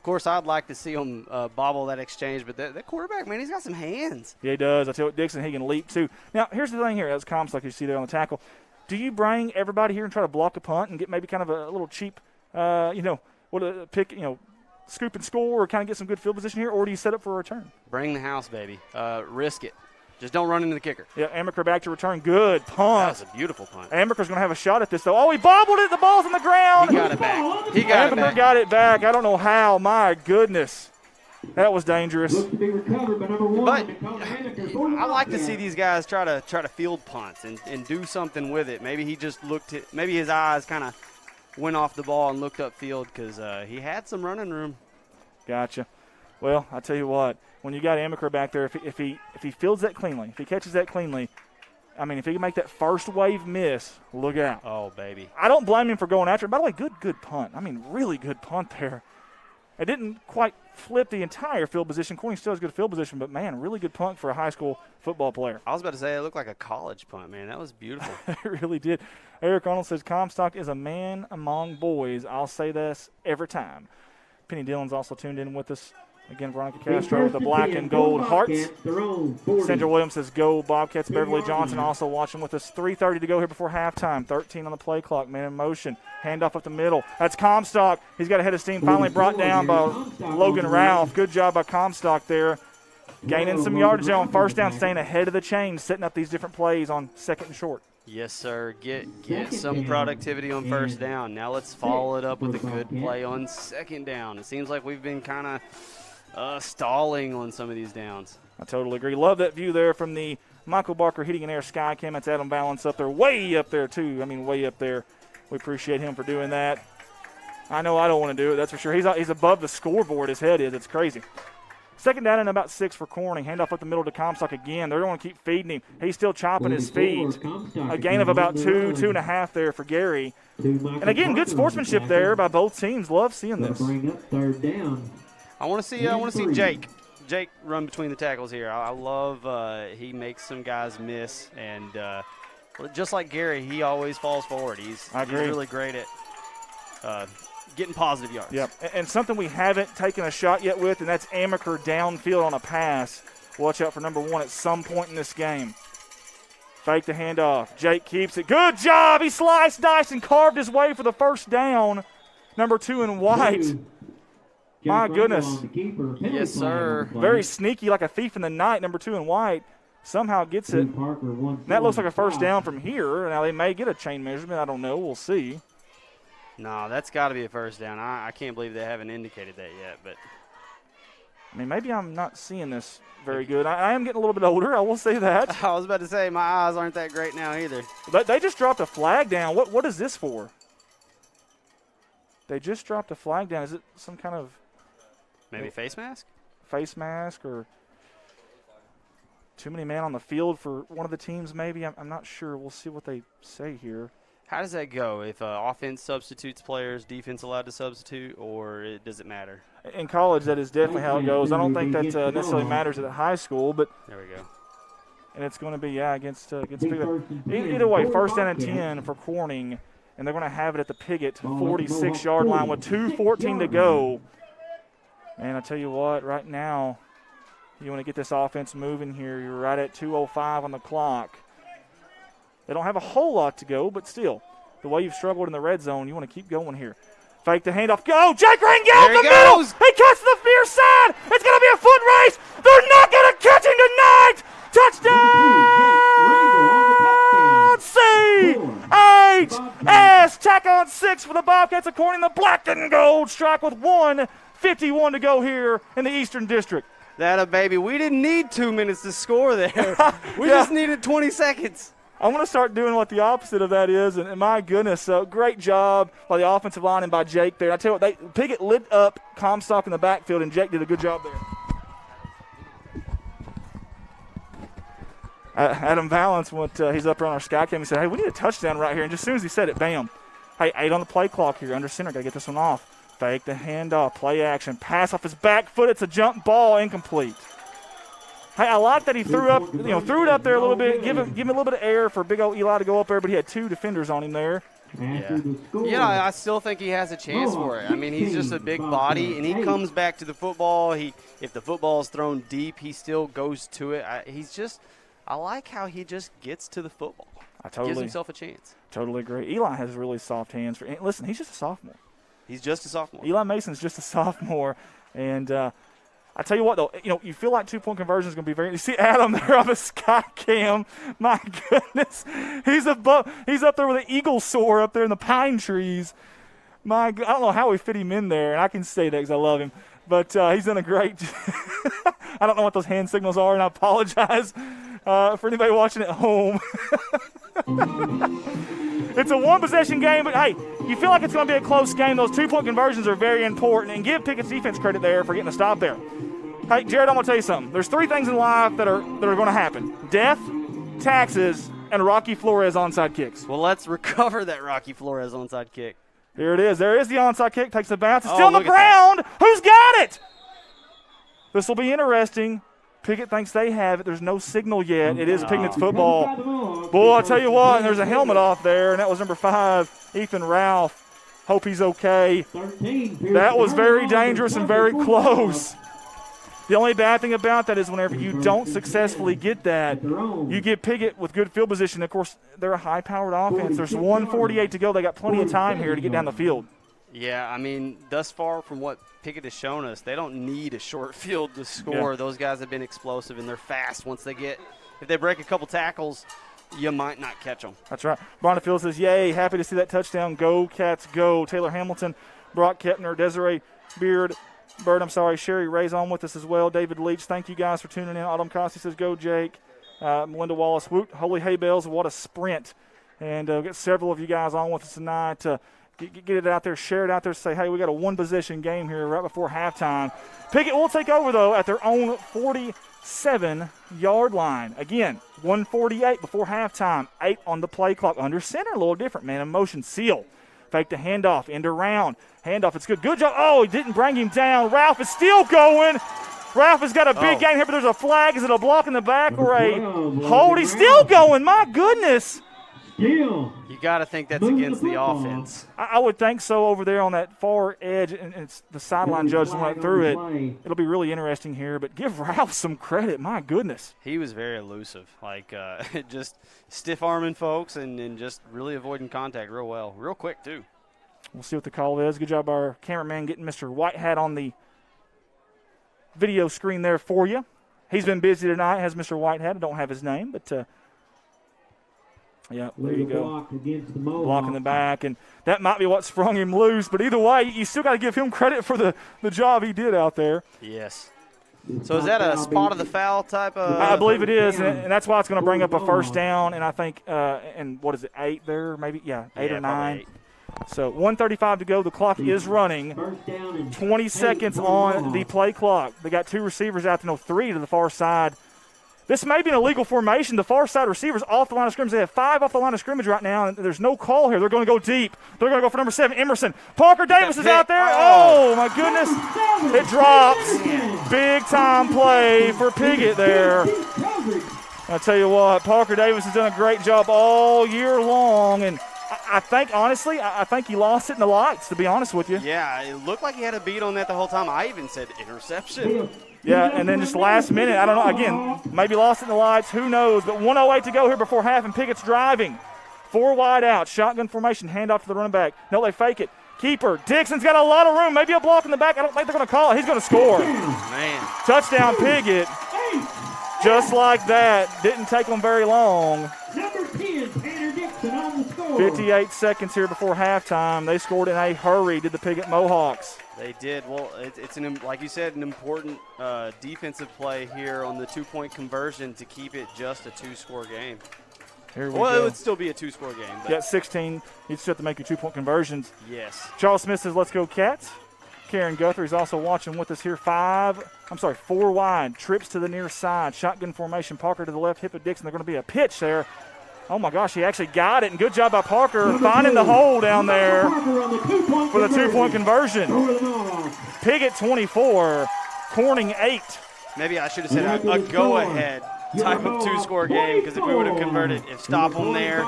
Of course, I'd like to see him bobble that exchange, but that quarterback, man, he's got some hands. Yeah, he does. I tell you what, Dixon, he can leap too. Now, here's the thing here. That's Comstock you see there on the tackle. Do you bring everybody here and try to block a punt and get maybe kind of a little cheap, scoop and score, or kind of get some good field position here, or do you set up for a return? Bring the house, baby. Risk it. Just don't run into the kicker. Yeah, Amaker back to return. Good punt. That was a beautiful punt. Amaker's going to have a shot at this, though. Oh, he bobbled it. The ball's on the ground. He got it back. Amaker got it back. I don't know how. My goodness. That was dangerous. But I like to see these guys try to field punts and do something with it. Maybe he just maybe his eyes kind of went off the ball and looked upfield because he had some running room. Gotcha. Well, I tell you what, when you got Amaker back there, if he fields that cleanly, if he catches that cleanly, I mean, if he can make that first wave miss, look out. Oh, baby. I don't blame him for going after it. By the way, good punt. I mean, really good punt there. It didn't quite flip the entire field position. Corning still has good field position, but, man, really good punt for a high school football player. I was about to say it looked like a college punt, man. That was beautiful. It really did. Eric Arnold says, Comstock is a man among boys. I'll say this every time. Penny Dillon's also tuned in with us. Again, Veronica Castro with the black and gold hearts. Sandra Williams says, go Bobcats. Beverly Johnson also watching with us. 3:30 to go here before halftime. 13 on the play clock. Man in motion. Handoff up the middle. That's Comstock. He's got a head of steam. Finally brought down by Logan Ralph. Good job by Comstock there. Gaining some yardage on first down, staying ahead of the chain, setting up these different plays on second and short. Yes, sir. Get some productivity on first down. Now let's follow it up with a good play on second down. It seems like we've been kind of stalling on some of these downs. I totally agree. Love that view there from the Michael Barker Heating and Air Sky Cam. That's Adam Balance up there, way up there too. I mean, way up there. We appreciate him for doing that. I know I don't want to do it, that's for sure. He's above the scoreboard, his head is. It's crazy. Second down and about 6 for Corning. Handoff up the middle to Comstock again. They're going to keep feeding him. He's still chopping his feet. A gain of about 2.5 there for Gary. And again, good sportsmanship there by both teams. Love seeing this. I want to see Jake run between the tackles here. I love he makes some guys miss, and just like Gary, he always falls forward. He's really great at getting positive yards. Yep, and something we haven't taken a shot yet with, and that's Amaker downfield on a pass. Watch out for number 1 at some point in this game. Fake the handoff. Jake keeps it. Good job. He sliced, diced, and carved his way for the first down. Number 2 in white. My goodness. Yes, sir. Very sneaky, like a thief in the night. Number 2 in white somehow gets it. And that looks like a first down from here. Now, they may get a chain measurement. I don't know. We'll see. No, that's got to be a first down. I can't believe they haven't indicated that yet. But I mean, maybe I'm not seeing this very good. I am getting a little bit older. I will say that. I was about to say, my eyes aren't that great now either. They just dropped a flag down. What is this for? They just dropped a flag down. Is it some kind of maybe face mask? Face mask or too many men on the field for one of the teams maybe? I'm not sure. We'll see what they say here. How does that go? If offense substitutes players, defense allowed to substitute, or does it matter? In college, that is definitely how it goes. I don't think that necessarily matters at high school, but there we go. And it's going to be against Piggott. Either way, first down and 10 for Corning, and they're going to have it at the Piggott 46-yard line with 2:14 to go. And I tell you what, right now, you want to get this offense moving here. You're right at 2:05 on the clock. They don't have a whole lot to go, but still, the way you've struggled in the red zone, you want to keep going here. Fake the handoff. Go! Jake Rangel up the middle! He cuts the near side! It's going to be a foot race! They're not going to catch him tonight! Touchdown! C-H-S! Tack on 6 for the Bobcats, according to the black and gold strike with 1:51 to go here in the Eastern District. That a baby. We didn't need 2 minutes to score there. We just needed 20 seconds. I'm going to start doing what the opposite of that is, and my goodness, so great job by the offensive line and by Jake there. I tell you what, Piggott lit up Comstock in the backfield, and Jake did a good job there. Adam Valance, he's up there on our sky cam, he said, hey, we need a touchdown right here. And just as soon as he said it, bam. Hey, 8 on the play clock here, under center. Got to get this one off. Fake the handoff, play action, pass off his back foot. It's a jump ball, incomplete. Hey, I like that he threw it up there a little bit, give him a little bit of air for big old Eli to go up there, but he had 2 defenders on him there. Yeah, I still think he has a chance for it. I mean, he's just a big body, and he comes back to the football. If the football is thrown deep, he still goes to it. I like how he just gets to the football. Gives himself a chance. Totally agree. Eli has really soft hands. Listen, he's just a sophomore. He's just a sophomore. Eli Mason's just a sophomore. And I tell you what, though, you feel like 2-point conversion is going to be very – you see Adam there on the sky cam. My goodness. He's up there with an eagle soar up there in the pine trees. I don't know how we fit him in there, and I can say that because I love him. But he's done a great – I don't know what those hand signals are, and I apologize for anybody watching at home. It's a one-possession game, but, hey, you feel like it's going to be a close game. Those 2-point conversions are very important, and give Pickett's defense credit there for getting a stop there. Hey, Jared, I'm going to tell you something. There's 3 things in life that are going to happen. Death, taxes, and Rocky Flores onside kicks. Well, let's recover that Rocky Flores onside kick. Here it is. There is the onside kick. Takes the bounce. It's still on the ground. Who's got it? This will be interesting. Piggott thinks they have it. There's no signal yet. It is Pignett's football. Boy, I'll tell you what, there's a helmet off there, and that was number 5, Ethan Ralph. Hope he's okay. That was very dangerous and very close. The only bad thing about that is whenever you don't successfully get that, you get Piggott with good field position. Of course, they're a high-powered offense. There's 1:48 to go. They got plenty of time here to get down the field. Yeah, I mean, thus far from what Piggott has shown us, they don't need a short field to score. Yeah. Those guys have been explosive, and they're fast. If they break a couple tackles, you might not catch them. That's right. Bronnefield says, yay, happy to see that touchdown. Go, Cats, go. Taylor Hamilton, Brock Kepner, Desiree Bird, Sherry Ray's on with us as well. David Leach, thank you guys for tuning in. Autumn Costi says, go, Jake. Melinda Wallace, woot, holy hay bales, what a sprint. And we'll get several of you guys on with us tonight. Get it out there, share it out there, say, hey, we got a one-possession game here right before halftime. Piggott will take over, though, at their own 47-yard line. Again, 1:48 before halftime, 8 on the play clock. Under center, a little different, man. A motion seal. Fake the handoff, end around. Handoff, it's good. Good job. Oh, he didn't bring him down. Ralph is still going. Ralph has got a big game here, but there's a flag. Is it a block in the back or a hold? He's still going. My goodness. You got to think that's against the offense. I would think so over there on that far edge, and it's the sideline judge went through it. It'll be really interesting here, but give Ralph some credit. My goodness. He was very elusive, just stiff-arming folks and just really avoiding contact real well. Real quick, too. We'll see what the call is. Good job, our cameraman, getting Mr. Whitehat on the video screen there for you. He's been busy tonight, has Mr. Whitehat. I don't have his name, but yeah, there you go. Block in the back, and that might be what sprung him loose. But either way, you still got to give him credit for the job he did out there. Yes. So is that a spot of the foul type of? I believe it is, and that's why it's going to bring up a first down. And I think, and what is it, 8 there, maybe? Yeah, 8 or 9. 8. So 1:35 to go. The clock is running. 20 seconds on the play clock. They got 2 receivers out there, 3 to the far side. This may be an illegal formation. The far side receivers off the line of scrimmage. They have 5 off the line of scrimmage right now, and there's no call here. They're going to go deep. They're going to go for number 7, Emerson. Parker Davis is out there. Oh, my goodness. It drops. Big-time play for Piggott there. I'll tell you what, Parker Davis has done a great job all year long, and I think, honestly, I think he lost it in the lights, to be honest with you. Yeah, it looked like he had a beat on that the whole time. I even said interception. Yeah, and then just last minute, I don't know, again, maybe lost it in the lights, who knows. But 1:08 to go here before half, and Piggott's driving. 4 wide out, shotgun formation, handoff to the running back. No, they fake it. Keeper, Dixon's got a lot of room, maybe a block in the back. I don't think they're going to call it. He's going to score. Man. Touchdown, Piggott. Just like that. Didn't take them very long. Number 10, Tanner Dixon on the score. 58 seconds here before halftime. They scored in a hurry, did the Piggott Mohawks. They did. Well, it's like you said, an important defensive play here on the 2-point conversion to keep it just a 2-score game. Here we Well, go. it would still be a two-score game. But You got 16. You still have to make your 2-point conversions. yes. Charles Smith says, let's go Cats. Karen Guthrie's also watching with us here. 4 wide. Trips to the near side. Shotgun formation. Parker to the left, hip of Dixon. They're going to be a pitch there. Oh, my gosh, he actually got it. And good job by Parker finding the hole down there for the 2-point conversion. Piggott 24, Corning 8. Maybe I should have said a go-ahead type of two-score game, because if we would have converted, stop them there,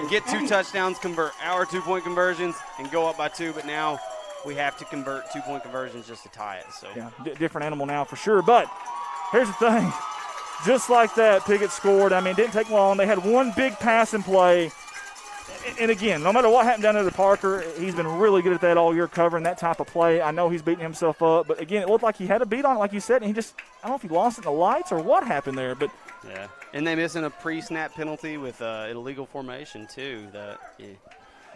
get 2 touchdowns, convert our 2-point conversions, and go up by 2. But now we have to convert 2-point conversions just to tie it. So Yeah, different animal now for sure. But here's the thing. Just like that, Piggott scored. I mean, it didn't take long. They had one big passing play. And again, no matter what happened down there to Parker, he's been really good at that all year, covering that type of play. I know he's beating himself up. But, again, it looked like he had a beat on it, like you said, and he just – I don't know if he lost it in the lights or what happened there. But yeah, and they missing a pre-snap penalty with illegal formation too.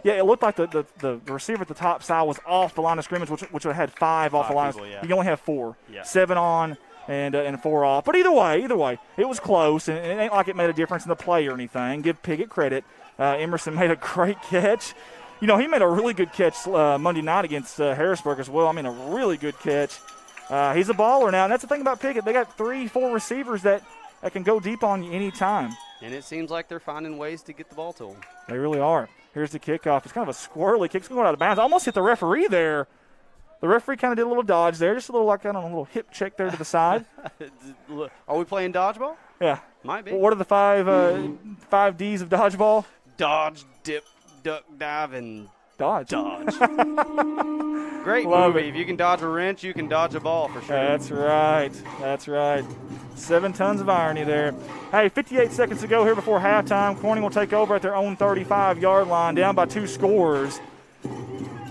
Yeah, it looked like the receiver at the top side was off the line of scrimmage, which would have had 5 off the line. People, yeah. You can only have 4. Yeah. 7 on and 4 off. But either way, it was close, and it ain't like it made a difference in the play or anything. Give Piggott credit. Emerson made a great catch. You know, he made a really good catch Monday night against Harrisburg as well. I mean, a really good catch. He's a baller now, and that's the thing about Piggott. They got 3-4 receivers that can go deep on you anytime. And it seems like they're finding ways to get the ball to them. They really are. Here's the kickoff. It's kind of a squirrely kick. It's going out of bounds. Almost hit the referee there. The referee kind of did a little dodge there, just a little like a little hip check there to the side. Are we playing dodgeball? Yeah. Might be. What are the 5 Ds of dodgeball? Dodge, dip, duck, dive, and dodge. Great Love movie. it. If you can dodge a wrench, you can dodge a ball for sure. That's right. That's right. 7 tons of irony there. Hey, 58 seconds to go here before halftime. Corning will take over at their own 35-yard line, down by 2 scores.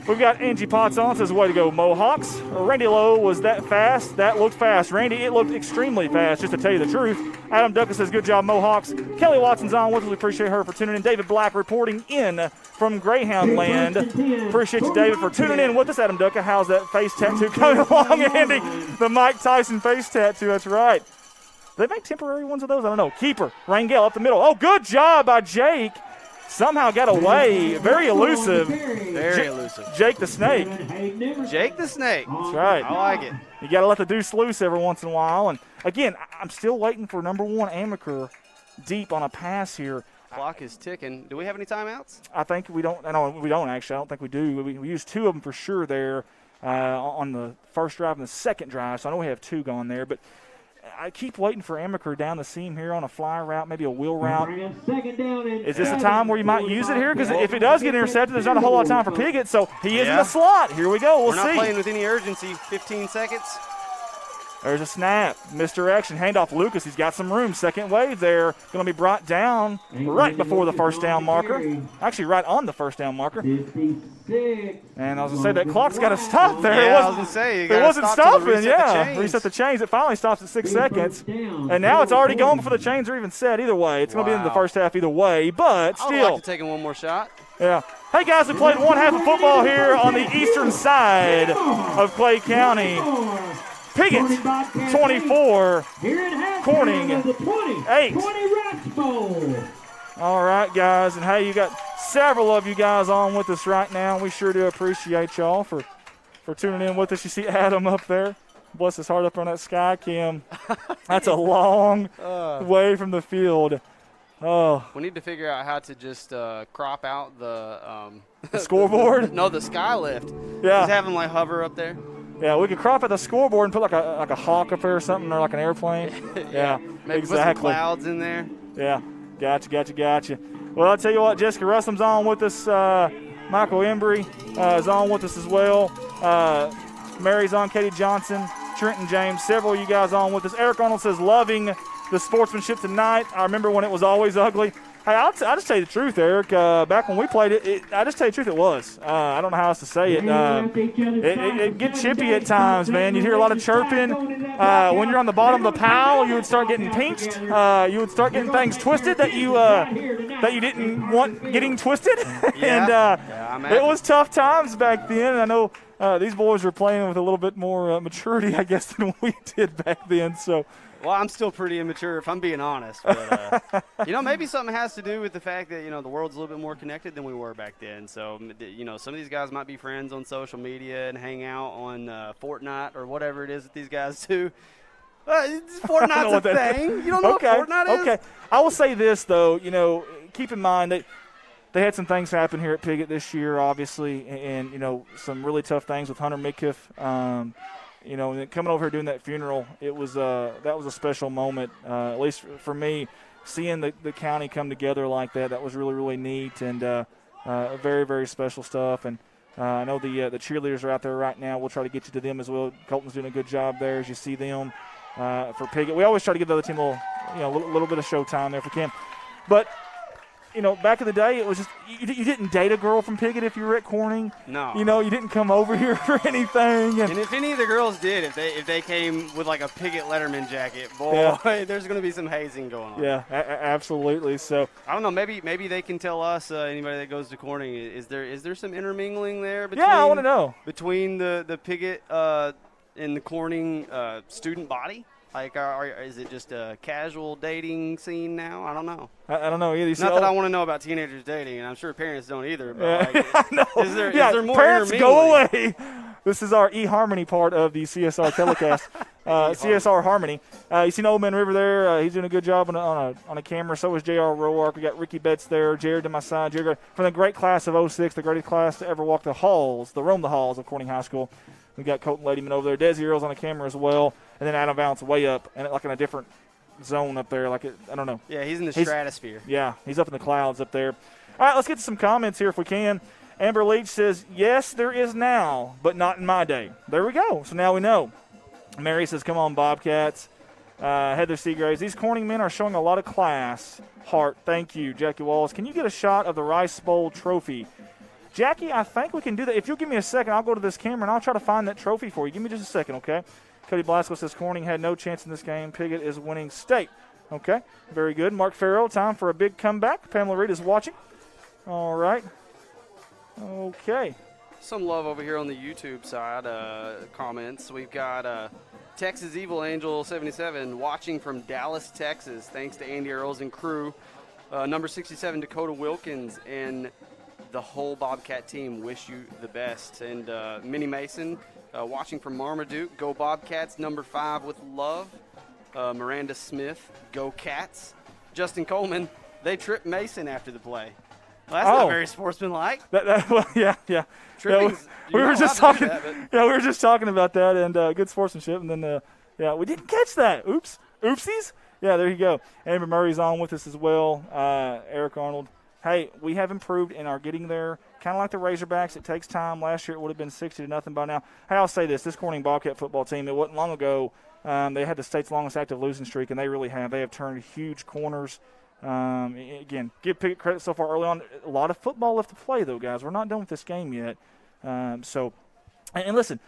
We've got Angie Potts on, says, way to go, Mohawks. Randy Lowe was that fast. That looked fast. Randy, it looked extremely fast, just to tell you the truth. Adam Duckus says, good job, Mohawks. Kelly Watson's on with us. We appreciate her for tuning in. David Black reporting in from Greyhound Land. Appreciate you, David, for tuning in with us. Adam Duckus, how's that face tattoo coming along, Andy? The Mike Tyson face tattoo, that's right. Do they make temporary ones of those? I don't know. Keeper, Rangel up the middle. Oh, good job by Jake. Somehow got away. Very elusive. Very elusive. Jake the Snake. Jake the Snake. That's right. I like it. You got to let the deuce loose every once in a while. And, again, I'm still waiting for number 1 Amaker deep on a pass here. Clock is ticking. Do we have any timeouts? I think we don't. No, we don't, actually. I don't think we do. We used 2 of them for sure there on the first drive and the second drive. So I know we have 2 gone there. But I keep waiting for Amaker down the seam here on a fly route, maybe a wheel route. Is this a time where you might use it here? Because if it does get intercepted, there's not a whole lot of time for Piggott. So he is in the slot. Here we go. We're not see. playing with any urgency. 15 seconds. There's a snap. Misdirection. Handoff Lucas. He's got some room. Second wave there. Going to be brought down right before the first down marker. Actually, right on the first down marker. And I was going to say, that clock's got to stop there. Yeah, I was going to say. It wasn't stopping. Yeah. Reset the chains. It finally stops at 6 seconds. And now it's already going before the chains are even set. Either way. It's going to be in the first half either way. But still. I would like to take one more shot. Yeah. Hey, guys, we played one half of football here on the eastern side of Clay County. Piggott, 24, Corning, 8. All right, guys, and hey, you got several of you guys on with us right now. We sure do appreciate y'all for tuning in with us. You see Adam up there. Bless his heart up on that sky cam. That's a long way from the field. Oh. We need to figure out how to just crop out the scoreboard? No, the sky lift. Yeah. Just have them like hover up there. Yeah, we could crop at the scoreboard and put like a hawk up there or something, or like an airplane. Yeah, maybe exactly. Put some clouds in there. Yeah, gotcha. Well, I'll tell you what, Jessica Russell's on with us. Michael Embry is on with us as well. Mary's on, Katie Johnson, Trenton James, several of you guys on with us. Eric Arnold says, loving the sportsmanship tonight. I remember when it was always ugly. Hey, I'll just tell you the truth, Eric. Back when we played it, I just tell you the truth, it was. I don't know how else to say it. It get chippy at times, man. You'd hear a lot of chirping. When you're on the bottom of the pile, you would start getting pinched. You would start getting things twisted that you didn't want getting twisted. And it was tough times back then. I know these boys were playing with a little bit more maturity, I guess, than we did back then. So. Well, I'm still pretty immature, if I'm being honest. But, maybe something has to do with the fact that, the world's a little bit more connected than we were back then. So, some of these guys might be friends on social media and hang out on Fortnite or whatever it is that these guys do. Fortnite's a thing. You don't know what Fortnite is? Okay. I will say this, though. Keep in mind that they had some things happen here at Piggott this year, obviously, and some really tough things with Hunter Midkiff. And coming over here doing that funeral, that was a special moment, at least for me, seeing the county come together like that. That was really, really neat and very, very special stuff. And I know the cheerleaders are out there right now. We'll try to get you to them as well. Colton's doing a good job there as you see them for Piggott. We always try to give the other team a little bit of show time there if we can. But back in the day, it was just you didn't date a girl from Piggott if you were at Corning. No. You didn't come over here for anything. And if any of the girls did, if they came with like a Piggott Letterman jacket, boy, there's going to be some hazing going on. Yeah, absolutely. So I don't know. Maybe they can tell us. Anybody that goes to Corning, is there some intermingling there? I want to know between the Piggott and the Corning student body. Like, is it just a casual dating scene now? I don't know. I don't know either. Not that I want to know about teenagers dating, and I'm sure parents don't either. But is there more parents intermingling? Go away. This is our eHarmony part of the CSR telecast. CSR Harmony. You see Old Man River there. He's doing a good job on a camera. So is J.R. Roark. We got Ricky Betts there. Jared to my side. Jared from the great class of 06, the greatest class to ever walk the roam the halls of Corning High School. We got Colton Ladyman over there. Desi Earls on the camera as well. And then Adam Valance way up and like in a different zone up there. I don't know. Yeah, he's in the stratosphere. Yeah, he's up in the clouds up there. All right, let's get to some comments here if we can. Amber Leach says, yes, there is now, but not in my day. There we go. So now we know. Mary says, come on, Bobcats. Heather Seagraves, these Corning men are showing a lot of class. Heart, thank you. Jackie Wallace, can you get a shot of the Rice Bowl trophy? Jackie, I think we can do that. If you'll give me a second, I'll go to this camera and I'll try to find that trophy for you. Give me just a second, okay? Cody Blasco says Corning had no chance in this game. Piggott is winning state. Okay, very good. Mark Farrell, time for a big comeback. Pamela Reed is watching. All right. Okay. Some love over here on the YouTube side. Comments. We've got Texas Evil Angel 77 watching from Dallas, Texas. Thanks to Andy Earls and crew. Number 67, Dakota Wilkins, and the whole Bobcat team wish you the best. And Minnie Mason watching from Marmaduke. Go Bobcats. Number 5 with love. Miranda Smith. Go Cats. Justin Coleman. They tripped Mason after the play. Well, that's not very sportsmanlike. Yeah. We were just talking. We were just talking about that and good sportsmanship. And then we didn't catch that. Oopsies. Yeah, there you go. Amber Murray's on with us as well. Eric Arnold. Hey, we have improved and are getting there. Kind of like the Razorbacks, it takes time. Last year it would have been 60-0 by now. Hey, I'll say this Corning Bobcat football team, it wasn't long ago. They had the state's longest active losing streak, and they really have. They have turned huge corners. Again, give Piggott credit so far early on. A lot of football left to play, though, guys. We're not done with this game yet. And listen,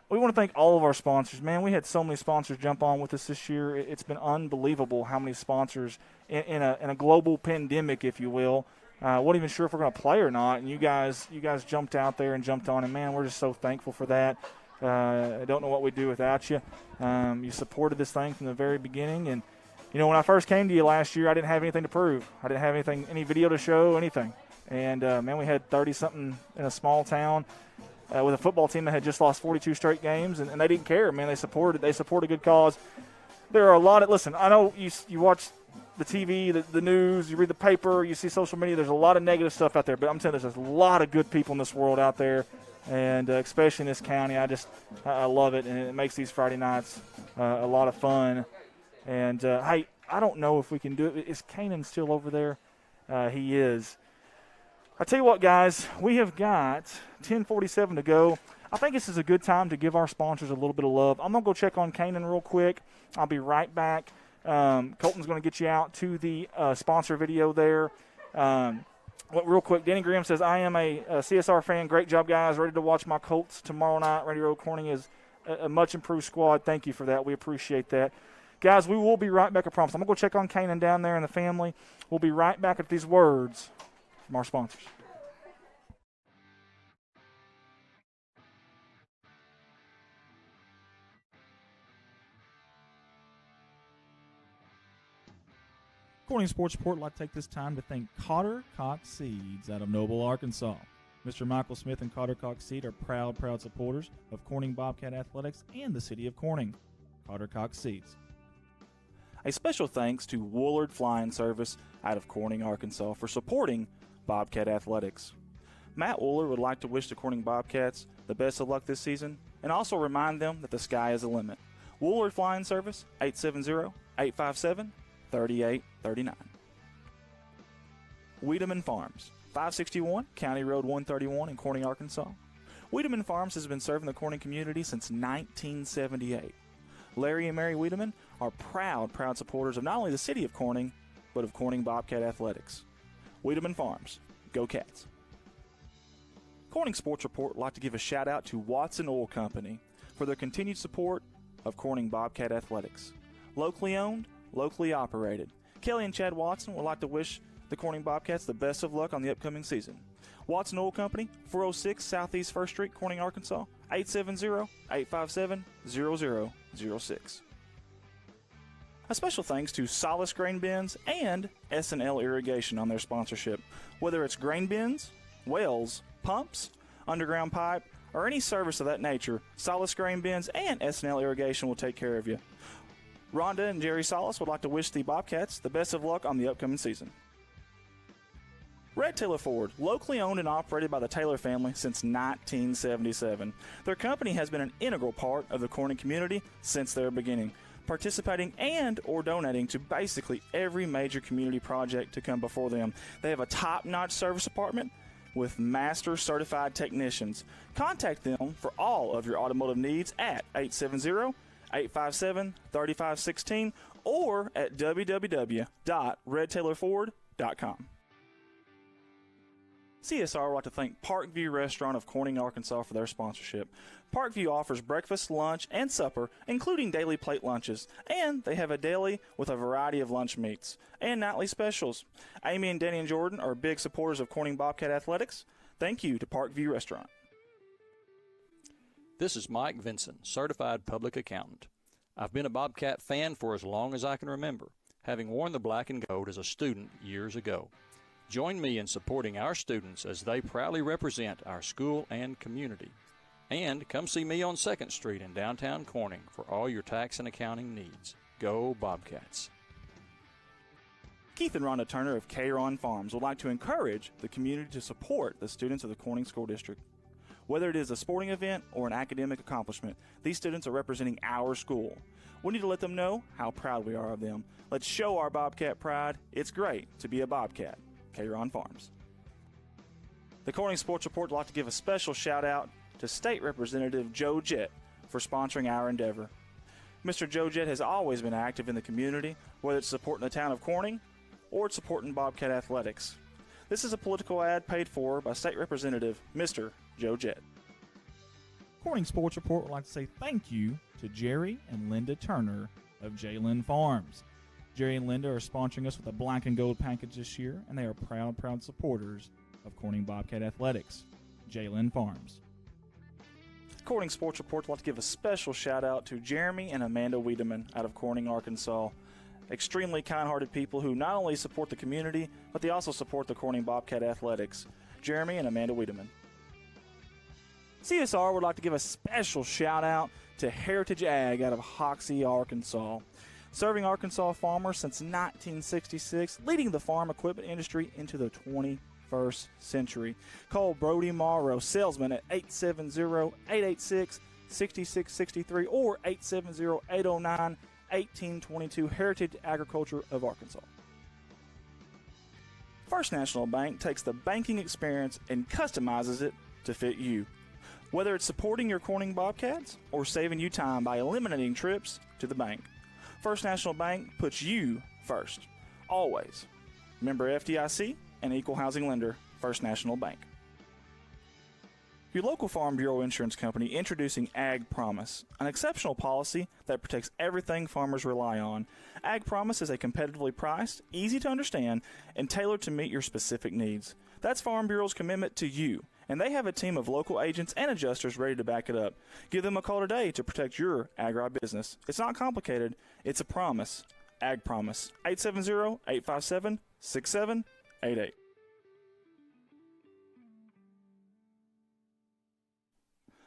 we want to thank all of our sponsors. Man, we had so many sponsors jump on with us this year. It's been unbelievable how many sponsors in a global pandemic, if you will. Wasn't even sure if we're going to play or not, and you guys jumped out there and jumped on, and man, we're just so thankful for that. I don't know what we'd do without you. You supported this thing from the very beginning, and when I first came to you last year, I didn't have anything to prove. I didn't have any video to show, anything. And man, we had 30-something in a small town with a football team that had just lost 42 straight games, and they didn't care. Man, they supported a good cause. There are a lot of listen. I know you watch the TV, the news, you read the paper, you see social media. There's a lot of negative stuff out there, but I'm telling you, there's a lot of good people in this world out there, and especially in this county. I love it, and it makes these Friday nights a lot of fun. And hey, I don't know if we can do it. Is Kanan still over there? He is. I tell you what, guys, we have got 10:47 to go. I think this is a good time to give our sponsors a little bit of love. I'm gonna go check on Kanan real quick. I'll be right back. Colton's going to get you out to the sponsor video there. Real quick, Danny Graham says, I am a CSR fan. Great job, guys. Ready to watch my Colts tomorrow night. Randy Road Corning is a much improved squad. Thank you for that. We appreciate that. Guys, we will be right back, I promise. I'm going to go check on Kanan down there and the family. We'll be right back at these words from our sponsors. Corning Sports Report would like to take this time to thank Cotter Cox Seeds out of Noble, Arkansas. Mr. Michael Smith and Cotter Cox Seed are proud supporters of Corning Bobcat Athletics and the city of Corning. Cotter Cox Seeds. A special thanks to Woolard Flying Service out of Corning, Arkansas for supporting Bobcat Athletics. Matt Woolard would like to wish the Corning Bobcats the best of luck this season and also remind them that the sky is the limit. Woolard Flying Service, 870-857-3839. Wiedemann Farms, 561 County Road 131 in Corning, Arkansas. Wiedemann Farms has been serving the Corning community since 1978. Larry and Mary Wiedemann are proud supporters of not only the city of Corning, but of Corning Bobcat Athletics. Wiedemann Farms, go Cats. Corning Sports Report would like to give a shout out to Watson Oil Company for their continued support of Corning Bobcat Athletics. Locally owned, locally operated. Kelly and Chad Watson would like to wish the Corning Bobcats the best of luck on the upcoming season. Watson Oil Company, 406 Southeast 1st Street, Corning, Arkansas, 870-857-0006. A special thanks to Solace Grain Bins and S&L Irrigation on their sponsorship. Whether it's grain bins, wells, pumps, underground pipe, or any service of that nature, Solace Grain Bins and S&L Irrigation will take care of you. Rhonda and Jerry Solace would like to wish the Bobcats the best of luck on the upcoming season. Red Taylor Ford, locally owned and operated by the Taylor family since 1977. Their company has been an integral part of the Corning community since their beginning, participating and or donating to basically every major community project to come before them. They have a top-notch service department with master certified technicians. Contact them for all of your automotive needs at 870-857-3516 or at www.redtaylorford.com. CSR would like to thank Parkview Restaurant of Corning, Arkansas for their sponsorship. Parkview offers breakfast, lunch, and supper, including daily plate lunches, and they have a daily with a variety of lunch meats and nightly specials. Amy and Danny and Jordan are big supporters of Corning Bobcat Athletics. Thank you to Parkview Restaurant. This is Mike Vinson, Certified Public Accountant. I've been a Bobcat fan for as long as I can remember, having worn the black and gold as a student years ago. Join me in supporting our students as they proudly represent our school and community. And come see me on 2nd Street in downtown Corning for all your tax and accounting needs. Go Bobcats. Keith and Rhonda Turner of K-Ron Farms would like to encourage the community to support the students of the Corning School District. Whether it is a sporting event or an academic accomplishment, these students are representing our school. We need to let them know how proud we are of them. Let's show our Bobcat pride. It's great to be a Bobcat. K-Ron Farms. The Corning Sports Report would like to give a special shout out to State Representative Joe Jett for sponsoring our endeavor. Mr. Joe Jett has always been active in the community, whether it's supporting the town of Corning or it's supporting Bobcat Athletics. This is a political ad paid for by State Representative Mr. Joe Jett. Corning Sports Report would like to say thank you to Jerry and Linda Turner of J-Lynn Farms. Jerry and Linda are sponsoring us with a black and gold package this year, and they are proud supporters of Corning Bobcat Athletics. J-Lynn Farms. Corning Sports Report would like to give a special shout out to Jeremy and Amanda Wiedemann out of Corning, Arkansas. Extremely kind-hearted people who not only support the community, but they also support the Corning Bobcat Athletics. Jeremy and Amanda Wiedemann. CSR would like to give a special shout out to Heritage Ag out of Hoxie, Arkansas. Serving Arkansas farmers since 1966, leading the farm equipment industry into the 21st century. Call Brody Morrow, salesman, at 870-886-6663 or 870-809-1822, Heritage Agriculture of Arkansas. First National Bank takes the banking experience and customizes it to fit you. Whether it's supporting your Corning Bobcats or saving you time by eliminating trips to the bank, First National Bank puts you first, always. Member FDIC and equal housing lender, First National Bank. Your local Farm Bureau insurance company introducing Ag Promise, an exceptional policy that protects everything farmers rely on. Ag Promise is a competitively priced, easy to understand, and tailored to meet your specific needs. That's Farm Bureau's commitment to you, and they have a team of local agents and adjusters ready to back it up. Give them a call today to protect your agribusiness. It's not complicated. It's a promise. Ag Promise, 870-857-6788.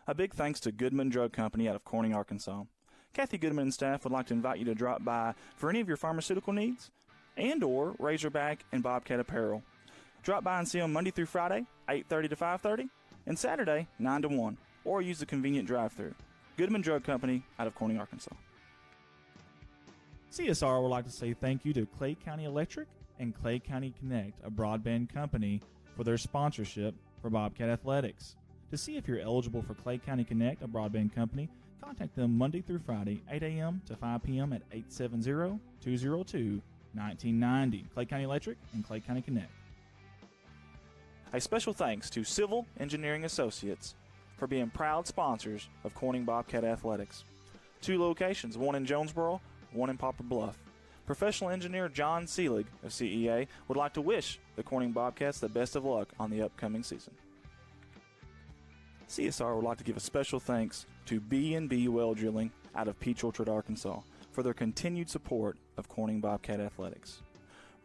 A big thanks to Goodman Drug Company out of Corning, Arkansas. Kathy Goodman and staff would like to invite you to drop by for any of your pharmaceutical needs and or Razorback and Bobcat apparel. Drop by and see them Monday through Friday, 8:30 to 5:30, and Saturday, 9 to 1, or use the convenient drive-thru. Goodman Drug Company out of Corning, Arkansas. CSR would like to say thank you to Clay County Electric and Clay County Connect, a broadband company, for their sponsorship for Bobcat Athletics. To see if you're eligible for Clay County Connect, a broadband company, contact them Monday through Friday, 8 a.m. to 5 p.m. at 870-202-1990. Clay County Electric and Clay County Connect. A special thanks to Civil Engineering Associates for being proud sponsors of Corning Bobcat Athletics. 2 locations, one in Jonesboro, one in Poplar Bluff. Professional engineer John Seelig of CEA would like to wish the Corning Bobcats the best of luck on the upcoming season. CSR would like to give a special thanks to B&B Well Drilling out of Peach Orchard, Arkansas, for their continued support of Corning Bobcat Athletics.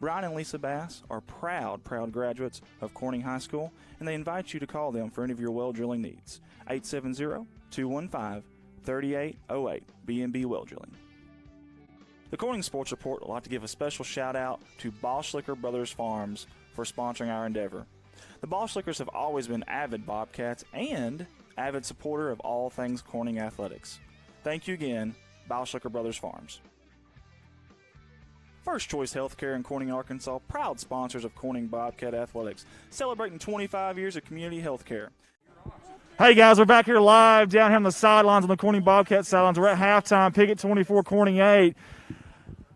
Brian and Lisa Bass are proud graduates of Corning High School, and they invite you to call them for any of your well drilling needs. 870-215-3808, B&B Well Drilling. The Corning Sports Report would like to give a special shout out to Boschlicker Brothers Farms for sponsoring our endeavor. The Boschlickers have always been avid Bobcats and avid supporter of all things Corning athletics. Thank you again, Boschlicker Brothers Farms. First Choice Healthcare in Corning, Arkansas, proud sponsors of Corning Bobcat Athletics, celebrating 25 years of community health care. Hey guys, we're back here live down here on the sidelines, on the Corning Bobcat sidelines. We're at halftime, Piggott 24, Corning 8.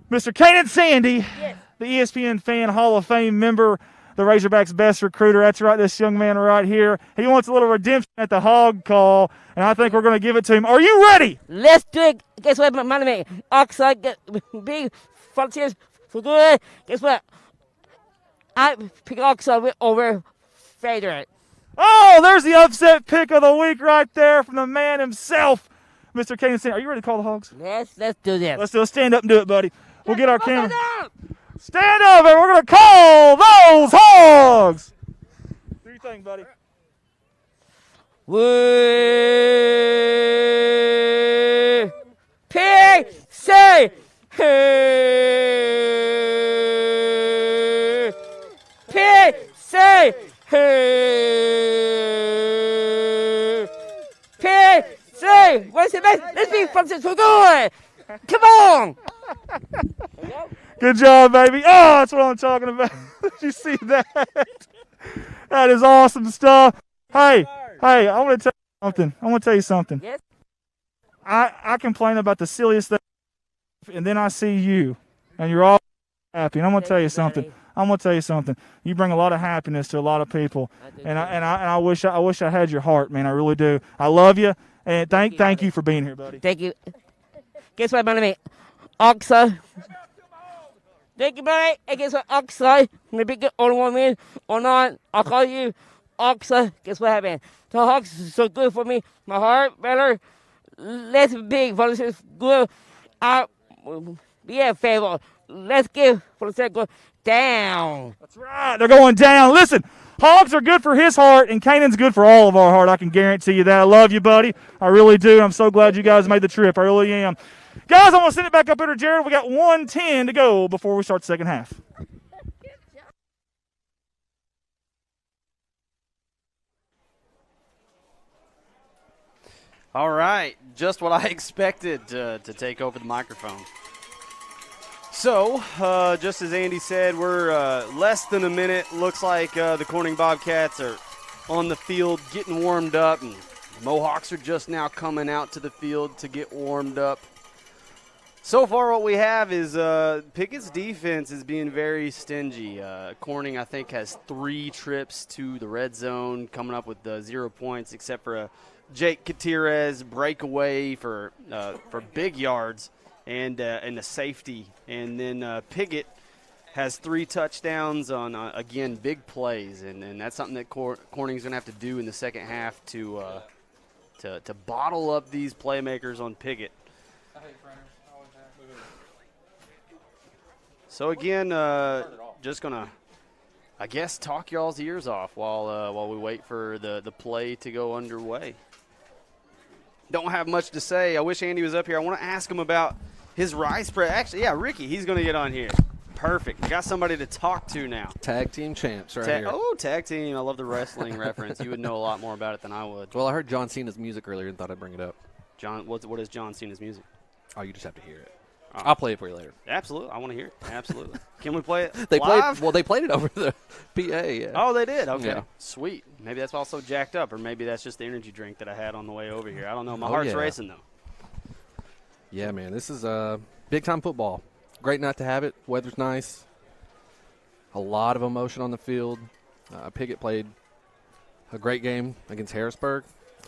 Mr. Kanan Sandy, yes, the ESPN Fan Hall of Fame member, the Razorbacks' best recruiter. That's right, this young man right here. He wants a little redemption at the hog call, and I think we're going to give it to him. Are you ready? Let's do it. Guess what, my name? Oxide, big volunteers for good. Guess what? I pick Oxide over Fader. Oh, there's the upset pick of the week right there from the man himself, Mr. Kanan Sandy. Are you ready to call the hogs? Let's do this. Let's do it. Stand up and do it, buddy. We'll get our camera. Stand up, and we're going to call those hogs. Do your thing, buddy. We pick, say, hey. Pick, say, hey. Pick, say. What's the best? Let's be from this. We're going. Come on. Good job, baby. Oh, that's what I'm talking about. Did you see that? That is awesome stuff. Hey, I want to tell you something. Yes. I complain about the silliest thing, and then I see you, and you're all happy. And I'm going to tell you something. You bring a lot of happiness to a lot of people, and I wish I had your heart, man. I really do. I love you, and thank you for being here, buddy. Thank you. Guess what, my name is Oxa. Thank you, buddy. And guess what, Oxa? Maybe get on one win or not. I'll call you Oxa. Guess what happened? The Hawks is so good for me. My heart better. Let's big volunteers good. Yeah, favor. Let's give volunteers go down. That's right. They're going down. Listen, Hogs are good for his heart, and Kanan's good for all of our heart. I can guarantee you that. I love you, buddy. I really do. I'm so glad you guys made the trip. I really am. Guys, I'm going to send it back up here to Jared. We got 1:10 to go before we start the second half. All right, just what I expected to take over the microphone. So, just as Andy said, we're less than a minute. Looks like the Corning Bobcats are on the field getting warmed up, and the Mohawks are just now coming out to the field to get warmed up. So far what we have is Pickett's defense is being very stingy. Corning, I think, has 3 trips to the red zone, coming up with 0 points, except for a Jake Gutierrez breakaway for big yards and a safety. And then Piggott has 3 touchdowns on, again, big plays. And that's something that Corning's going to have to do in the second half to bottle up these playmakers on Piggott. So again, just gonna, I guess, talk y'all's ears off while we wait for the play to go underway. Don't have much to say. I wish Andy was up here. I want to ask him about his rice spread. Actually, yeah, Ricky, he's going to get on here. Perfect. We got somebody to talk to now. Tag team champs here. Oh, tag team. I love the wrestling reference. You would know a lot more about it than I would. Well, I heard John Cena's music earlier and thought I'd bring it up. What is John Cena's music? Oh, you just have to hear it. I'll play it for you later. Absolutely. I want to hear it. Absolutely. Can we play it they live? They played it over the PA. Yeah. Oh, they did? Okay. Yeah. Sweet. Maybe that's also jacked up, or maybe that's just the energy drink that I had on the way over here. I don't know. My heart's racing, though. Yeah, man. This is big-time football. Great night to have it. Weather's nice. A lot of emotion on the field. Piggott played a great game against Harrisburg.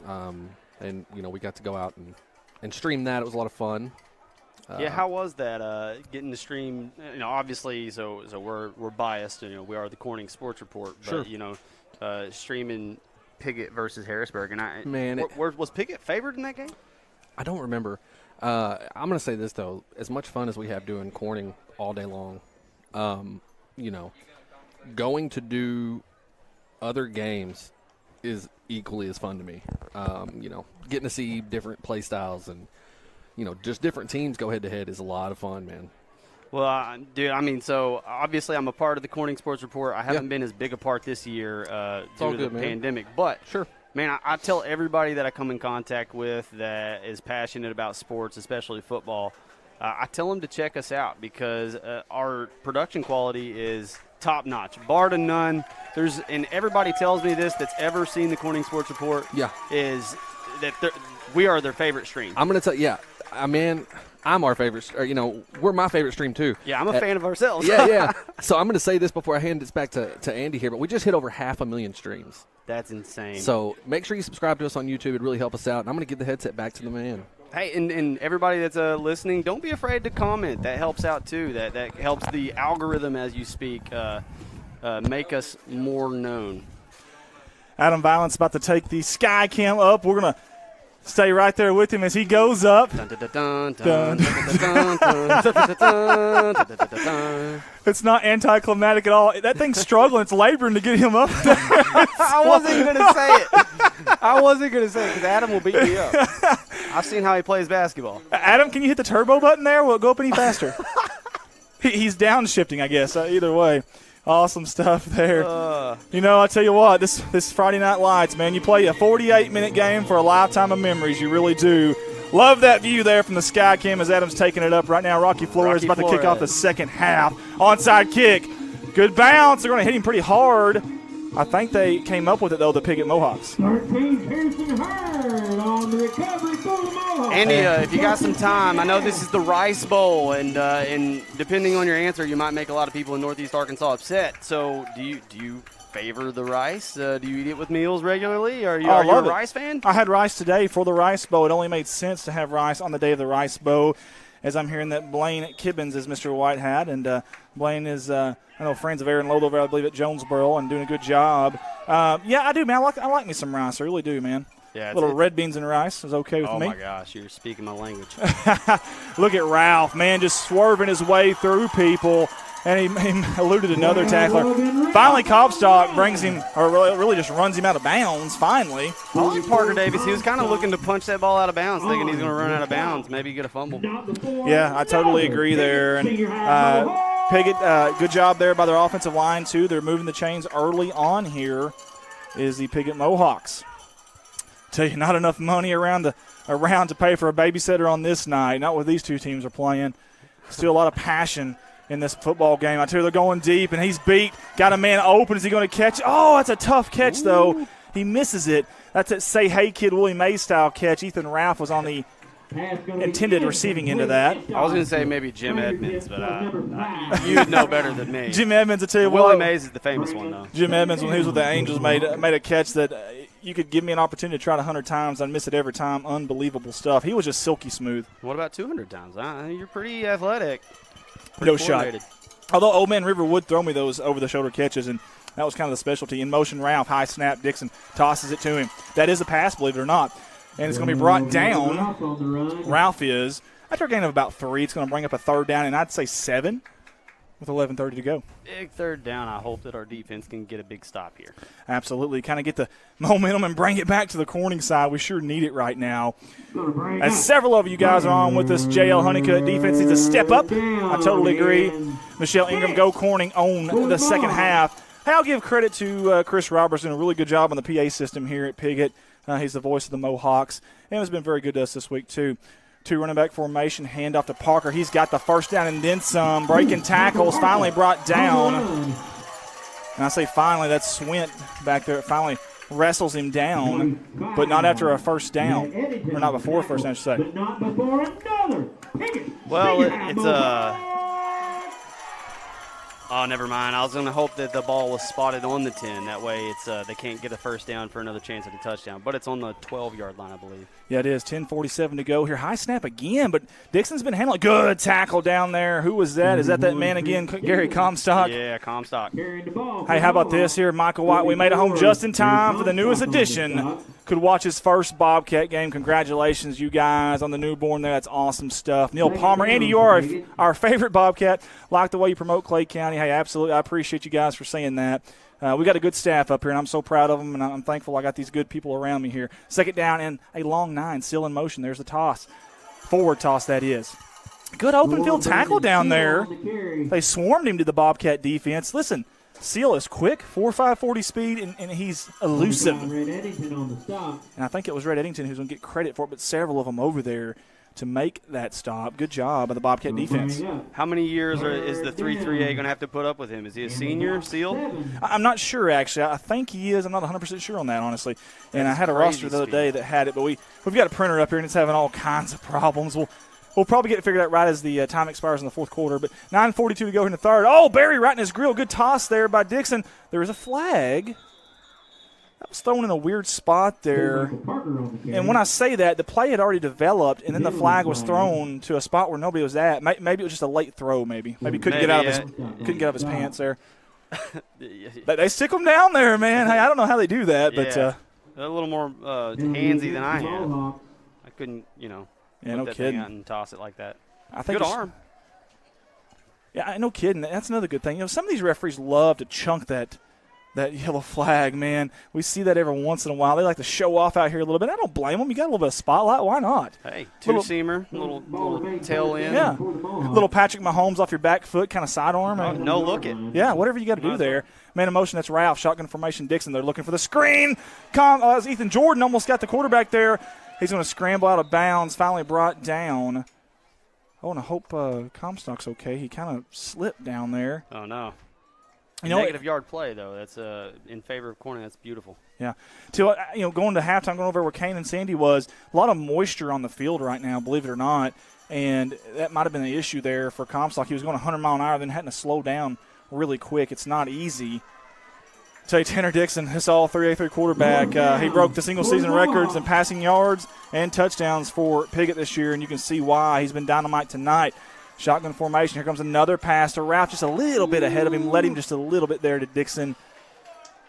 And, we got to go out and stream that. It was a lot of fun. Yeah, how was that getting to stream? Obviously, so we're biased. We are the Corning Sports Report, but sure. Streaming Piggott versus Harrisburg, and was Piggott favored in that game? I don't remember. I'm going to say this though: as much fun as we have doing Corning all day long, going to do other games is equally as fun to me. Getting to see different play styles and. Just different teams go head-to-head is a lot of fun, man. Well, dude, so obviously I'm a part of the Corning Sports Report. I haven't been as big a part this year due to the pandemic. But, sure, man, I tell everybody that I come in contact with that is passionate about sports, especially football, I tell them to check us out because our production quality is top-notch, bar to none. And everybody tells me this that's ever seen the Corning Sports Report is that we are their favorite stream. I'm going to tell you, I'm our favorite. We're my favorite stream too. Yeah, I'm a fan of ourselves. Yeah. So I'm going to say this before I hand this back to Andy here, but we just hit over 500,000 streams. That's insane. So make sure you subscribe to us on YouTube. It'd really help us out. And I'm going to give the headset back to the man. Hey, and everybody that's listening, don't be afraid to comment. That helps out too. That helps the algorithm as you speak make us more known. Adam Violence about to take the sky cam up. We're going to stay right there with him as he goes up. It's not anticlimactic at all. That thing's struggling. It's laboring to get him up there. I wasn't going to say it. I wasn't going to say it because Adam will beat me up. I've seen how he plays basketball. Adam, can you hit the turbo button there? Will it go up any faster? He's downshifting, I guess. Either way. Awesome stuff there. I tell you what, this Friday Night Lights, man, you play a 48-minute game for a lifetime of memories. You really do. Love that view there from the sky cam as Adam's taking it up right now. Rocky Flores about to kick off the second half. Onside kick. Good bounce. They're going to hit him pretty hard. I think they came up with it, though, the Piggott Mohawks. 13, Pearson Hurd on the recovery for the Mohawks. Andy, if you got some time, I know this is the Rice Bowl, and depending on your answer, you might make a lot of people in Northeast Arkansas upset. So do you favor the rice? Do you eat it with meals regularly? Are you a rice fan? I had rice today for the Rice Bowl. It only made sense to have rice on the day of the Rice Bowl, as I'm hearing that Blaine Kibbins is Mr. Whitehat, and Blaine is friends of Aaron Lodover, I believe, at Jonesboro, and doing a good job. Yeah, I do, man. I like me some rice. I really do, man. Yeah, little red beans and rice is okay with me. Oh, my gosh. You're speaking my language. Look at Ralph, man, just swerving his way through people. And he eluded another tackler. Finally, Comstock brings him, or really just runs him out of bounds, finally. I like Parker Davis. He was kind of looking to punch that ball out of bounds, thinking he's going to run out of bounds, maybe get a fumble. Yeah, I totally agree there. And Piggott, good job there by their offensive line, too. They're moving the chains early on here is the Piggott Mohawks. Tell you, not enough money around to pay for a babysitter on this night, not what these two teams are playing. Still a lot of passion in this football game. I tell you, they're going deep, and he's beat. Got a man open. Is he going to catch? Oh, that's a tough catch, though. He misses it. That's a Say Hey Kid Willie Mays style catch. Ethan Ralph was on the intended receiving end of that. I was going to say maybe Jim Edmonds, but you'd know better than me. Jim Edmonds, I tell you what. Willie Mays is the famous one, though. Jim Edmonds, when he was with the Angels, made a catch that you could give me an opportunity to try it 100 times. I'd miss it every time. Unbelievable stuff. He was just silky smooth. What about 200 times? You're pretty athletic. No shot. Although Old Man River would throw me those over-the-shoulder catches, and that was kind of the specialty. In motion, Ralph, high snap, Dixon tosses it to him. That is a pass, believe it or not. And it's going to be brought down. Ralph is. After a gain of about 3, it's going to bring up a third down, and I'd say 7. with 11:30 to go. Big third down. I hope that our defense can get a big stop here. Absolutely. Kind of get the momentum and bring it back to the Corning side. We sure need it right now. As several of you guys are on with us, JL Honeycutt defense needs to step up. I totally agree. Michelle Ingram, go Corning, own the second half. Hey, I'll give credit to Chris Robertson, a really good job on the PA system here at Piggott. He's the voice of the Mohawks, and has been very good to us this week, too. 2 running back formation, handoff to Parker. He's got the first down and then some. Breaking tackles, finally brought down. And I say finally, that's Swint back there. It finally wrestles him down, but not after a first down. Or not before a first down, I should say. But not before another. Well, it's oh, never mind. I was going to hope that the ball was spotted on the 10. That way it's they can't get a first down for another chance at a touchdown. But it's on the 12-yard line, I believe. Yeah, it is. 10:47 to go here. High snap again, but Dixon's been handling. Good tackle down there. Who was that? Is that man again, Gary Comstock? Yeah, Comstock. Hey, how about this here? Michael White, we made it home just in time for the newest edition. Could watch his first Bobcat game. Congratulations, you guys, on the newborn there. That's awesome stuff. Neil Palmer, Andy, you are our favorite Bobcat. Like the way you promote Clay County. Hey, absolutely. I appreciate you guys for saying that. We got a good staff up here, and I'm so proud of them, and I'm thankful I got these good people around me here. Second down and a long 9, still in motion. There's the toss. Forward toss, that is. Good open field tackle down there. They swarmed him to the Bobcat defense. Listen, Seal is quick, 4.5 40 speed, and he's elusive. And I think it was Red Eddington who's going to get credit for it, but several of them over there to make that stop. Good job by the Bobcat defense. How many years is the 3-3A going to have to put up with him? Is he a senior, Seal? I'm not sure, actually. I think he is. I'm not 100% sure on that, honestly. And I had a roster the other day that had it, but we've got a printer up here, and it's having all kinds of problems. We'll probably get it figured out right as the time expires in the fourth quarter. But 9:42 to go in the third. Oh, Barry right in his grill. Good toss there by Dixon. There is a flag. That was thrown in a weird spot there. And when I say that, the play had already developed, and then the flag was thrown to a spot where nobody was at. Maybe it was just a late throw, maybe. Maybe couldn't get out of his pants there. They stick him down there, man. Hey, I don't know how they do that. But a little more handsy than I am. I couldn't, no that kidding. thing out and toss it like that. I think good arm. Yeah, no kidding. That's another good thing. Some of these referees love to chunk that yellow flag, man. We see that every once in a while. They like to show off out here a little bit. I don't blame them. You got a little bit of spotlight. Why not? Hey, two-seamer, little tail end. Yeah, little Patrick Mahomes off your back foot, kind of sidearm. Oh, no looking. Yeah, whatever you got to do there. Man in motion, that's Ralph. Shotgun formation, Dixon. They're looking for the screen. Ethan Jordan almost got the quarterback there. He's going to scramble out of bounds. Finally brought down. Oh, and I hope Comstock's okay. He kind of slipped down there. Oh, no. Negative yard play, though. That's in favor of Corning. That's beautiful. Yeah. Going to halftime, going over where Kane and Sandy was, a lot of moisture on the field right now, believe it or not, and that might have been the issue there for Comstock. He was going 100 mile an hour, then having to slow down really quick. It's not easy. Tell you, Tanner Dixon, this all 3A3 quarterback. He broke the single-season records in passing yards and touchdowns for Piggott this year, and you can see why. He's been dynamite tonight. Shotgun formation. Here comes another pass to Ralph, just a little bit ahead of him. Led him just a little bit there to Dixon.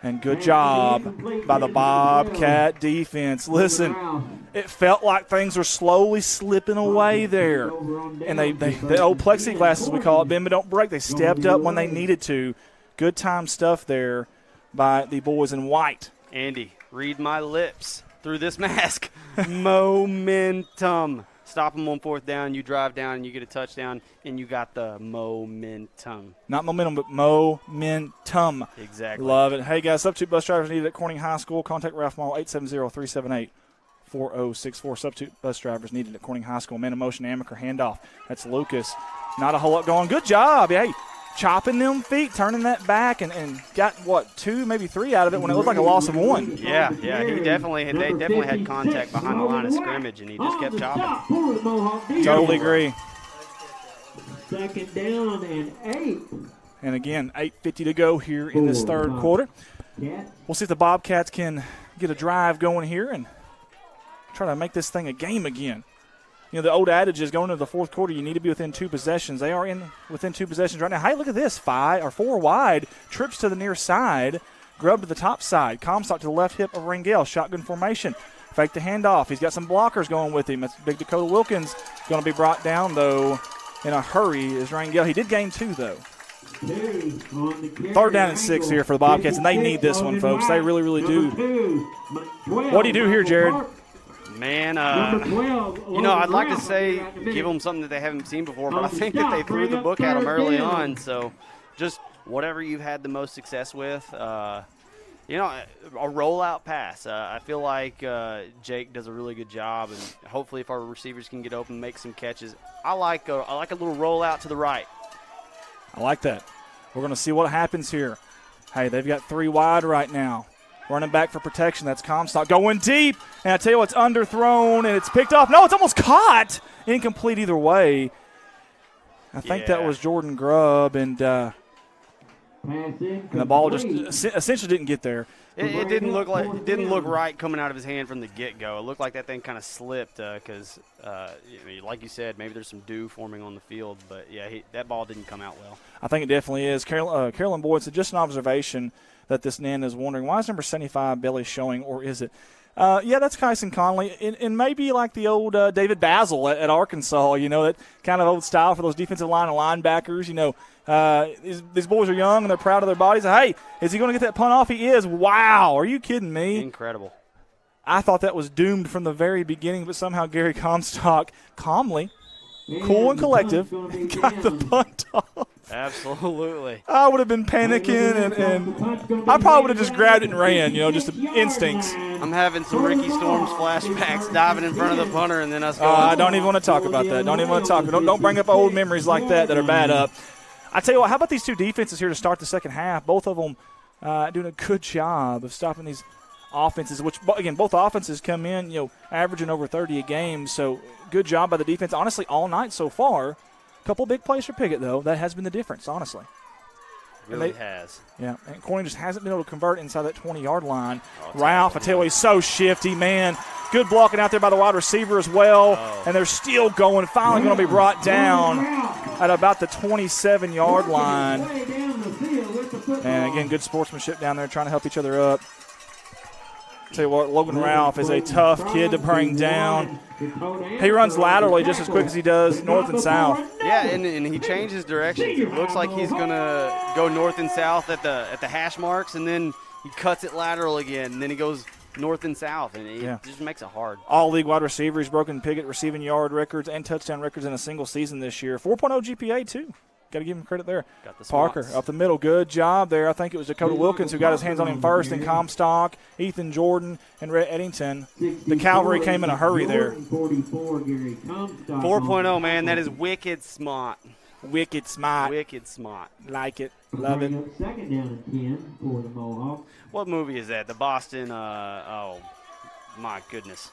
And good job by the Bobcat defense. Listen, it felt like things were slowly slipping away there. And the old plexiglass, as we call it, bend but don't break. They stepped up when they needed to. Good time stuff there by the boys in white. Andy, read my lips through this mask. Momentum. Stop them on fourth down, you drive down, and you get a touchdown, and you got the momentum. Not momentum, but momentum. Exactly. Love it. Hey, guys, substitute bus drivers needed at Corning High School. Contact Ralph Mall, 870-378-4064. Substitute bus drivers needed at Corning High School. Man in motion, Amaker handoff. That's Lucas. Not a whole lot going. Good job. Hey, chopping them feet, turning that back, and got, 2, maybe 3 out of it when it looked like a loss of 1. Yeah, they definitely had contact behind the line of scrimmage, and he just kept chopping. Totally agree. Second down and 8. And again, 8:50 to go here in this third quarter. We'll see if the Bobcats can get a drive going here and try to make this thing a game again. The old adage is going into the fourth quarter, you need to be within 2 possessions. They are within 2 possessions right now. Hey, look at this. 4 wide. Trips to the near side. Grub to the top side. Comstock to the left hip of Rangel. Shotgun formation. Fake the handoff. He's got some blockers going with him. That's Big Dakota Wilkins. Going to be brought down, though, in a hurry is Rangel. He did gain 2, though. Third down and 6 here for the Bobcats, and they need this one, folks. They really, really do. What do you do here, Jared? Man, I'd like to say give them something that they haven't seen before, but I think that they threw the book at them early on. So just whatever you've had the most success with, a rollout pass. I feel like Jake does a really good job, and hopefully if our receivers can get open and make some catches. I like a little rollout to the right. I like that. We're going to see what happens here. Hey, they've got 3 wide right now. Running back for protection. That's Comstock going deep. And I tell you what, it's underthrown, and it's picked off. No, it's almost caught. Incomplete either way. I think that was Jordan Grubb, and the ball just essentially didn't get there. It didn't look right coming out of his hand from the get-go. It looked like that thing kind of slipped because, like you said, maybe there's some dew forming on the field. But, that ball didn't come out well. I think it definitely is. Carolyn Boyd said just an observation that this Nan is wondering, why is number 75 Billy showing, or is it? That's Kyson Conley, and maybe like the old David Basil at Arkansas, that kind of old style for those defensive line and linebackers. These boys are young and they're proud of their bodies. Hey, is he going to get that punt off? He is. Wow, are you kidding me? Incredible. I thought that was doomed from the very beginning, but somehow Gary Comstock calmly, cool and collective, got the punt off. Absolutely. I would have been panicking, and I probably would have just grabbed it and ran, just instincts. I'm having some Ricky Storms flashbacks, diving in front of the punter, and then us going. I don't even want to talk about that. Don't even want to talk. Don't bring up old memories like that are bad up. I tell you what, how about these two defenses here to start the second half? Both of them doing a good job of stopping these offenses, which, again, both offenses come in, averaging over 30 a game. So good job by the defense, honestly, all night so far. A couple big plays for Piggott, though. That has been the difference, honestly. Really has. Yeah, and Corning just hasn't been able to convert inside that 20-yard line. Ralph, I tell you what, he's so shifty, man. Good blocking out there by the wide receiver as well. And they're still going. Finally going to be brought down at about the 27-yard line. And, again, good sportsmanship down there, trying to help each other up. Tell you what, Logan Ralph is a tough kid to bring down. He runs laterally just as quick as he does north and south. Yeah, and he changes directions. It looks like he's going to go north and south at the hash marks, and then he cuts it lateral again, and then he goes north and south, and it just makes it hard. All-league wide receiver. He's broken Piggott receiving yard records and touchdown records in a single season this year. 4.0 GPA, too. Got to give him credit there. Parker up the middle. Good job there. I think it was Dakota Wilkins who got his hands on him first, and Comstock, Ethan Jordan, and Rhett Eddington. The cavalry came in a hurry there. 4.0, man. That is wicked smart. Wicked smart. Wicked smart. Like it. Love it. Second down and 10 for the Mohawks. What movie is that? The Boston, oh, my goodness.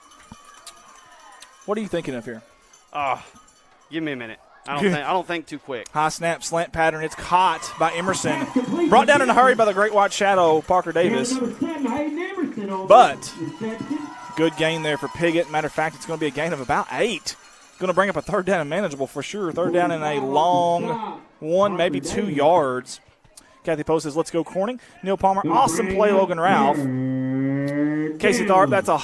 What are you thinking of here? Oh, give me a minute. I don't think too quick. High snap, slant pattern. It's caught by Emerson. Brought down in a hurry by the great white shadow, Parker Davis. But good gain there for Piggott. Matter of fact, it's going to be a gain of about 8. Going to bring up a third down and manageable for sure. Third down in a long 1, maybe 2 yards. Kathy Post says, let's go Corning. Neil Palmer, awesome play, Logan Ralph. Casey Tharp, that's a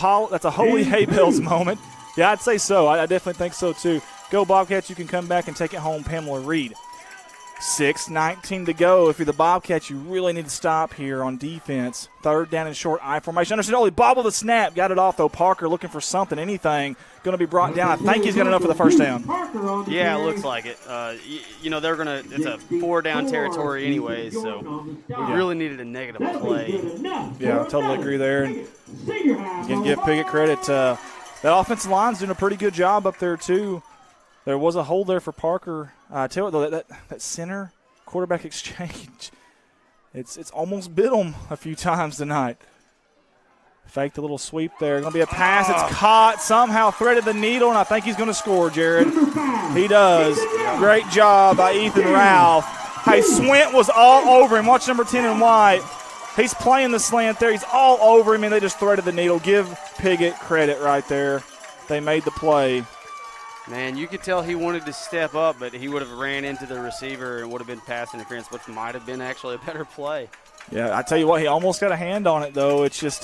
holy hay bells moment. Yeah, I'd say so. I definitely think so, too. Go Bobcats, you can come back and take it home, Pamela Reed. 6:19 to go. If you're the Bobcats, you really need to stop here on defense. Third down and short I formation. Understood. He bobbled the snap. Got it off, though. Parker looking for something, anything. Going to be brought down. I think he's got enough for the first down. Yeah, it looks like it. They're going to – it's a 4-down territory anyways, so we really needed a negative play. Yeah, I totally agree there. And again, give Piggott credit. That offensive line's doing a pretty good job up there, too. There was a hold there for Parker. I tell you what, though, that center quarterback exchange, it's almost bit him a few times tonight. Faked a little sweep there. Going to be a pass. It's caught. Somehow threaded the needle, and I think he's going to score, Jared. He does. Great job by Ethan Ralph. Hey, Swint was all over him. Watch number 10 in white. He's playing the slant there. He's all over him, and they just threaded the needle. Give Piggott credit right there. They made the play. Man, you could tell he wanted to step up, but he would have ran into the receiver and would have been pass interference, which might have been actually a better play. Yeah, I tell you what, he almost got a hand on it, though. It's just,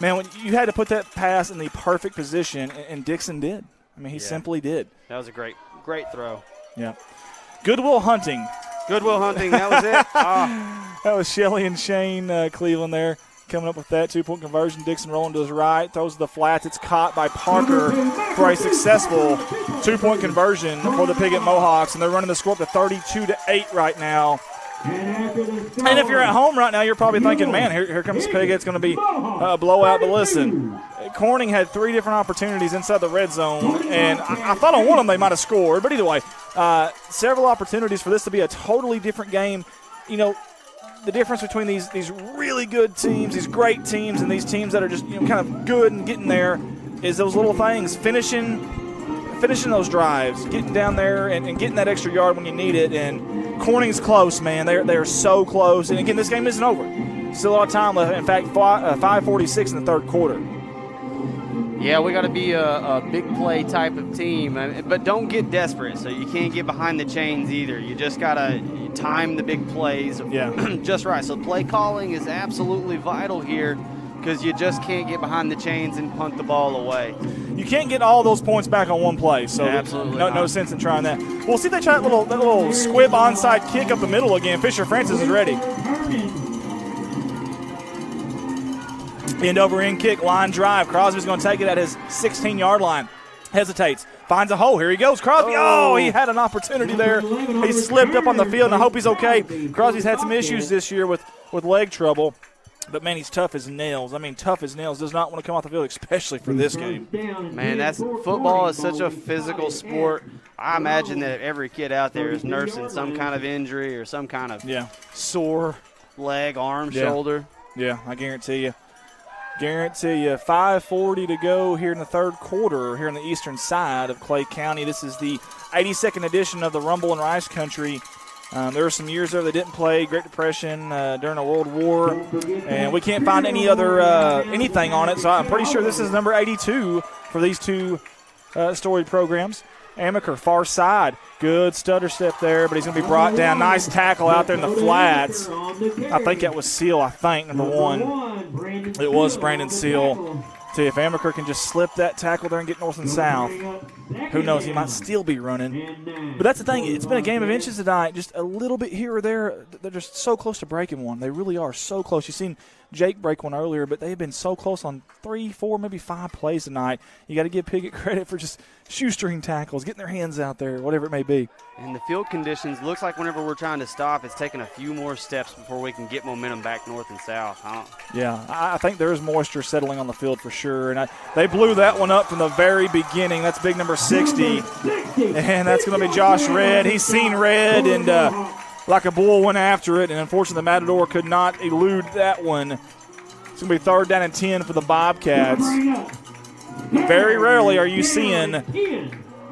man, when you had to put that pass in the perfect position, and Dixon did. I mean, he simply did. That was a great throw. Yeah. Goodwill Hunting Goodwill Hunting, that was it. That was Shelly and Shane Cleveland there coming up with that 2-point conversion. Dixon rolling to his right, throws the flats. It's caught by Parker for a successful 2-point conversion for the Piggott Mohawks, and they're running the score up to 32-8 right now. And if you're at home right now, you're probably thinking, man, here comes Piggott. It's going to be a blowout. But listen, Corning had 3 different opportunities inside the red zone, and I thought on one of them they might have scored. But either way, several opportunities for this to be a totally different game. You know, the difference between these really good teams, these great teams, and these teams that are just kind of good and getting there is those little things, finishing those drives, getting down there and getting that extra yard when you need it. And Corning's close, man. They're so close. And, again, this game isn't over. Still a lot of time left. In fact, 5:46 in the third quarter. Yeah, we got to be a big play type of team. But don't get desperate, so you can't get behind the chains either. You just got to time the big plays just right. So play calling is absolutely vital here, because you just can't get behind the chains and punt the ball away. You can't get all those points back on one play, so absolutely no sense in trying that. We'll see if they try that little squib onside kick up the middle again. Fisher Francis is ready. End over end kick, line drive. Crosby's going to take it at his 16-yard line. Hesitates, finds a hole. Here he goes, Crosby. Oh, he had an opportunity there. He slipped up on the field, and I hope he's okay. Crosby's had some issues this year with leg trouble. But, man, he's tough as nails. I mean, tough as nails. Does not want to come off the field, especially for this game. Man, football is such a physical sport. I imagine that every kid out there is nursing some kind of injury or some kind of sore leg, arm, shoulder. Yeah, I guarantee you. 5:40 to go here in the third quarter here on the eastern side of Clay County. This is the 82nd edition of the Rumble and Rice Country. There were some years there they didn't play, Great Depression, during a World War, and we can't find any other anything on it, so I'm pretty sure this is number 82 for these two storied programs. Amaker, far side, good stutter step there, but he's going to be brought down. Nice tackle out there in the flats. I think that was Seal, number 1. It was Brandon Seal. See, if Amaker can just slip that tackle there and get north and south, who knows, he might still be running. But that's the thing, it's been a game of inches tonight, just a little bit here or there. They're just so close to breaking one. They really are so close. You've seen Jake break one earlier, but they've been so close on 3, 4, maybe 5 plays tonight. You got to give Piggott credit for just shoestring tackles, getting their hands out there, whatever it may be. And the field conditions, looks like whenever we're trying to stop, it's taking a few more steps before we can get momentum back north and south. Yeah, I think there's moisture settling on the field for sure. And they blew that one up from the very beginning. That's big number 60. And that's going to be Josh Redd. He's seen red, and like a bull went after it. And unfortunately, the Matador could not elude that one. It's going to be 3rd down and 10 for the Bobcats. Very rarely are you seeing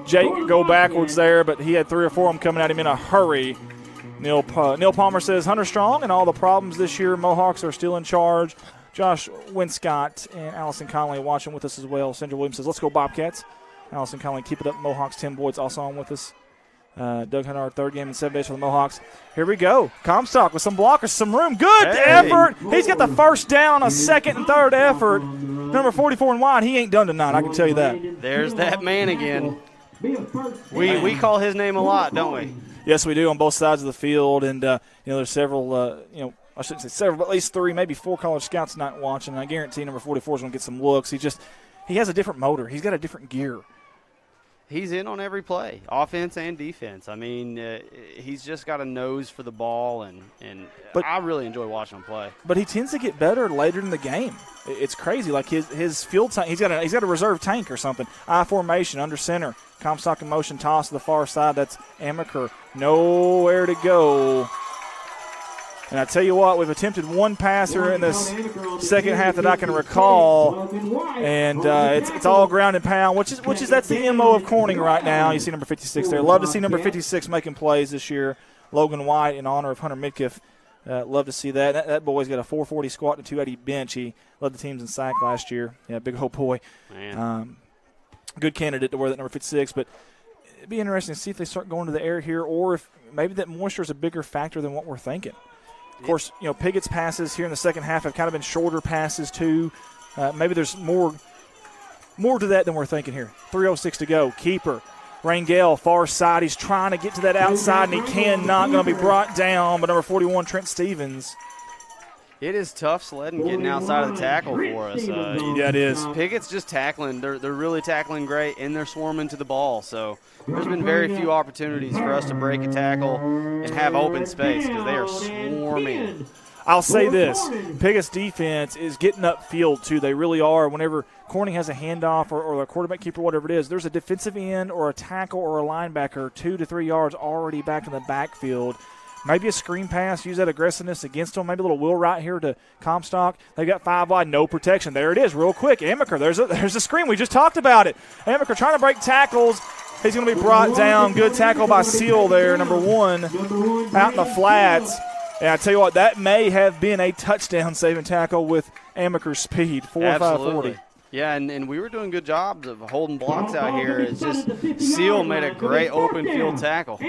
Jake go backwards there, but he had 3 or 4 of them coming at him in a hurry. Neil Palmer says, Hunter Strong and all the problems this year, Mohawks are still in charge. Josh Winscott and Allison Conley watching with us as well. Sandra Williams says, let's go Bobcats. Allison Conley, keep it up, Mohawks. Tim Boyd's also on with us. Doug Hunter, our 3rd game in 7 days for the Mohawks. Here we go. Comstock with some blockers, some room. Good effort. He's got the first down on a 2nd and 3rd effort. Number 44 and wide, he ain't done tonight, I can tell you that. There's that man again. We call his name a lot, don't we? Yes, we do on both sides of the field. And, there's several, I shouldn't say several, but at least 3, maybe 4 college scouts tonight watching. And I guarantee number 44 is going to get some looks. He has a different motor. He's got a different gear. He's in on every play, offense and defense. I mean, he's just got a nose for the ball, but I really enjoy watching him play. But he tends to get better later in the game. It's crazy. Like his fuel tank, he's got a reserve tank or something. I formation under center, Comstock in motion, toss to the far side. That's Amaker. Nowhere to go. And I tell you what, we've attempted one passer in this second half that I can recall, and it's all ground and pound, which is that's the MO of Corning right now. You see number 56 there. Love to see number 56 making plays this year. Logan White in honor of Hunter Midkiff. Love to see that. That boy's got a 440 squat and a 280 bench. He led the teams in sack last year. Yeah, big old boy. Good candidate to wear that number 56, but it'd be interesting to see if they start going to the air here, or if maybe that moisture is a bigger factor than what we're thinking. Of course, Piggott's passes here in the second half have kind of been shorter passes too. Maybe there's more to that than we're thinking here. 3:06 to go. Keeper Rangel, far side. He's trying to get to that outside, and he cannot. Going to be brought down by number 41, Trent Stevens. It is tough sledding getting outside of the tackle for us. Yeah, it is. Piggott's just tackling. They're really tackling great, and they're swarming to the ball. So there's been very few opportunities for us to break a tackle and have open space because they are swarming. I'll say this. Piggott's defense is getting upfield, too. They really are. Whenever Corning has a handoff or a quarterback keeper, whatever it is, there's a defensive end or a tackle or a linebacker 2 to 3 yards already back in the backfield. Maybe a screen pass, use that aggressiveness against them. Maybe a little wheel right here to Comstock. They got 5 wide, no protection. There it is, real quick. Amaker, there's a screen. We just talked about it. Amaker trying to break tackles. He's going to be brought down. Good tackle by Seal there, number 1, out in the flats. And I tell you what, that may have been a touchdown-saving tackle with Amaker's speed, 4.540. Yeah, and we were doing good jobs of holding blocks out here. It's just Seal made a great open field tackle.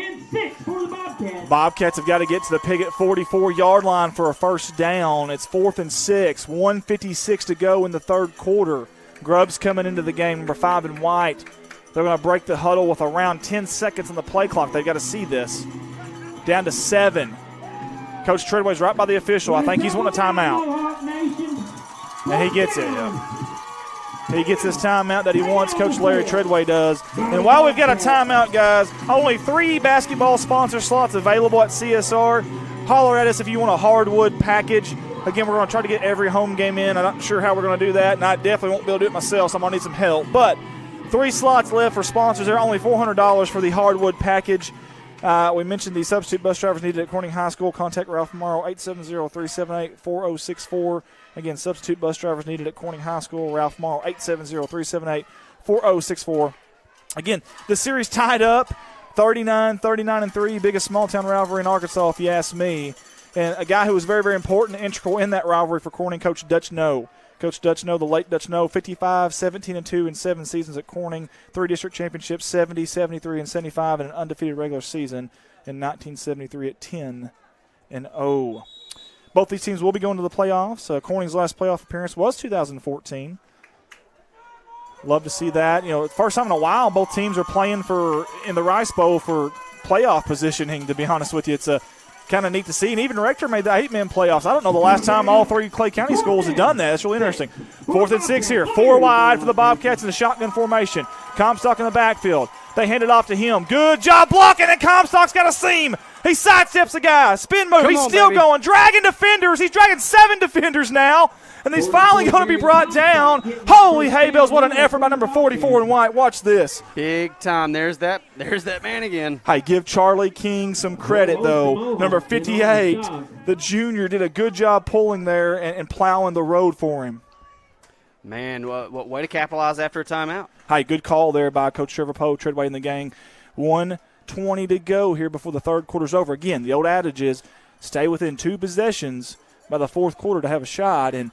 Bobcats have got to get to the Piggott 44-yard line for a first down. It's 4th and 6, 1:56 to go in the third quarter. Grubbs coming into the game, number 5 in white. They're going to break the huddle with around 10 seconds on the play clock. They've got to see this. Down to 7. Coach Treadway's right by the official. I think he's wanting a timeout. And he gets it. He gets his timeout that he wants. Coach Larry Treadway does. And while we've got a timeout, guys, only 3 basketball sponsor slots available at CSR. Holler at us if you want a hardwood package. Again, we're going to try to get every home game in. I'm not sure how we're going to do that, and I definitely won't be able to do it myself, so I'm going to need some help. But 3 slots left for sponsors. They're only $400 for the hardwood package. We mentioned the substitute bus drivers needed at Corning High School. Contact Ralph Morrow, 870-378-4064. Again, substitute bus drivers needed at Corning High School. Ralph Morrow, 870-378-4064. Again, the series tied up 39-3, biggest small-town rivalry in Arkansas, if you ask me. And a guy who was very, very important and integral in that rivalry for Corning, Coach Dutch No. Coach Dutch No, the late Dutch No, 55, 17-2 in 7 seasons at Corning, 3 district championships, 70, 73, and 75, and an undefeated regular season in 1973 at 10-0. Both these teams will be going to the playoffs. Corning's last playoff appearance was 2014. Love to see that. You know, first time in a while, both teams are playing in the Rice Bowl for playoff positioning, to be honest with you. It's kind of neat to see. And even Rector made the 8-man playoffs. I don't know the last time all 3 Clay County schools have done that. That's really interesting. 4th and 6 here. 4 wide for the Bobcats in the shotgun formation. Comstock in the backfield. They hand it off to him. Good job blocking, and Comstock's got a seam. He sidesteps a guy. Spin move. He's still going. Dragging defenders. He's dragging 7 defenders now. And he's finally going to be brought down. Holy hay bells, what an effort by number 44 in white. Watch this. Big time. There's that man again. Hey, give Charlie King some credit, though. Number 58, the junior, did a good job pulling there and plowing the road for him. Man, what way to capitalize after a timeout. Hey, good call there by Coach Trevor Poe, Treadway in the gang. 1:20 to go here before the third quarter's over. Again, the old adage is stay within 2 possessions by the fourth quarter to have a shot, and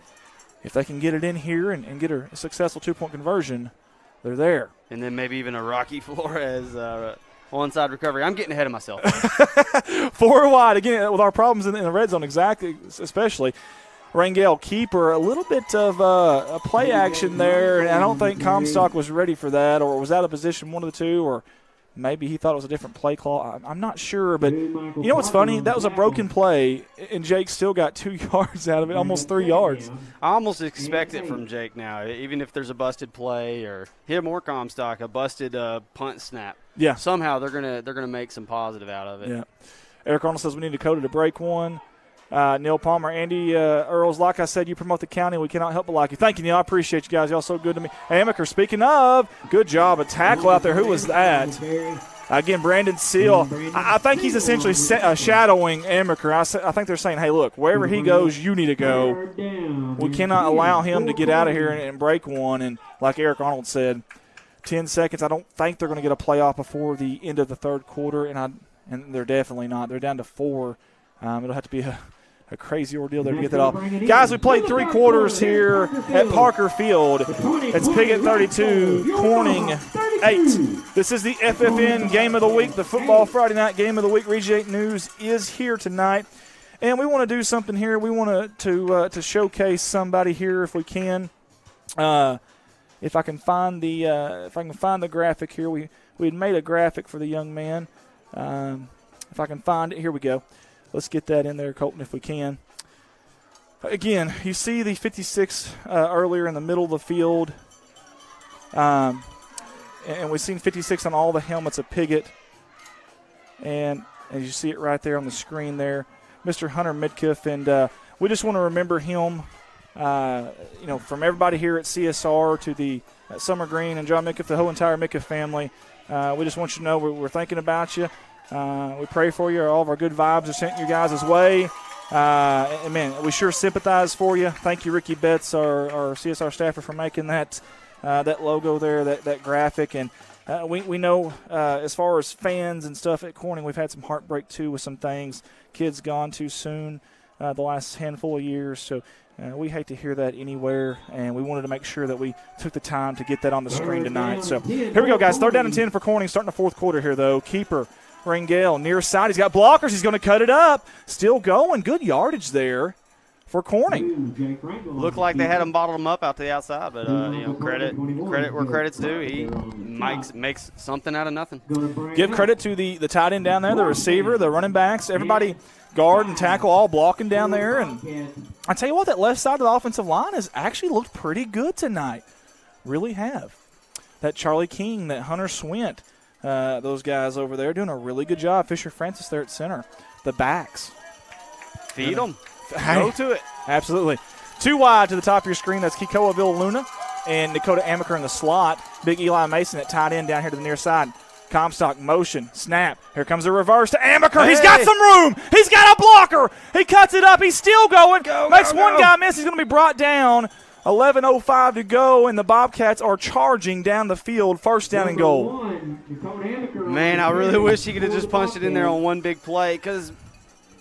if they can get it in here and get a successful 2-point conversion, they're there. And then maybe even a Rocky Flores onside recovery. I'm getting ahead of myself. 4 wide, again, with our problems in the red zone, exactly, especially. Rangel keeper, a little bit of a play action there, and I don't think Comstock was ready for that, or was out of position, one of the two, or maybe he thought it was a different play call. I'm not sure, but you know what's funny? That was a broken play, and Jake still got 2 yards out of it, almost 3 yards. I almost expect it from Jake now, even if there's a busted play or him or Comstock, a busted punt snap. Yeah. Somehow they're gonna make some positive out of it. Yeah. Eric Arnold says we need Dakota to break one. Neil Palmer, Andy Earls, like I said, you promote the county. We cannot help but like you. Thank you, Neil. I appreciate you guys. Y'all so good to me. Amaker, speaking of, good job. A tackle out there. Who was that? Again, Brandon Seal. I think he's essentially shadowing Amaker. I think they're saying, hey, look, wherever he goes, you need to go. We cannot allow him to get out of here and break one. And like Eric Arnold said, 10 seconds. I don't think they're going to get a playoff before the end of the third quarter, and they're definitely not. They're down to 4. It'll have to be a crazy ordeal there to get that off. Guys, we played 3 quarters here at Parker Field. It's Piggott 32, Corning 8. This is the FFN Game of the Week, the Football Friday Night Game of the Week. Region 8 News is here tonight. And we want to do something here. We want to showcase somebody here if we can. if I can find the graphic here, we had made a graphic for the young man. If I can find it, here we go. Let's get that in there, Colton, if we can. Again, you see the 56 earlier in the middle of the field, and we've seen 56 on all the helmets of Piggott, and as you see it right there on the screen there, Mr. Hunter Midkiff, and we just want to remember him. From everybody here at CSR to the Summer Green and John Midkiff, the whole entire Midkiff family, we just want you to know we're thinking about you. We pray for you. All of our good vibes are sent your guys' way. And man, we sure sympathize for you. Thank you, Ricky Betts, our CSR staffer, for making that logo there, that graphic. And we know as far as fans and stuff at Corning, we've had some heartbreak too with some things. Kids gone too soon the last handful of years. So we hate to hear that anywhere, and we wanted to make sure that we took the time to get that on the screen tonight. So here we go, guys. 3rd down and 10 for Corning, starting the fourth quarter here, though. Keeper Rangel near side. He's got blockers. He's going to cut it up. Still going. Good yardage there for Corning. Looked like they had him bottled him up out to the outside, but credit where credit's due. He makes something out of nothing. Give credit to the tight end down there, the receiver, the running backs, everybody guard and tackle all blocking down there. And I tell you what, that left side of the offensive line has actually looked pretty good tonight. Really have. That Charlie King, that Hunter Swint, those guys over there doing a really good job. Fisher Francis there at center. The backs. Feed them. Go to it. Absolutely. 2 wide to the top of your screen. That's Kikoa Villaluna and Dakota Amaker in the slot. Big Eli Mason at tight end down here to the near side. Comstock motion, snap. Here comes a reverse to Amaker. Hey. He's got some room. He's got a blocker. He cuts it up. He's still going. Makes one guy miss. He's going to be brought down. 11:05 to go, and the Bobcats are charging down the field. 1st down and goal. Man, I really wish he could have just punched it in there on one big play because,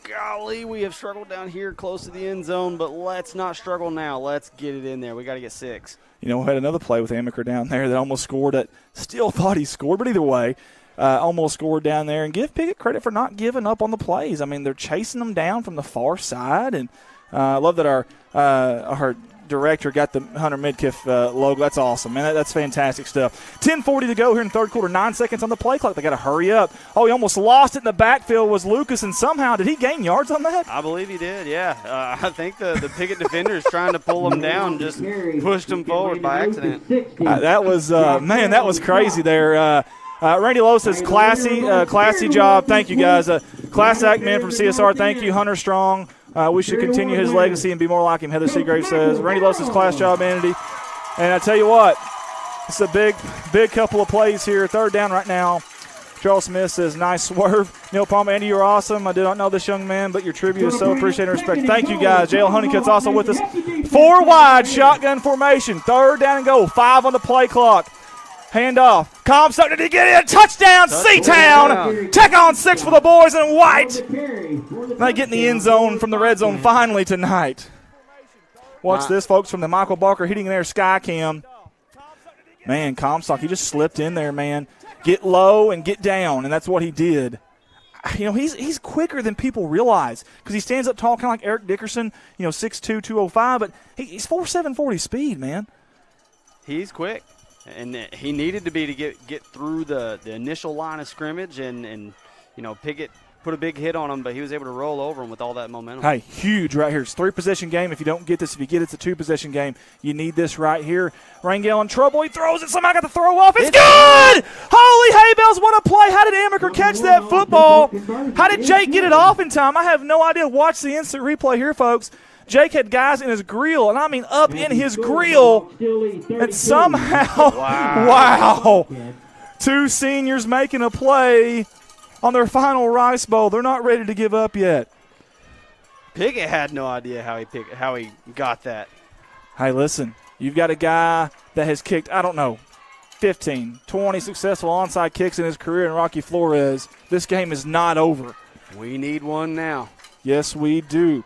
golly, we have struggled down here close to the end zone, but let's not struggle now. Let's get it in there. We got to get 6. We had another play with Amaker down there that almost scored it. Still thought he scored, but either way, almost scored down there. And give Piggott credit for not giving up on the plays. I mean, they're chasing them down from the far side. And I love that our director got the Hunter Midkiff logo. That's awesome, man. That's fantastic stuff. 10:40 to go here in the third quarter. 9 seconds on the play clock. They got to hurry up. Oh, he almost lost it in the backfield was Lucas, and somehow did he gain yards on that? I believe he did, yeah. I think the Piggott defenders trying to pull him down just pushed him forward by accident. That was, that was crazy there. Randy Lowe says, classy job. Thank you, guys. Class act man from CSR. Thank you, Hunter Strong. We should continue his legacy and be more like him, Heather Seagrave says. Randy Lowe says, class job, Andy. And I tell you what, it's a big couple of plays here. 3rd down right now. Charles Smith says, nice swerve. Neil Palmer, Andy, you're awesome. I did not know this young man, but your tribute is so appreciated and respected. Thank you, guys. JL Honeycutt's also with us. 4 wide, shotgun formation. 3rd down and goal. 5 on the play clock. Handoff. Comstock, did he get it? Touchdown, C-Town. Tech on 6 for the boys in white. They get in the end zone from the red zone finally tonight. Watch this, folks, from the Michael Barker hitting there, sky cam. Man, Comstock, he just slipped in there, man. Get low and get down, and that's what he did. He's quicker than people realize because he stands up tall, kind of like Eric Dickerson, 6'2", 205, but he's 4.7 40 speed, man. He's quick. And he needed to be to get through the initial line of scrimmage, and Piggott put a big hit on him, but he was able to roll over him with all that momentum. Hey, huge right here. It's a 3-possession game. If you don't get this, if you get it, it's a 2-possession game. You need this right here. Rangel in trouble. He throws it. Somehow got the throw off. It's good! Holy hay bells, what a play. How did Amaker catch that football? How did Jake get it off in time? I have no idea. Watch the instant replay here, folks. Jake had guys in his grill, and I mean up in his grill, and somehow, wow, 2 seniors making a play on their final Rice Bowl. They're not ready to give up yet. Piggott had no idea how he got that. Hey, listen, you've got a guy that has kicked, 15, 20 successful onside kicks in his career in Rocky Flores. This game is not over. We need one now. Yes, we do.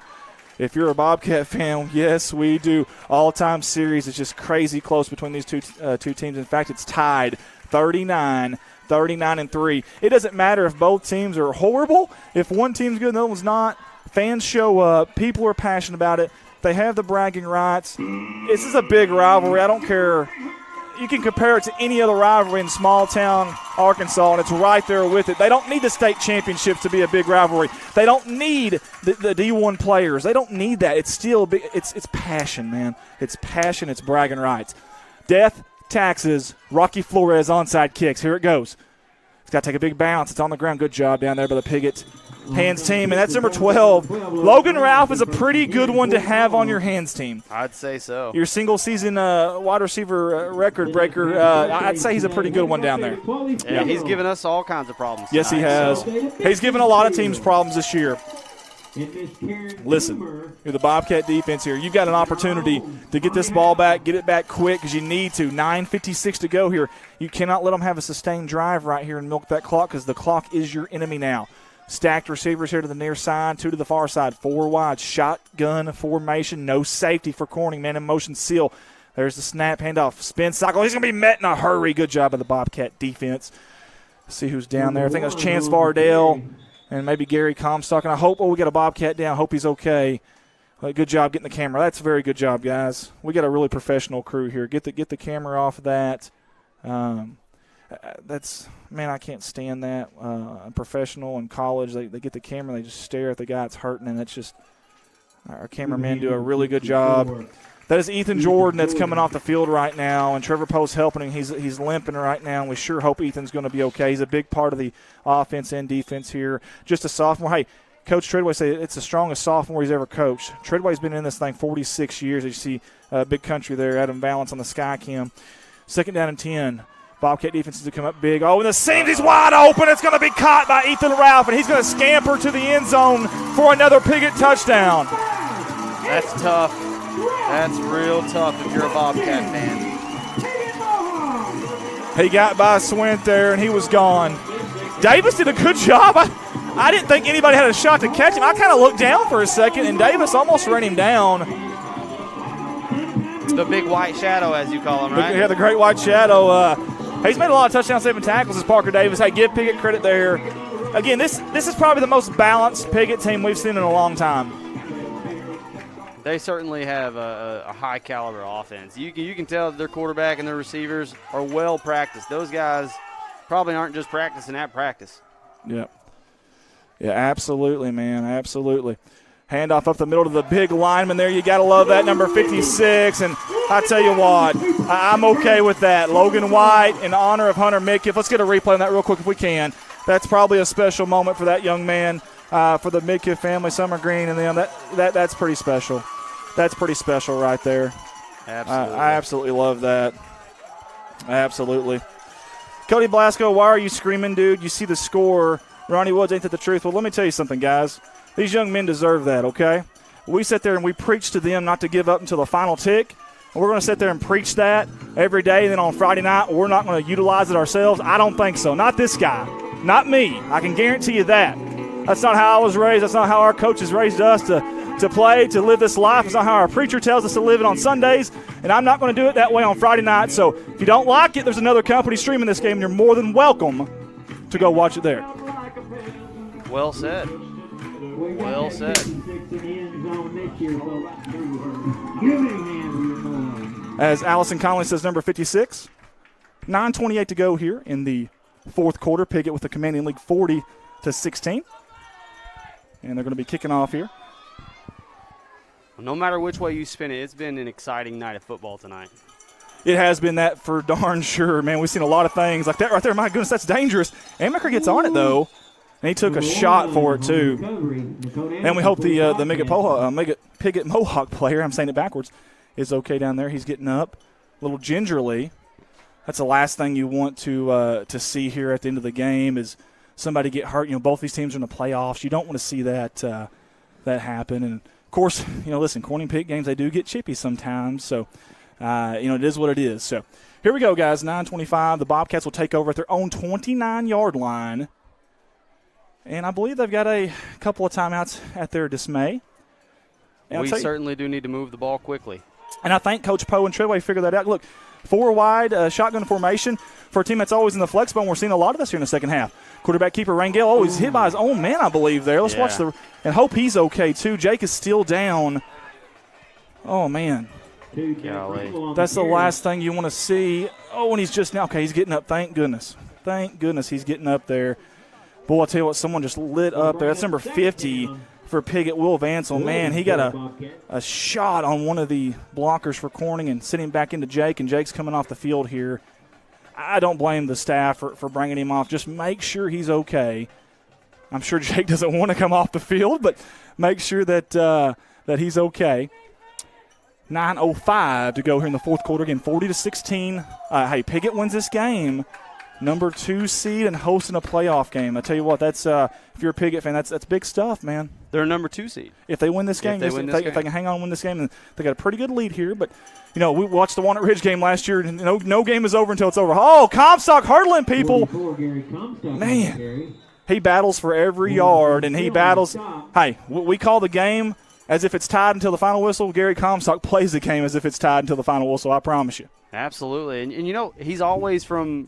If you're a Bobcat fan, yes, we do. All-time series is just crazy close between these two teams. In fact, it's tied 39-3. It doesn't matter if both teams are horrible. If one team's good and the other one's not, fans show up. People are passionate about it. They have the bragging rights. This is a big rivalry. I don't care you can compare it to any other rivalry in small-town Arkansas, and it's right there with it. They don't need the state championships to be a big rivalry. They don't need the D1 players. They don't need that. It's still big. It's passion, man. It's passion. It's bragging rights. Death, taxes, Rocky Flores onside kicks. Here it goes. It's got to take a big bounce. It's on the ground. Good job down there by the Piggott hands team, and that's number 12. Logan Ralph is a pretty good one to have on your hands team. I'd say so. Your single-season wide receiver record breaker, I'd say he's a pretty good one down there. Yeah, he's given us all kinds of problems Yes, he has. He's given a lot of teams problems this year. Listen, you're the Bobcat defense here. You've got an opportunity to get this ball back, get it back quick because you need to. 9:56 to go here. You cannot let them have a sustained drive right here and milk that clock because the clock is your enemy now. Stacked receivers here to the near side, 2 to the far side, 4 wide. Shotgun formation, no safety for Corning. Man in motion seal. There's the snap, handoff, spin cycle. He's going to be met in a hurry. Good job by the Bobcat defense. See who's down there. I think it was Chance Vardell and maybe Gary Comstock. And I hope, we got a Bobcat down. I hope he's okay. Good job getting the camera. That's a very good job, guys. We got a really professional crew here. Get the camera off of that. Man, I can't stand that. Professional in college, they get the camera, they just stare at the guy that's hurting, and that's just our cameramen do a really good job. That is Ethan Jordan that's coming off the field right now, and Trevor Poe's helping him. He's limping right now, and we sure hope Ethan's going to be okay. He's a big part of the offense and defense here. Just a sophomore. Hey, Coach Treadway said it's the strongest sophomore he's ever coached. Treadway's been in this thing 46 years. You see Big Country there, Adam Valance on the sky cam. 2nd down and 10. Bobcat defense is to come up big. Oh, and the seams, he's wide open. It's going to be caught by Ethan Ralph, and he's going to scamper to the end zone for another Piggott touchdown. That's tough. That's real tough if you're a Bobcat fan. He got by Swint there, and he was gone. Davis did a good job. I didn't think anybody had a shot to catch him. I kind of looked down for a second, and Davis almost ran him down. The big white shadow, as you call him, right? Yeah, the great white shadow. He's made a lot of touchdown saving tackles as Parker Davis. Hey, give Piggott credit there. Again, this is probably the most balanced Piggott team we've seen in a long time. They certainly have a high caliber offense. You can tell that their quarterback and their receivers are well practiced. Those guys probably aren't just practicing at practice. Yep. Yeah, absolutely, man, absolutely. Handoff up the middle to the big lineman there. You got to love that, number 56. And I tell you what, I'm okay with that. Logan White in honor of Hunter Midkiff. Let's get a replay on that real quick if we can. That's probably a special moment for that young man, for the Midkiff family, Summer Green, and them. That's pretty special. That's pretty special right there. Absolutely. I absolutely love that. Absolutely. Cody Blasco, why are you screaming, dude? You see the score. Ronnie Woods, ain't that the truth? Well, let me tell you something, guys. These young men deserve that, okay? We sit there and we preach to them not to give up until the final tick. And we're going to sit there and preach that every day. And then on Friday night, we're not going to utilize it ourselves. I don't think so. Not this guy. Not me. I can guarantee you that. That's not how I was raised. That's not how our coaches raised us to play, to live this life. It's not how our preacher tells us to live it on Sundays. And I'm not going to do it that way on Friday night. So if you don't like it, there's another company streaming this game, and you're more than welcome to go watch it there. Well said. Well said. As Allison Conley says, number 56. 9:28 to go here in the fourth quarter. Piggott with the commanding lead 40-16. And they're going to be kicking off here. No matter which way you spin it, it's been an exciting night of football tonight. It has been that for darn sure, man. We've seen a lot of things like that right there. My goodness, that's dangerous. Amaker gets on it, though. And he took a shot for it, too. And we hope the Piggott Mohawk player, I'm saying it backwards, is okay down there. He's getting up a little gingerly. That's the last thing you want to see here at the end of the game is somebody get hurt. You know, both these teams are in the playoffs. You don't want to see that happen. And, of course, you know, listen, Corning Pitt games, they do get chippy sometimes. So, it is what it is. So, here we go, guys, 9:25. The Bobcats will take over at their own 29-yard line. And I believe they've got a couple of timeouts at their dismay. And we certainly do need to move the ball quickly. And I think Coach Poe and Treadway figured that out. Look, 4 wide shotgun formation for a team that's always in the flex bone. We're seeing a lot of this here in the second half. Quarterback keeper Rangel always hit by his own man, I believe, there. Let's watch and hope he's okay, too. Jake is still down. Oh, man. Golly. That's the last thing you want to see. Oh, and he's just now. Okay, he's getting up. Thank goodness. Thank goodness he's getting up there. Boy, I'll tell you what, someone just lit up there. That's number 50 for Piggott, Will Vansel. Man, he got a shot on one of the blockers for Corning and sending back into Jake, and Jake's coming off the field here. I don't blame the staff for bringing him off. Just make sure he's okay. I'm sure Jake doesn't want to come off the field, but make sure that that he's okay. 9:05 to go here in the fourth quarter. Again, 40-16. Hey, Piggott wins this game. Number 2 seed and hosting a playoff game. I tell you what, that's if you're a Piggott fan, that's big stuff, man. They're a number 2 seed. If they win this game, if they can hang on and win this game, then they got a pretty good lead here. But, you know, we watched the Walnut Ridge game last year, and no game is over until it's over. Oh, Comstock hurdling people. Man, he battles for every yard, and he battles. Hey, we call the game as if it's tied until the final whistle. Gary Comstock plays the game as if it's tied until the final whistle, I promise you. Absolutely. And you know, he's always from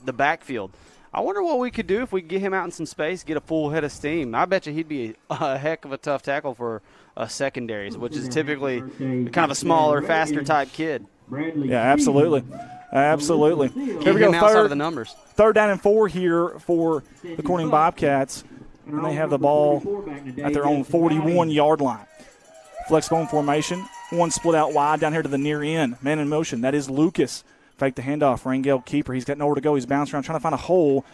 the backfield. I wonder what we could do if we could get him out in some space, get a full head of steam. I bet you he'd be a heck of a tough tackle for secondaries, which is typically kind of a smaller, faster type kid. Yeah, absolutely. Absolutely. Here we go, outside of the numbers. 3rd down and 4 here for the Corning Bobcats, and they have the ball at their own 41-yard line. Flex bone formation. One split out wide down here to the near end. Man in motion. That is Lucas. Fake the handoff. Rangel keeper. He's got nowhere to go. He's bouncing around trying to find a hole.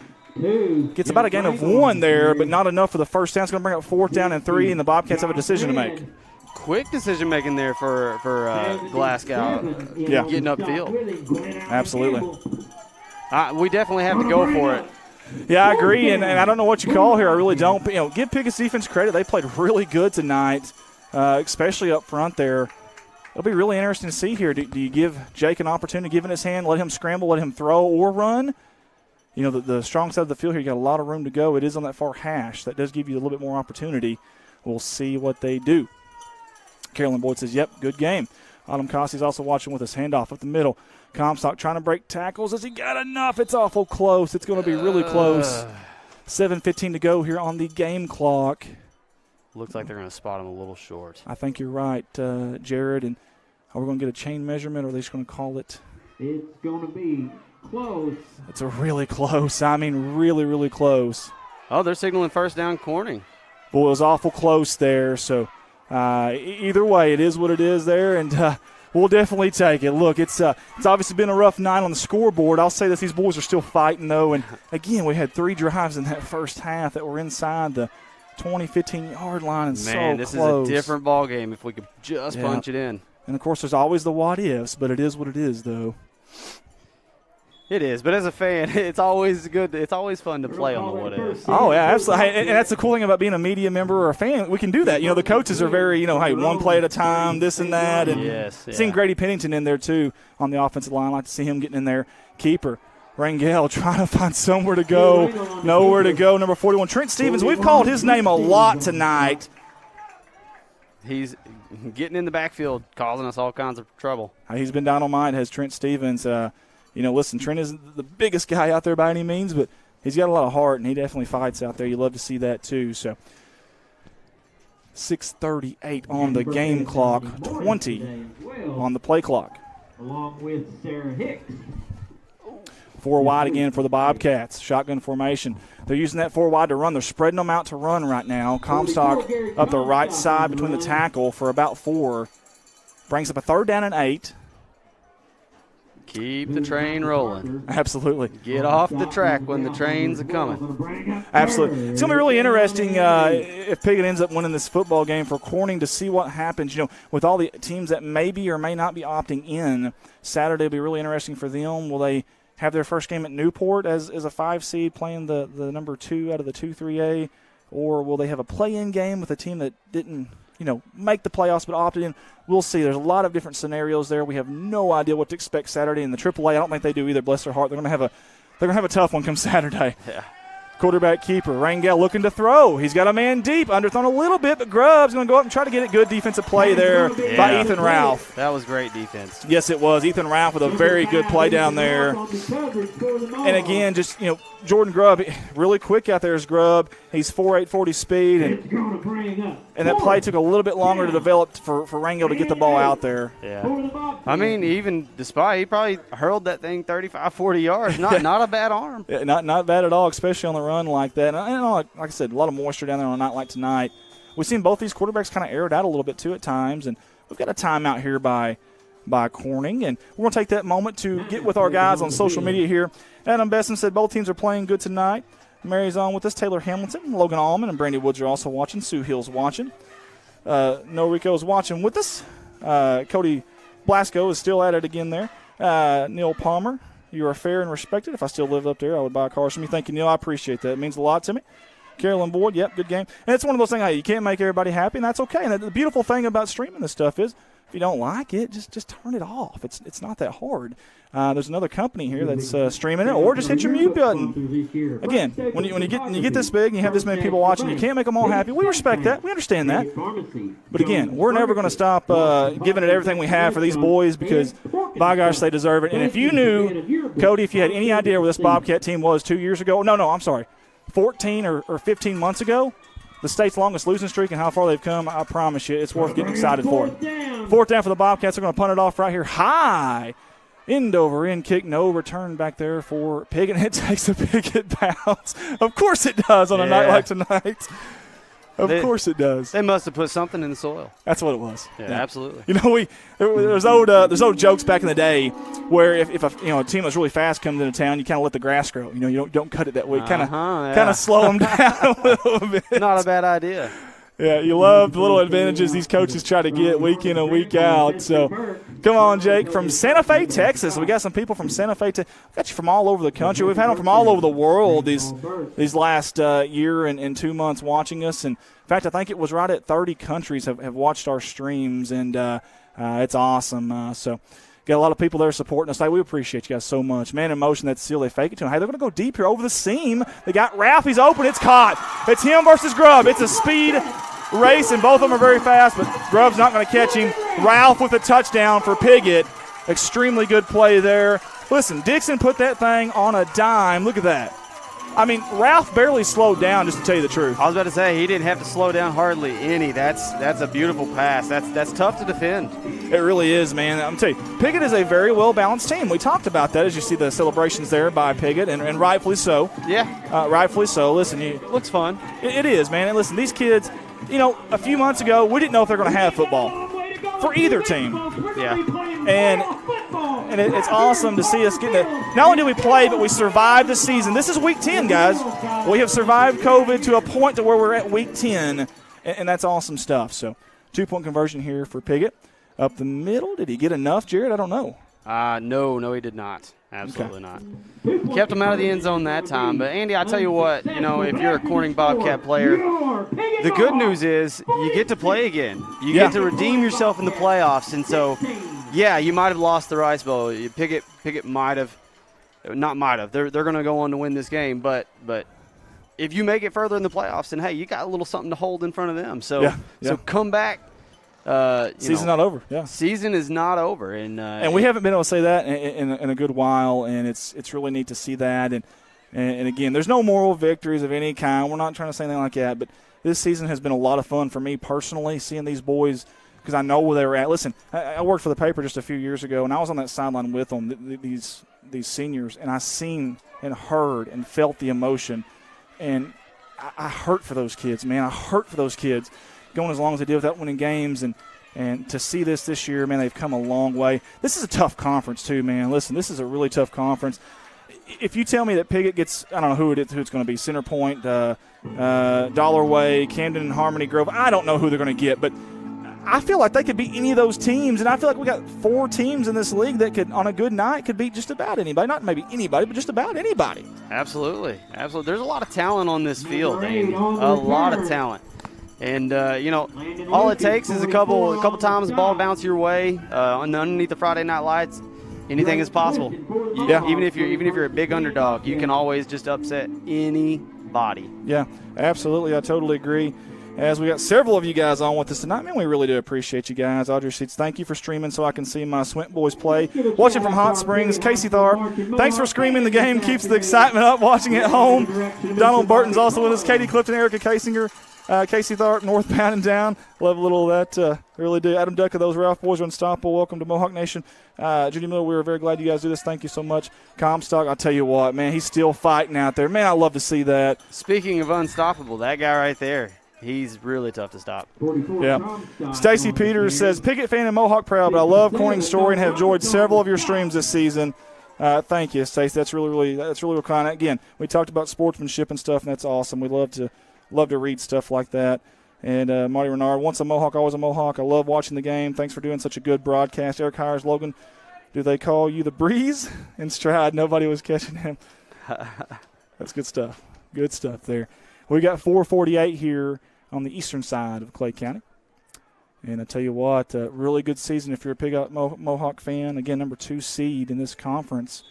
Gets about a gain of 1 there, but not enough for the first down. It's going to bring up 4th down and 3, and the Bobcats have a decision to make. Quick decision making there for Glasgow. Yeah. Getting upfield. Absolutely. We definitely have to go for it. Yeah, I agree, and I don't know what you call here. I really don't. But, give Pickett's defense credit. They played really good tonight, especially up front there. It'll be really interesting to see here. Do you give Jake an opportunity, give in his hand, let him scramble, let him throw or run? You know, the strong side of the field here, you got a lot of room to go. It is on that far hash. That does give you a little bit more opportunity. We'll see what they do. Carolyn Boyd says, yep, good game. Autumn Cossey's also watching with us. Handoff up the middle. Comstock trying to break tackles. Has he got enough? It's awful close. It's going to be really close. 7:15 to go here on the game clock. Looks like they're going to spot him a little short. I think you're right, Jared. And are we going to get a chain measurement, or are they just going to call it? It's going to be close. It's a really close. I mean, really, really close. Oh, they're signaling first down Corning. Boy, it was awful close there. So either way, it is what it is there, and we'll definitely take it. Look, it's obviously been a rough night on the scoreboard. I'll say this: these boys are still fighting, though. And again, we had 3 drives in that first half that were inside the 20, 15-yard line and so close. Man, this is a different ball game if we could just punch it in. And, of course, there's always the what-ifs, but it is what it is, though. It is, but as a fan, it's always good. It's always fun to play on the what-ifs. Oh, yeah, absolutely. Hey, and that's the cool thing about being a media member or a fan. We can do that. You know, the coaches are very, hey, one play at a time, this and that. And seeing Grady Pennington in there, too, on the offensive line. I like to see him getting in there. Keeper. Rangel trying to find somewhere to go. Nowhere to go. Number 41, Trent Stevens. We've called his name a lot tonight. He's getting in the backfield, causing us all kinds of trouble. He's been down on mine, has Trent Stevens. Listen, Trent isn't the biggest guy out there by any means, but he's got a lot of heart, and he definitely fights out there. You love to see that, too. So 6:38 on the game clock, 20 on the play clock. Along with Sarah Hicks. 4 wide again for the Bobcats. Shotgun formation. They're using that 4 wide to run. They're spreading them out to run right now. Comstock up the right side between the tackle for about 4. Brings up a 3rd down and 8. Keep the train rolling. Absolutely. Get off the track when the trains are coming. Absolutely. It's going to be really interesting if Piggott ends up winning this football game for Corning to see what happens. With all the teams that maybe or may not be opting in, Saturday will be really interesting for them. Will they have their first game at Newport as a 5 seed playing the number 2 out of the 2-3A, or will they have a play-in game with a team that didn't make the playoffs but opted in? We'll see. There's a lot of different scenarios there. We have no idea what to expect Saturday in the AAA. I don't think they do either. Bless their heart. They're going to have a tough one come Saturday. Yeah. Quarterback keeper Rangel looking to throw. He's got a man deep, underthrown a little bit, but Grubb's going to go up and try to get it. Good defensive play there by Ethan Ralph. That was great defense. Yes, it was. Ethan Ralph with a very good play down there. And again, just Jordan Grubb, really quick out there is Grubb. He's 4.8 40 speed, and and that play took a little bit longer to develop for Rangel to get the ball out there. Yeah. I mean, even despite, he probably hurled that thing 35, 40 yards. Not a bad arm. Yeah, not bad at all, especially on the run like that. And like I said, a lot of moisture down there on a night like tonight. We've seen both these quarterbacks kind of air it out a little bit, too, at times. And we've got a timeout here by Corning. And we're going to take that moment to get with our guys on social media here. Adam Besson said both teams are playing good tonight. Mary's on with us. Taylor Hamilton, Logan Allman, and Brandy Woods are also watching. Sue Hill's watching. No Rico's watching with us. Cody Blasco is still at it again there. Neil Palmer, you are fair and respected. If I still lived up there, I would buy cars from you. Thank you, Neil. I appreciate that. It means a lot to me. Carolyn Boyd, yep, good game. And it's one of those things, hey, you can't make everybody happy, and that's okay. And the beautiful thing about streaming this stuff is if you don't like it, just turn it off. It's not that hard. There's another company here that's streaming it, or just hit your mute button. Again, when you get this big and you have this many people watching, you can't make them all happy. We respect that. We understand that. But again, we're never going to stop giving it everything we have for these boys because, by gosh, they deserve it. And if you knew, Cody, if you had any idea where this Bobcat team was 2 years ago, no, I'm sorry, 14 or 15 months ago, the state's longest losing streak and how far they've come, I promise you, it's worth getting excited for. Fourth down for the Bobcats. They're going to punt it off right here high. End over end kick, no return back there for Piggott. It takes a Piggott bounce. Of course it does on a night like tonight. Of course it does. They must have put something in the soil. That's what it was. Yeah. Absolutely. You know, there's old jokes back in the day where if a team that's really fast comes into town, you kind of let the grass grow. You know, you don't cut it that way. Kind of slow them down a little bit. Not a bad idea. Yeah, you love the little advantages these coaches try to get week in and week out. So, come on, Jake, from Santa Fe, Texas. We got some people from Santa Fe. We got you from all over the country. We've had them from all over the world these last year and 2 months watching us. And in fact, I think it was right at 30 countries have watched our streams, and it's awesome. So, got a lot of people there supporting us. Hey, we appreciate you guys so much. Man in motion, that's seal. They fake it to him. Hey, they're going to go deep here over the seam. They got Ralph. He's open. It's caught. It's him versus Grubb. It's a speed race, and both of them are very fast, but Grubb's not going to catch him. Ralph with a touchdown for Piggott. Extremely good play there. Listen, Dixon put that thing on a dime. Look at that. I mean, Ralph barely slowed down, just to tell you the truth. I was about to say, he didn't have to slow down hardly any. That's a beautiful pass. That's tough to defend. It really is, man. I'm telling you, Piggott is a very well-balanced team. We talked about that as you see the celebrations there by Piggott, and rightfully so. Yeah. Rightfully so. Listen, looks fun. It is, man. And listen, these kids, a few months ago, we didn't know if they're going to have football for either team. Yeah. And it's awesome to see us get it. Not only did we play, but we survived the season. This is week 10, guys. We have survived COVID to a point to where we're at week 10, and that's awesome stuff. So, 2-point conversion here for Piggott. Up the middle. Did he get enough, Jared? I don't know. No, he did not. Absolutely not. Kept him out of the end zone that time. But, Andy, I tell you what, if you're a Corning Bobcat player, the good news is you get to play again. You get to redeem yourself in the playoffs. And so, yeah, you might have lost the Rice Bowl. Piggott might have. Not might have. They're going to go on to win this game. But if you make it further in the playoffs, then, hey, you got a little something to hold in front of them. So, so come back. Season's not over. Yeah, season is not over, and we haven't been able to say that in a good while, and it's really neat to see that. And again, there's no moral victories of any kind. We're not trying to say anything like that, but this season has been a lot of fun for me personally, seeing these boys because I know where they were at. Listen, I worked for the paper just a few years ago, and I was on that sideline with them, these seniors, and I seen and heard and felt the emotion, and I hurt for those kids, man. I hurt for those kids. Going as long as they did without winning games, and to see this year, man, they've come a long way. This is a tough conference too, man. Listen, this is a really tough conference. If you tell me that Piggott gets, I don't know who it's going to be, Center Point, Dollar Way, Camden, and Harmony Grove, I don't know who they're going to get, but I feel like they could beat any of those teams, and I feel like we got 4 teams in this league that could, on a good night, could beat just about anybody. Not maybe anybody, but just about anybody. Absolutely. There's a lot of talent on this field, Andy. A lot of talent. And, all it takes is a couple times the ball bounce your way underneath the Friday Night Lights. Anything is possible. Yeah. Even if you're a big underdog, you can always just upset anybody. Yeah, absolutely. I totally agree. As we got several of you guys on with us tonight, man, we really do appreciate you guys. Audrey Seats, thank you for streaming so I can see my Swint boys play. Watching from Hot Springs, Casey Thar, thanks for screaming. The game keeps the excitement up watching at home. Donald Burton's also with us. Katie Clifton, Erica Casinger. Casey Tharp, northbound and down. Love a little of that. Really do. Adam Ducker, those Ralph boys are unstoppable. Welcome to Mohawk Nation. Judy Miller, we were very glad you guys do this. Thank you so much. Comstock, I'll tell you what, man, he's still fighting out there. Man, I love to see that. Speaking of unstoppable, that guy right there, he's really tough to stop. Yeah. Stacy Peters says, Piggott fan and Mohawk proud, but I love Corning's story and have enjoyed several of your streams this season. Thank you, Stacy. That's really kind. Again, we talked about sportsmanship and stuff, and that's awesome. We love to read stuff like that. And Marty Renard, once a Mohawk, always a Mohawk. I love watching the game. Thanks for doing such a good broadcast. Eric Hires, Logan, do they call you the Breeze? In stride, nobody was catching him. That's good stuff. Good stuff there. We got 4:48 here on the eastern side of Clay County. And I tell you what, really good season if you're a Piggott Mohawk fan. Again, number 2 seed in this conference.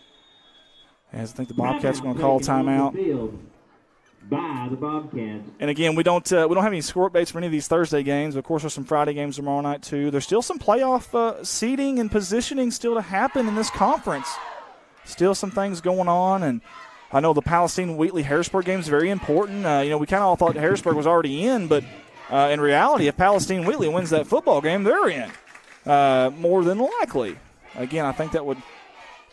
As I think the Bobcats are going to call timeout. By the Bobcats. And again, we don't have any score updates for any of these Thursday games. Of course, there's some Friday games tomorrow night too. There's still some playoff seeding and positioning still to happen in this conference. Still some things going on, and I know the Palestine-Wheatley-Harrisburg game is very important. We kind of all thought Harrisburg was already in, but in reality, if Palestine-Wheatley wins that football game, they're in more than likely. Again, I think that would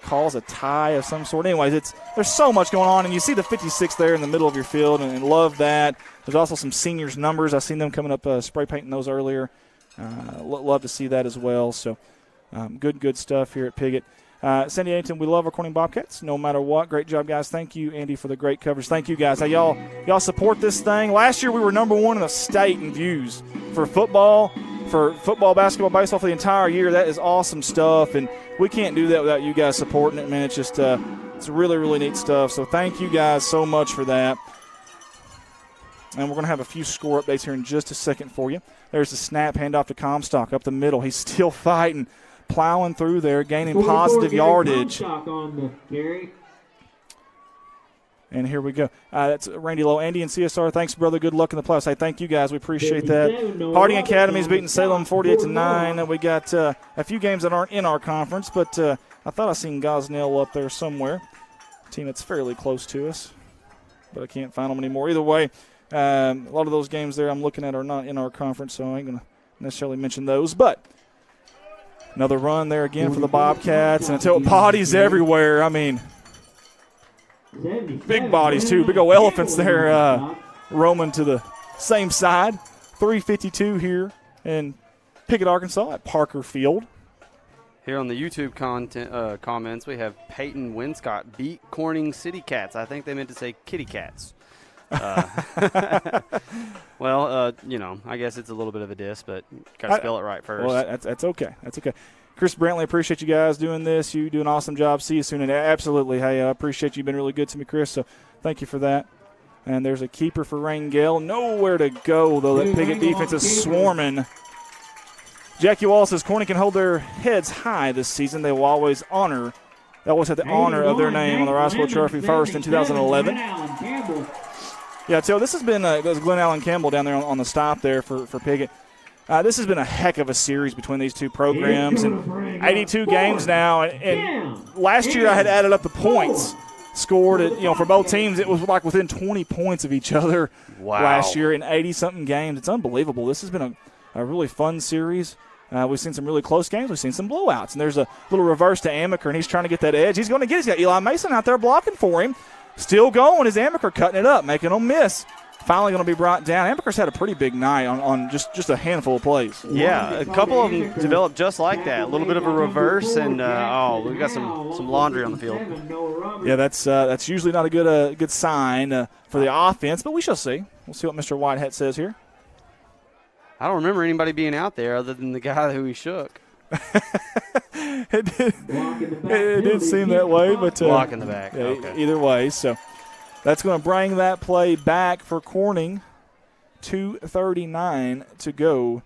cause a tie of some sort. Anyways, there's so much going on, and you see the 56 there in the middle of your field, and love that. There's also some seniors' numbers. I've seen them coming up spray painting those earlier. Love to see that as well. So good stuff here at Piggott. Sandy Addington, we love our Corning Bobcats no matter what. Great job, guys. Thank you, Andy, for the great coverage. Thank you, guys. Hey, y'all support this thing. Last year we were number 1 in the state in views for football, basketball, baseball for the entire year. That is awesome stuff, and we can't do that without you guys supporting it, man. It's just it's really, really neat stuff. So thank you guys so much for that. And we're going to have a few score updates here in just a second for you. There's the snap, handoff to Comstock up the middle. He's still fighting, plowing through there, gaining positive yardage. And here we go. That's Randy Lowe. Andy and CSR, thanks, brother. Good luck in the playoffs. Hey, thank you, guys. We appreciate that. Harding Academy's beating Salem 48-9. And we got a few games that aren't in our conference, but I thought I seen Gosnell up there somewhere. A team that's fairly close to us, but I can't find them anymore. Either way, a lot of those games there I'm looking at are not in our conference, so I ain't going to necessarily mention those. But another run there again for the Bobcats. And I tell you, bodies everywhere. I mean, big bodies, too. Big old elephants there roaming to the same side. 3:52 here in Piggott, Arkansas at Parker Field. Here on the YouTube comments, we have Peyton Winscott beat Corning City Cats. I think they meant to say Kitty Cats. Well, I guess it's a little bit of a diss, but got to spell it right first. Well, that's okay. That's okay. Chris Brantley, appreciate you guys doing this. You do an awesome job. See you soon. And absolutely, hey, I appreciate you. You've been really good to me, Chris, so thank you for that. And there's a keeper for Rangel. Nowhere to go, though. That Piggott defense is swarming. Jackie Wall says Corning can hold their heads high this season. They will always have the honor of their name on the Rice Bowl Trophy first in 2011. Yeah, so this has been Glenn Allen Campbell down there on the stop there for Piggott. This has been a heck of a series between these two programs, and 82 games now. And last year I had added up the points scored for both teams. It was like within 20 points of each other last year in 80-something games. It's unbelievable. This has been a really fun series. We've seen some really close games. We've seen some blowouts. And there's a little reverse to Amaker, and he's trying to get that edge. He's going to get it. He's got Eli Mason out there blocking for him. Still going. Is Amaker cutting it up, making him miss. Finally going to be brought down. Amaker's had a pretty big night on just a handful of plays. Yeah, a couple of them developed just like that. A little bit of a reverse, and we got some laundry on the field. Yeah, that's usually not a good sign for the offense, but we shall see. We'll see what Mr. Whitehead says here. I don't remember anybody being out there other than the guy who he shook. It did seem that way, but block in the back. Okay. Either way, so that's going to bring that play back for Corning. 2:39 to go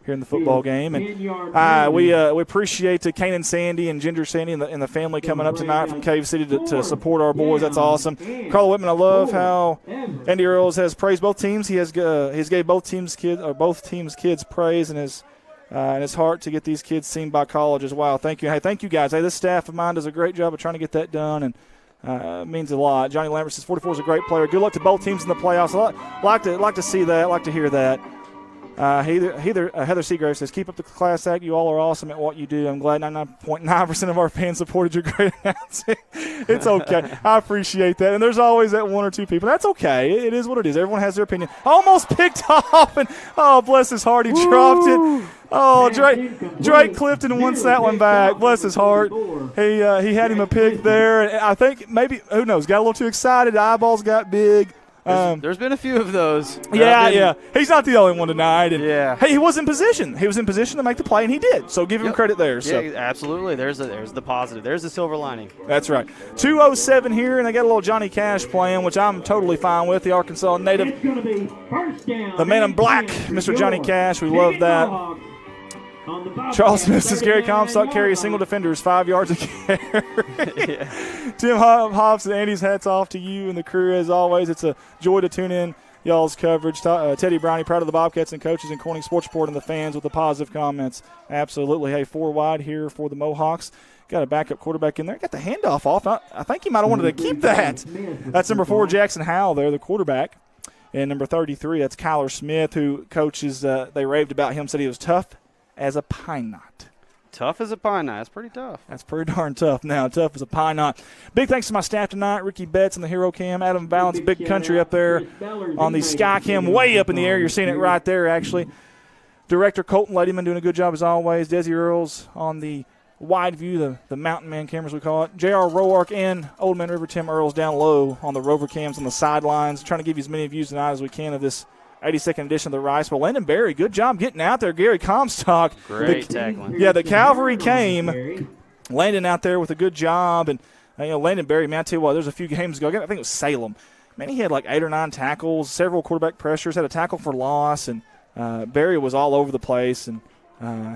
here in the football game, and we appreciate Kanan Sandy and Ginger Sandy and the family coming up tonight from Cave City to support our boys. That's awesome. Carl Whitman, I love how Andy Earls has praised both teams. He's gave both teams kids praise and his heart to get these kids seen by colleges. Wow, thank you. Hey, thank you guys. Hey, this staff of mine does a great job of trying to get that done, and Means a lot. Johnny Lambert says 44 is a great player. Good luck to both teams in the playoffs. Like to see that. Like to hear that. Heather Seagrave says, keep up the class act. You all are awesome at what you do. I'm glad 99.9% of our fans supported your great announcing. It's okay. I appreciate that. And there's always that one or two people. That's okay. It is what it is. Everyone has their opinion. Almost picked off. And, oh, bless his heart. He dropped it. Oh, Drake Clifton wants that one back. Bless his heart. He had him a pick there. And I think maybe, who knows, got a little too excited. The eyeballs got big. There's been a few of those. Yeah. He's not the only one tonight. And yeah. He was in position. He was in position to make the play, and he did. So give him credit there. So. Yeah, absolutely. There's the positive. There's the silver lining. That's right. 2:07 here, and they got a little Johnny Cash playing, which I'm totally fine with. The Arkansas native. It's going to be first down. The man in black, Mr. Johnny Cash. We love that. Charles Smith says Gary Comstock carry a single defender is 5 yards a carry. Tim Hobbs and Andy's hats off to you and the crew as always. It's a joy to tune in y'all's coverage. Teddy Brownie, proud of the Bobcats and coaches and Corning Sports Report and the fans with the positive comments. Absolutely. Hey, 4 wide here for the Mohawks. Got a backup quarterback in there. Got the handoff off. I think he might have wanted to keep that. That's number 4, Jackson Howell there, the quarterback. And number 33, that's Kyler Smith, who coaches, they raved about him, said he was tough as a pine knot. Tough as a pine knot. That's pretty tough. That's pretty darn tough now. Tough as a pine knot. Big thanks to my staff tonight. Ricky Betts and the Hero Cam. Adam Valance, Big Country up there on the Sky Cam way up in the air. You're seeing it right there, actually. Director Colton Ladyman doing a good job as always. Desi Earls on the wide view, the mountain man cameras we call it. J.R. Roark and Old Man River Tim Earls down low on the rover cams on the sidelines. Trying to give you as many views tonight as we can of this 82nd edition of the Rice Bowl. Landon Berry, good job getting out there. Gary Comstock. Great tackling. Yeah, the cavalry came. Landon out there with a good job. And, Landon Berry, man, I tell you what, there's a few games ago. I think it was Salem. Man, he had like 8 or 9 tackles, several quarterback pressures, had a tackle for loss. And Berry was all over the place. And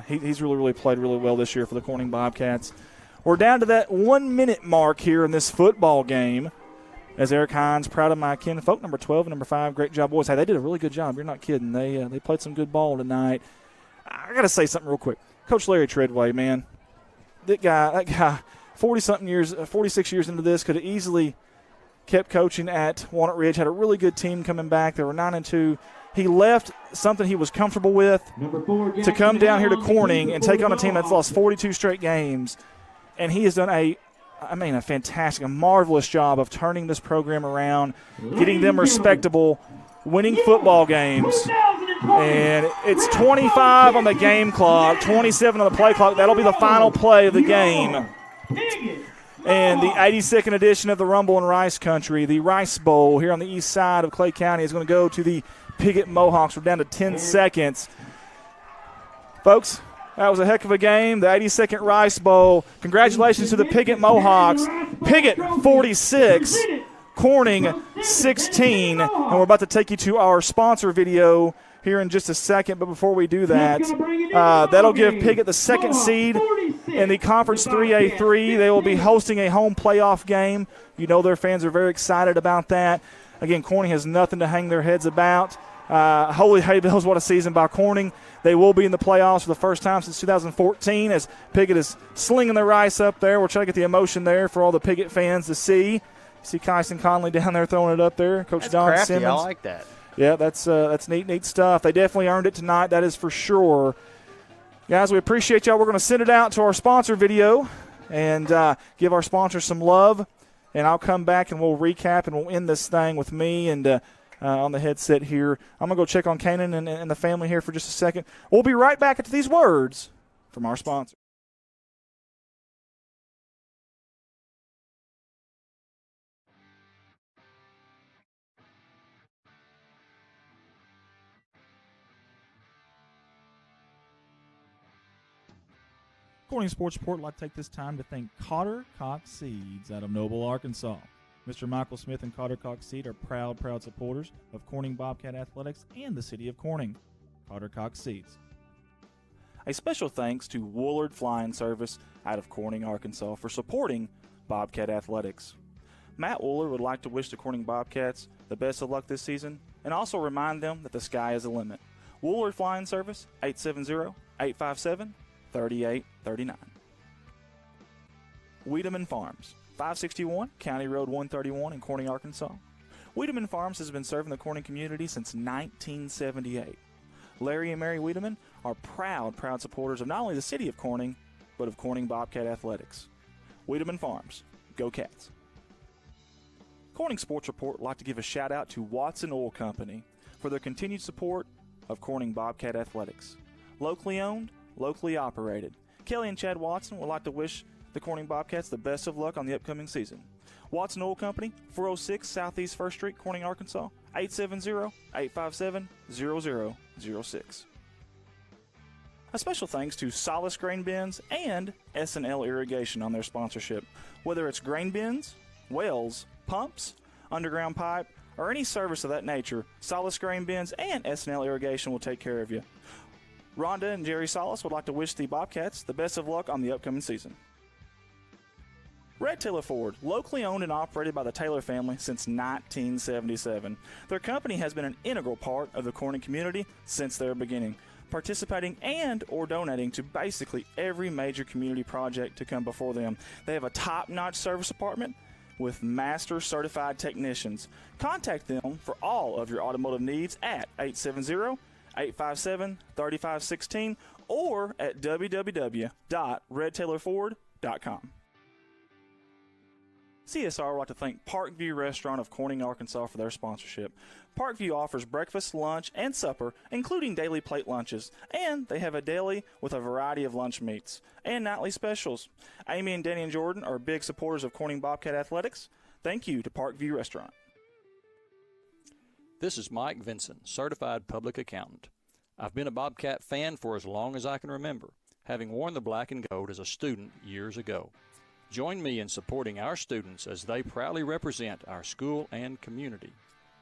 he's really played really well this year for the Corning Bobcats. We're down to that 1-minute mark here in this football game. As Eric Hines, proud of my kinfolk, number 12 and number 5. Great job, boys. Hey, they did a really good job. You're not kidding. They played some good ball tonight. I got to say something real quick. Coach Larry Treadway, man, that guy, 46 years into this, could have easily kept coaching at Walnut Ridge, had a really good team coming back. They were 9-2. He left something he was comfortable with to come down here to Corning and take on a team that's lost 42 straight games. And he has done a fantastic, a marvelous job of turning this program around, getting them respectable, winning football games. And it's 25 on the game clock, 27 on the play clock. That'll be the final play of the game. And the 82nd edition of the Rumble in Rice Country, the Rice Bowl here on the east side of Clay County, is going to go to the Piggott Mohawks. We're down to 10 seconds. Folks, that was a heck of a game, the 82nd Rice Bowl. Congratulations to the Piggott Mohawks. Piggott 46, Corning 16. And we're about to take you to our sponsor video here in just a second. But before we do that, that'll give Piggott the 2nd seed in the Conference 3A3. They will be hosting a home playoff game. You know their fans are very excited about that. Again, Corning has nothing to hang their heads about. Holy hay bells, what a season by Corning. They will be in the playoffs for the first time since 2014 as Piggott is slinging the rice up there. We're trying to get the emotion there for all the Piggott fans to see. You see Kyson Conley down there throwing it up there. Coach that's Don crafty. Simmons. I like that. Yeah, that's neat stuff. They definitely earned it tonight, that is for sure. Guys, we appreciate y'all. We're going to send it out to our sponsor video and give our sponsors some love. And I'll come back and we'll recap and we'll end this thing with me and on the headset here. I'm going to go check on Kanan and the family here for just a second. We'll be right back after these words from our sponsor. Corning Sports Report would like to take this time to thank Cotter Cox Seeds out of Noble, Arkansas. Mr. Michael Smith and Cotter Cox Seed are proud supporters of Corning Bobcat Athletics and the city of Corning. Cotter Cox Seeds. A special thanks to Woolard Flying Service out of Corning, Arkansas for supporting Bobcat Athletics. Matt Wooler would like to wish the Corning Bobcats the best of luck this season and also remind them that the sky is the limit. Woolard Flying Service, 870-857-3839. Wiedemann Farms, 561 County Road 131 in Corning, Arkansas. Wiedemann Farms has been serving the Corning community since 1978. Larry and Mary Wiedemann are proud supporters of not only the city of Corning, but of Corning Bobcat Athletics. Wiedemann Farms, go Cats. Corning Sports Report would like to give a shout out to Watson Oil Company for their continued support of Corning Bobcat Athletics. Locally owned, locally operated. Kelly and Chad Watson would like to wish the Corning Bobcats the best of luck on the upcoming season. Watson Oil Company, 406 Southeast 1st Street, Corning, Arkansas, 870-857-0006. A special thanks to Solace Grain Bins and S&L Irrigation on their sponsorship. Whether it's grain bins, wells, pumps, underground pipe, or any service of that nature, Solace Grain Bins and S&L Irrigation will take care of you. Rhonda and Jerry Solace would like to wish the Bobcats the best of luck on the upcoming season. Red Taylor Ford, locally owned and operated by the Taylor family since 1977. Their company has been an integral part of the Corning community since their beginning, participating and or donating to basically every major community project to come before them. They have a top-notch service department with master certified technicians. Contact them for all of your automotive needs at 870-857-3516 or at www.redtaylorford.com. CSR would like to thank Parkview Restaurant of Corning, Arkansas for their sponsorship. Parkview offers breakfast, lunch, and supper, including daily plate lunches, and they have a deli with a variety of lunch meats and nightly specials. Amy and Danny and Jordan are big supporters of Corning Bobcat Athletics. Thank you to Parkview Restaurant. This is Mike Vinson, Certified Public Accountant. I've been a Bobcat fan for as long as I can remember, having worn the black and gold as a student years ago. Join me in supporting our students as they proudly represent our school and community.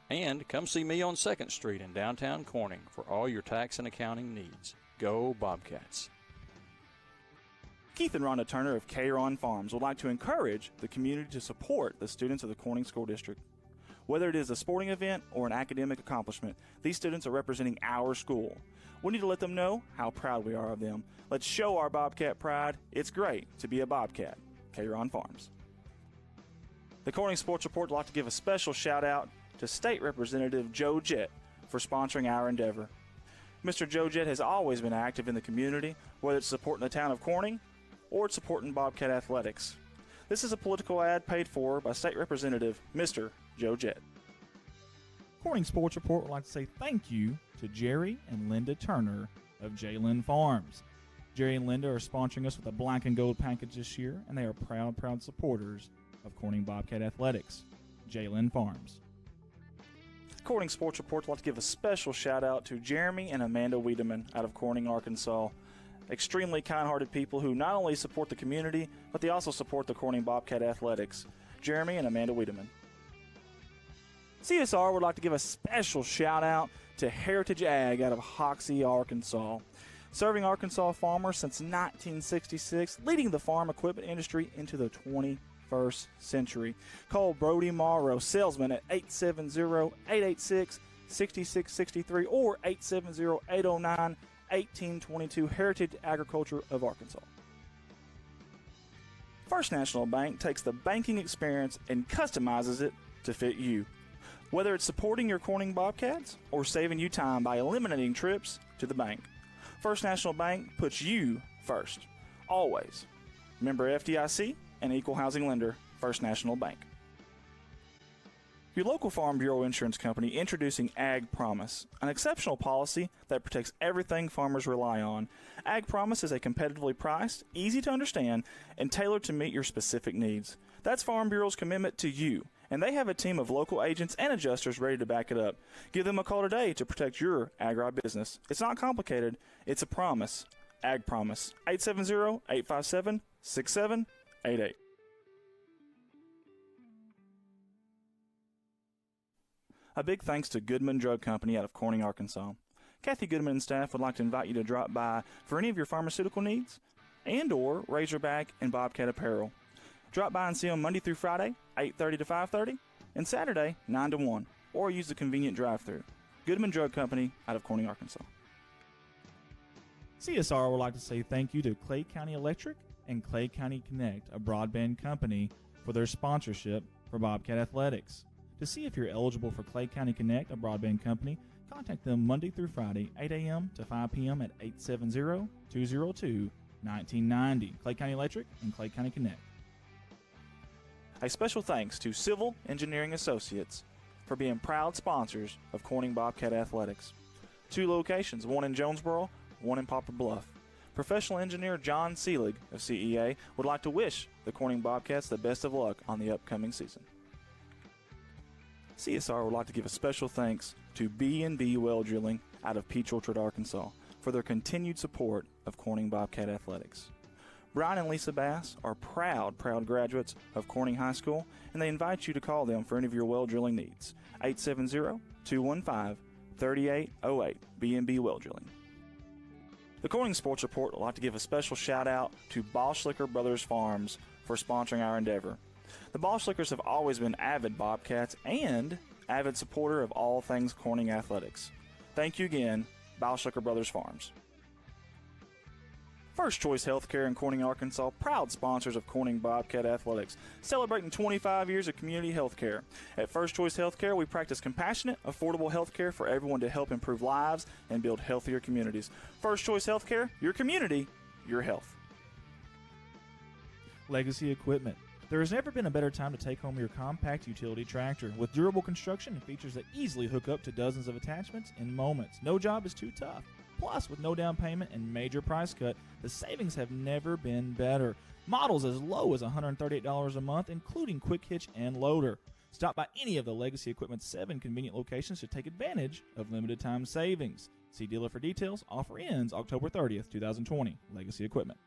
And come see me on 2nd Street in downtown Corning for all your tax and accounting needs. Go Bobcats. Keith and Rhonda Turner of K-Ron Farms would like to encourage the community to support the students of the Corning School District. Whether it is a sporting event or an academic accomplishment, these students are representing our school. We need to let them know how proud we are of them. Let's show our Bobcat pride. It's great to be a Bobcat. K-Ron Farms. The Corning Sports Report would like to give a special shout out to State Representative Joe Jett for sponsoring our endeavor. Mr. Joe Jett has always been active in the community, whether it's supporting the town of Corning or it's supporting Bobcat Athletics. This is a political ad paid for by State Representative Mr. Joe Jett. Corning Sports Report would like to say thank you to Jerry and Linda Turner of J-Lynn Farms. Jerry and Linda are sponsoring us with a black and gold package this year, and they are proud supporters of Corning Bobcat Athletics. J-Lynn Farms. Corning Sports Report would like to give a special shout out to Jeremy and Amanda Wiedemann out of Corning, Arkansas. Extremely kind-hearted people who not only support the community, but they also support the Corning Bobcat Athletics. Jeremy and Amanda Wiedemann. CSR would like to give a special shout out to Heritage Ag out of Hoxie, Arkansas. Serving Arkansas farmers since 1966, leading the farm equipment industry into the 21st century. Call Brody Morrow, salesman at 870-886-6663 or 870-809-1822, Heritage Agriculture of Arkansas. First National Bank takes the banking experience and customizes it to fit you. Whether it's supporting your Corning Bobcats or saving you time by eliminating trips to the bank, First National Bank puts you first, always. Member FDIC and equal housing lender, First National Bank. Your local Farm Bureau insurance company introducing Ag Promise, an exceptional policy that protects everything farmers rely on. Ag Promise is a competitively priced, easy to understand, and tailored to meet your specific needs. That's Farm Bureau's commitment to you, and they have a team of local agents and adjusters ready to back it up. Give them a call today to protect your agribusiness. It's not complicated. It's a promise. Ag Promise. 870-857-6788. A big thanks to Goodman Drug Company out of Corning, Arkansas. Kathy Goodman and staff would like to invite you to drop by for any of your pharmaceutical needs and or Razorback and Bobcat apparel. Drop by and see them Monday through Friday, 8:30 to 5:30, and Saturday, 9 to 1, or use the convenient drive-thru. Goodman Drug Company out of Corning, Arkansas. CSR would like to say thank you to Clay County Electric and Clay County Connect, a broadband company, for their sponsorship for Bobcat Athletics. To see if you're eligible for Clay County Connect, a broadband company, contact them Monday through Friday, 8 a.m. to 5 p.m. at 870-202-1990. Clay County Electric and Clay County Connect. A special thanks to Civil Engineering Associates for being proud sponsors of Corning Bobcat Athletics. 2 locations, one in Jonesboro, one in Poplar Bluff. Professional engineer John Seelig of CEA would like to wish the Corning Bobcats the best of luck on the upcoming season. CSR would like to give a special thanks to B&B Well Drilling out of Peach Orchard, Arkansas, for their continued support of Corning Bobcat Athletics. Brian and Lisa Bass are proud graduates of Corning High School, and they invite you to call them for any of your well drilling needs. 870-215-3808, B&B Well Drilling. The Corning Sports Report would like to give a special shout out to Boschlicker Brothers Farms for sponsoring our endeavor. The Boschlickers have always been avid Bobcats and avid supporter of all things Corning athletics. Thank you again, Boschlicker Brothers Farms. First Choice Healthcare in Corning, Arkansas, proud sponsors of Corning Bobcat Athletics, celebrating 25 years of community health care. At First Choice Healthcare, we practice compassionate, affordable health care for everyone to help improve lives and build healthier communities. First Choice Healthcare, your community, your health. Legacy Equipment. There has never been a better time to take home your compact utility tractor. With durable construction and features that easily hook up to dozens of attachments in moments. No job is too tough. Plus, with no down payment and major price cut, the savings have never been better. Models as low as $138 a month, including quick hitch and loader. Stop by any of the Legacy Equipment's 7 convenient locations to take advantage of limited time savings. See dealer for details. Offer ends October 30th, 2020. Legacy Equipment.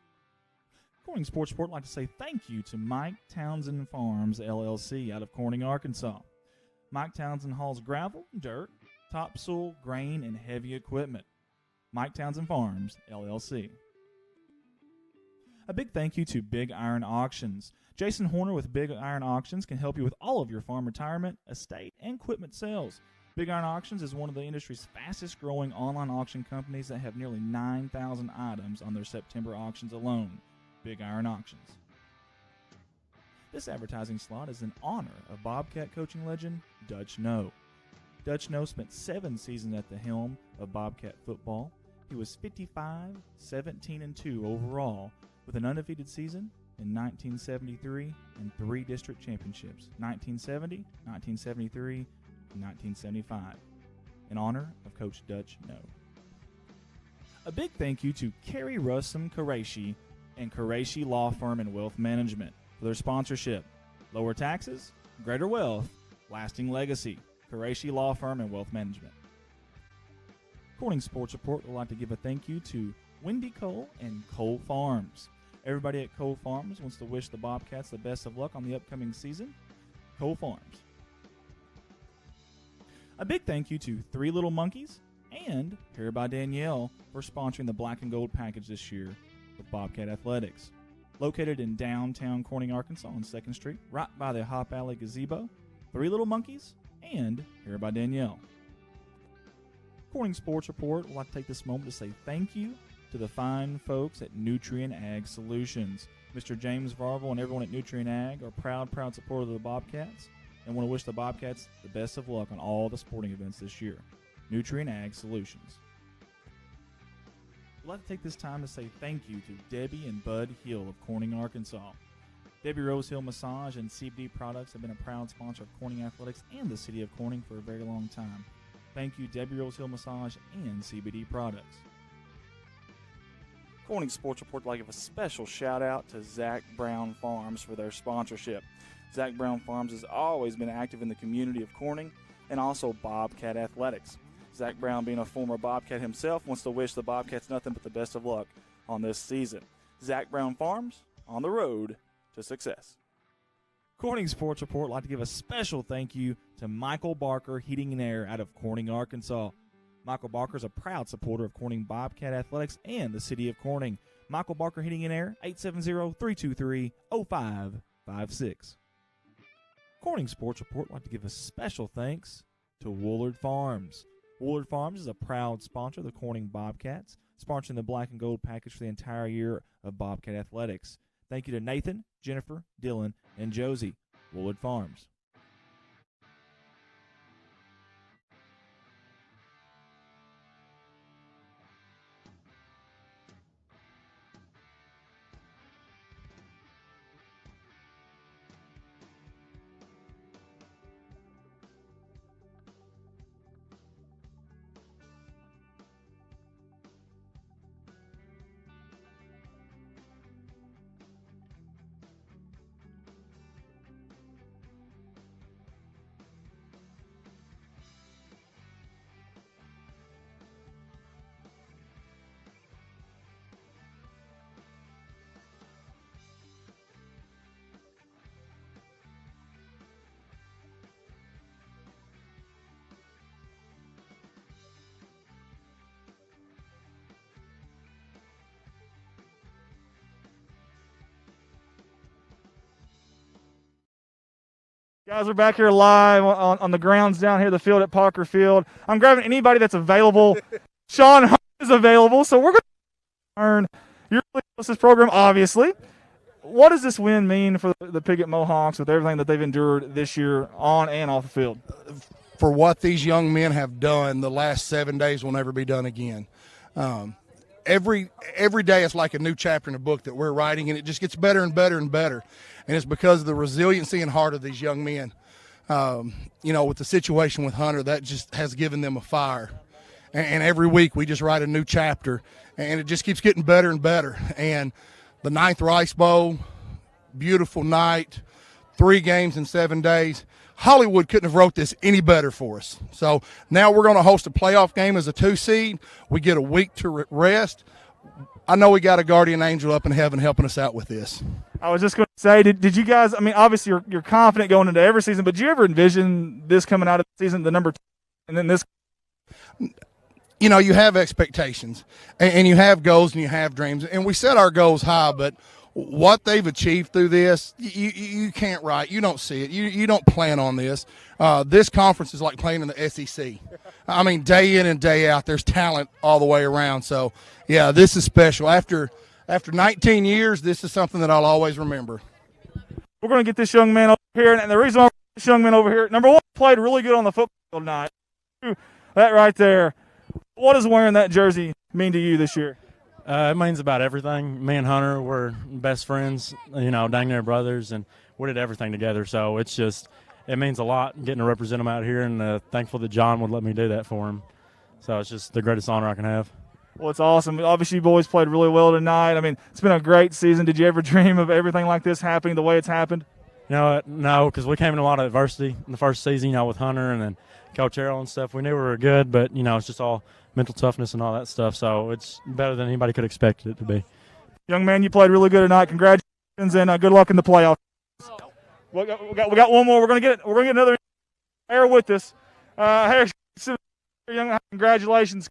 Corning Sports Report would like to say thank you to Mike Townsend Farms, LLC, out of Corning, Arkansas. Mike Townsend hauls gravel, dirt, topsoil, grain, and heavy equipment. Mike Townsend Farms, LLC. A big thank you to Big Iron Auctions. Jason Horner with Big Iron Auctions can help you with all of your farm retirement, estate, and equipment sales. Big Iron Auctions is one of the industry's fastest growing online auction companies that have nearly 9,000 items on their September auctions alone. Big Iron Auctions. This advertising slot is in honor of Bobcat coaching legend Dutch No. Dutch No spent 7 seasons at the helm of Bobcat football. He was 55, 17-2 overall, with an undefeated season in 1973 and 3 district championships, 1970, 1973, and 1975, in honor of Coach Dutch No. A big thank you to Kerry Russum Qureshi and Qureshi Law Firm and Wealth Management for their sponsorship. Lower taxes, greater wealth, lasting legacy. Qureshi Law Firm and Wealth Management. Corning Sports Report would like to give a thank you to Wendy Cole and Cole Farms. Everybody at Cole Farms wants to wish the Bobcats the best of luck on the upcoming season. Cole Farms. A big thank you to Three Little Monkeys and Hair by Danielle for sponsoring the Black and Gold package this year with Bobcat Athletics. Located in downtown Corning, Arkansas on 2nd Street, right by the Hop Alley Gazebo, Three Little Monkeys and Hair by Danielle. Corning Sports Report would like to take this moment to say thank you to the fine folks at Nutrien Ag Solutions. Mr. James Varvel and everyone at Nutrien Ag are proud supporters of the Bobcats and want to wish the Bobcats the best of luck on all the sporting events this year. Nutrien Ag Solutions. I'd like to take this time to say thank you to Debbie and Bud Hill of Corning, Arkansas. Debbie Rose Hill Massage and CBD Products have been a proud sponsor of Corning Athletics and the city of Corning for a very long time. Thank you, Debbie Rose Hill Massage and CBD Products. Corning Sports Report would like to give a special shout out to Zack Brown Farms for their sponsorship. Zack Brown Farms has always been active in the community of Corning and also Bobcat Athletics. Zack Brown, being a former Bobcat himself, wants to wish the Bobcats nothing but the best of luck on this season. Zack Brown Farms, on the road to success. Corning Sports Report would like to give a special thank you to Michael Barker Heating and Air out of Corning, Arkansas. Michael Barker is a proud supporter of Corning Bobcat Athletics and the city of Corning. Michael Barker Heating and Air, 870-323-0556. Corning Sports Report would like to give a special thanks to Woolard Farms. Woolard Farms is a proud sponsor of the Corning Bobcats, sponsoring the Black and Gold package for the entire year of Bobcat Athletics. Thank you to Nathan, Jennifer, Dylan, and Josie, Woolwood Farms. Guys, we're back here live on the grounds down here, the field at Parker Field. I'm grabbing anybody that's available. Sean Hunt is available, so we're going to turn your this program, obviously. What does this win mean for the Piggott Mohawks with everything that they've endured this year on and off the field? For what these young men have done, the last 7 days will never be done again. Every day it's like a new chapter in a book that we're writing, and it just gets better and better and better. And it's because of the resiliency and heart of these young men. With the situation with Hunter, that just has given them a fire. And every week we just write a new chapter, and it just keeps getting better and better. And the 9th Rice Bowl, beautiful night, 3 games in 7 days. Hollywood couldn't have wrote this any better for us. So now we're going to host a playoff game as a 2 seed. We get a week to rest. I know we got a guardian angel up in heaven helping us out with this. I was just going to say, did you guys, I mean, obviously you're confident going into every season, but did you ever envision this coming out of the season, the number 2, and then this? You have expectations, and you have goals, and you have dreams, and we set our goals high, but what they've achieved through this, you can't write. You don't see it. You don't plan on this. This conference is like playing in the SEC. I mean, day in and day out, there's talent all the way around. So, yeah, this is special. After 19 years, this is something that I'll always remember. We're going to get this young man over here, and the reason why this young man over here, number 1, played really good on the football tonight. That right there. What does wearing that jersey mean to you this year? It means about everything. Me and Hunter were best friends, dang near brothers, and we did everything together. So it means a lot getting to represent him out here, and thankful that John would let me do that for him. So it's just the greatest honor I can have. Well, it's awesome. Obviously, you boys played really well tonight. I mean, it's been a great season. Did you ever dream of everything like this happening the way it's happened? No, because we came in a lot of adversity in the first season, with Hunter and then Coach Errol and stuff. We knew we were good, but, it's just all mental toughness and all that stuff. So it's better than anybody could expect it to be. Young man, you played really good tonight. Congratulations, and good luck in the playoffs. We got one more. We're gonna get another air with us. Young, congratulations.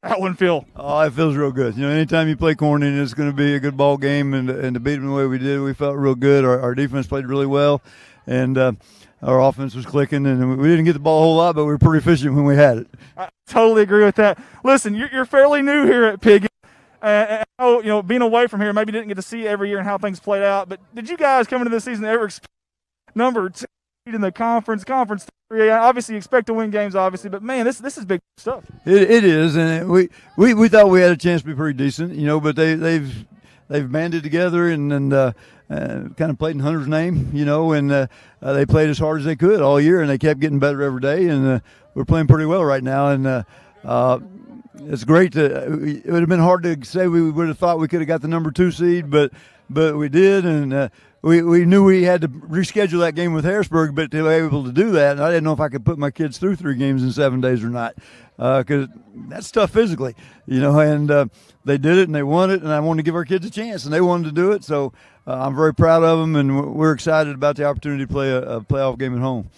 That one, Phil. Oh, it feels real good. Anytime you play Corning, it's going to be a good ball game, and to beat them the way we did, we felt real good. Our defense played really well, and our offense was clicking, and we didn't get the ball a whole lot, but we were pretty efficient when we had it. I totally agree with that. Listen, you're fairly new here at Piggott. Being away from here, maybe didn't get to see every year and how things played out. But did you guys come into this season ever expect number 2 in the conference 3? Obviously, you expect to win games, obviously, but man, this is big stuff. It is, and we thought we had a chance to be pretty decent, but they've banded together and kind of played in Hunter's name, and they played as hard as they could all year, and they kept getting better every day, and we're playing pretty well right now, and it's great. It would have been hard to say we would have thought we could have got the number 2 seed, but we did, and we knew we had to reschedule that game with Harrisburg, but to be able to do that, and I didn't know if I could put my kids through 3 games in 7 days or not, because that's tough physically, and they did it and they won it, and I wanted to give our kids a chance, and they wanted to do it, so I'm very proud of them, and we're excited about the opportunity to play a playoff game at home.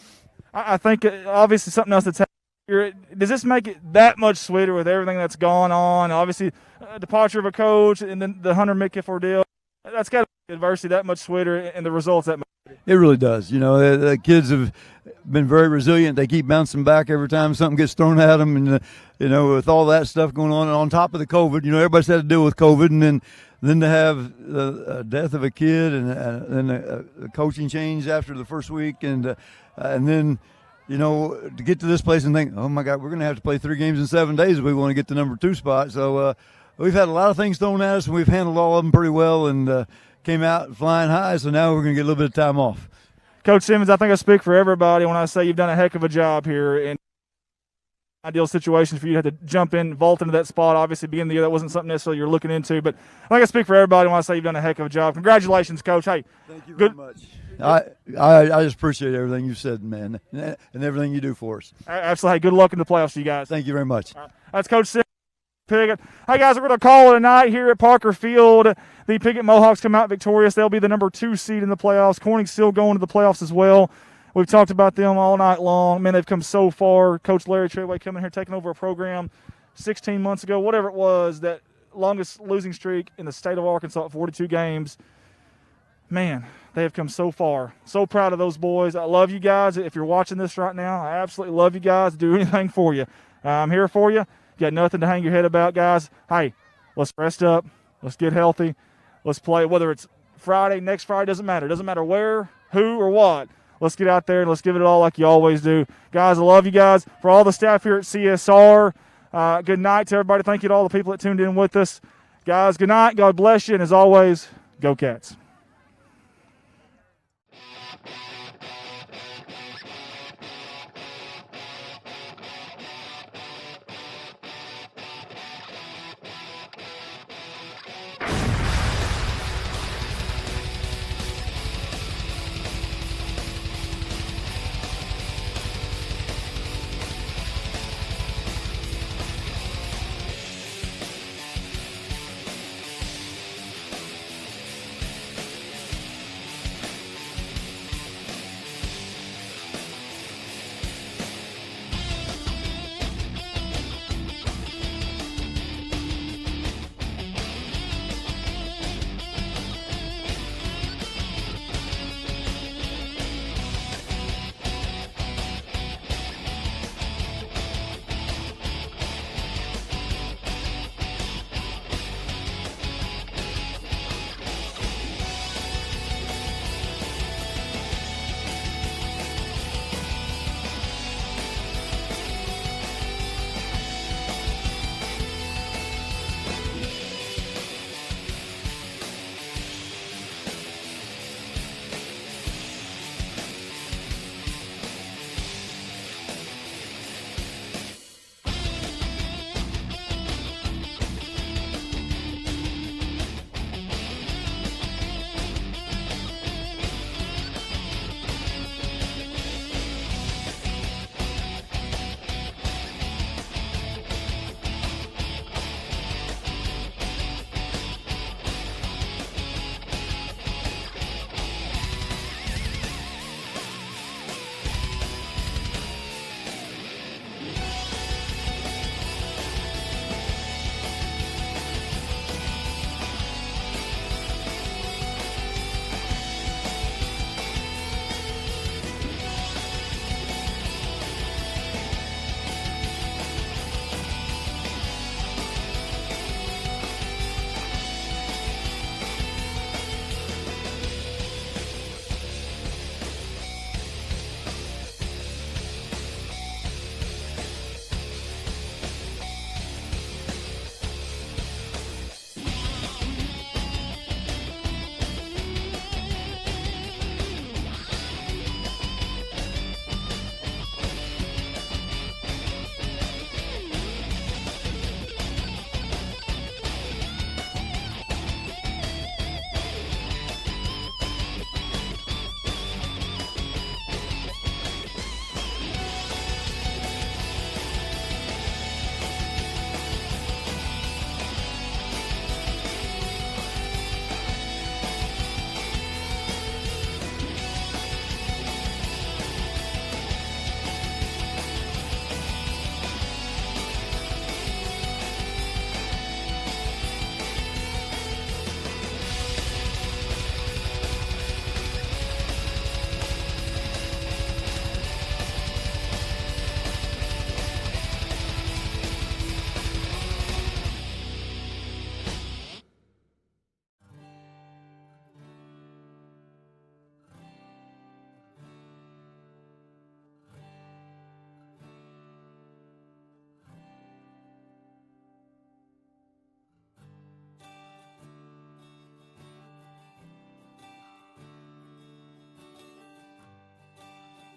I think obviously something else that's happened here, does this make it that much sweeter with everything that's gone on? Obviously, departure of a coach and then the Hunter Mitkiff ordeal, that's got to make adversity that much sweeter and the results that much. It really does. The kids have been very resilient. They keep bouncing back every time something gets thrown at them. And, with all that stuff going on top of the COVID, everybody's had to deal with COVID. And then then to have the death of a kid and a coaching change after the first week, and then, you know, to get to this place and think, oh my God, we're going to have to play 3 games in 7 days if we want to get the number 2 spot. So we've had a lot of things thrown at us, and we've handled all of them pretty well, and came out flying high. So now we're going to get a little bit of time off. Coach Simmons, I think I speak for everybody when I say you've done a heck of a job here. And ideal situations for you to have to jump in, vault into that spot. Obviously, beginning of the year, that wasn't something necessarily you're looking into. But I think I speak for everybody when I say you've done a heck of a job. Congratulations, Coach. Hey, thank you very much. I just appreciate everything you said, man, and everything you do for us. Absolutely. Hey, good luck in the playoffs, you guys. Thank you very much. That's Coach Simmons. Piggott. Hey, guys, we're going to call it a night here at Parker Field. The Piggott Mohawks come out victorious. They'll be the number 2 seed in the playoffs. Corning's still going to the playoffs as well. We've talked about them all night long. Man, they've come so far. Coach Larry Treadway coming here, taking over a program 16 months ago, whatever it was, that longest losing streak in the state of Arkansas at 42 games. Man, they have come so far. So proud of those boys. I love you guys. If you're watching this right now, I absolutely love you guys. Do anything for you. I'm here for you. You got nothing to hang your head about, guys. Hey, let's rest up. Let's get healthy. Let's play, whether it's Friday, next Friday, doesn't matter. Doesn't matter where, who, or what. Let's get out there and let's give it all like you always do. Guys, I love you guys. For all the staff here at CSR, good night to everybody. Thank you to all the people that tuned in with us. Guys, good night. God bless you. And as always, go Cats.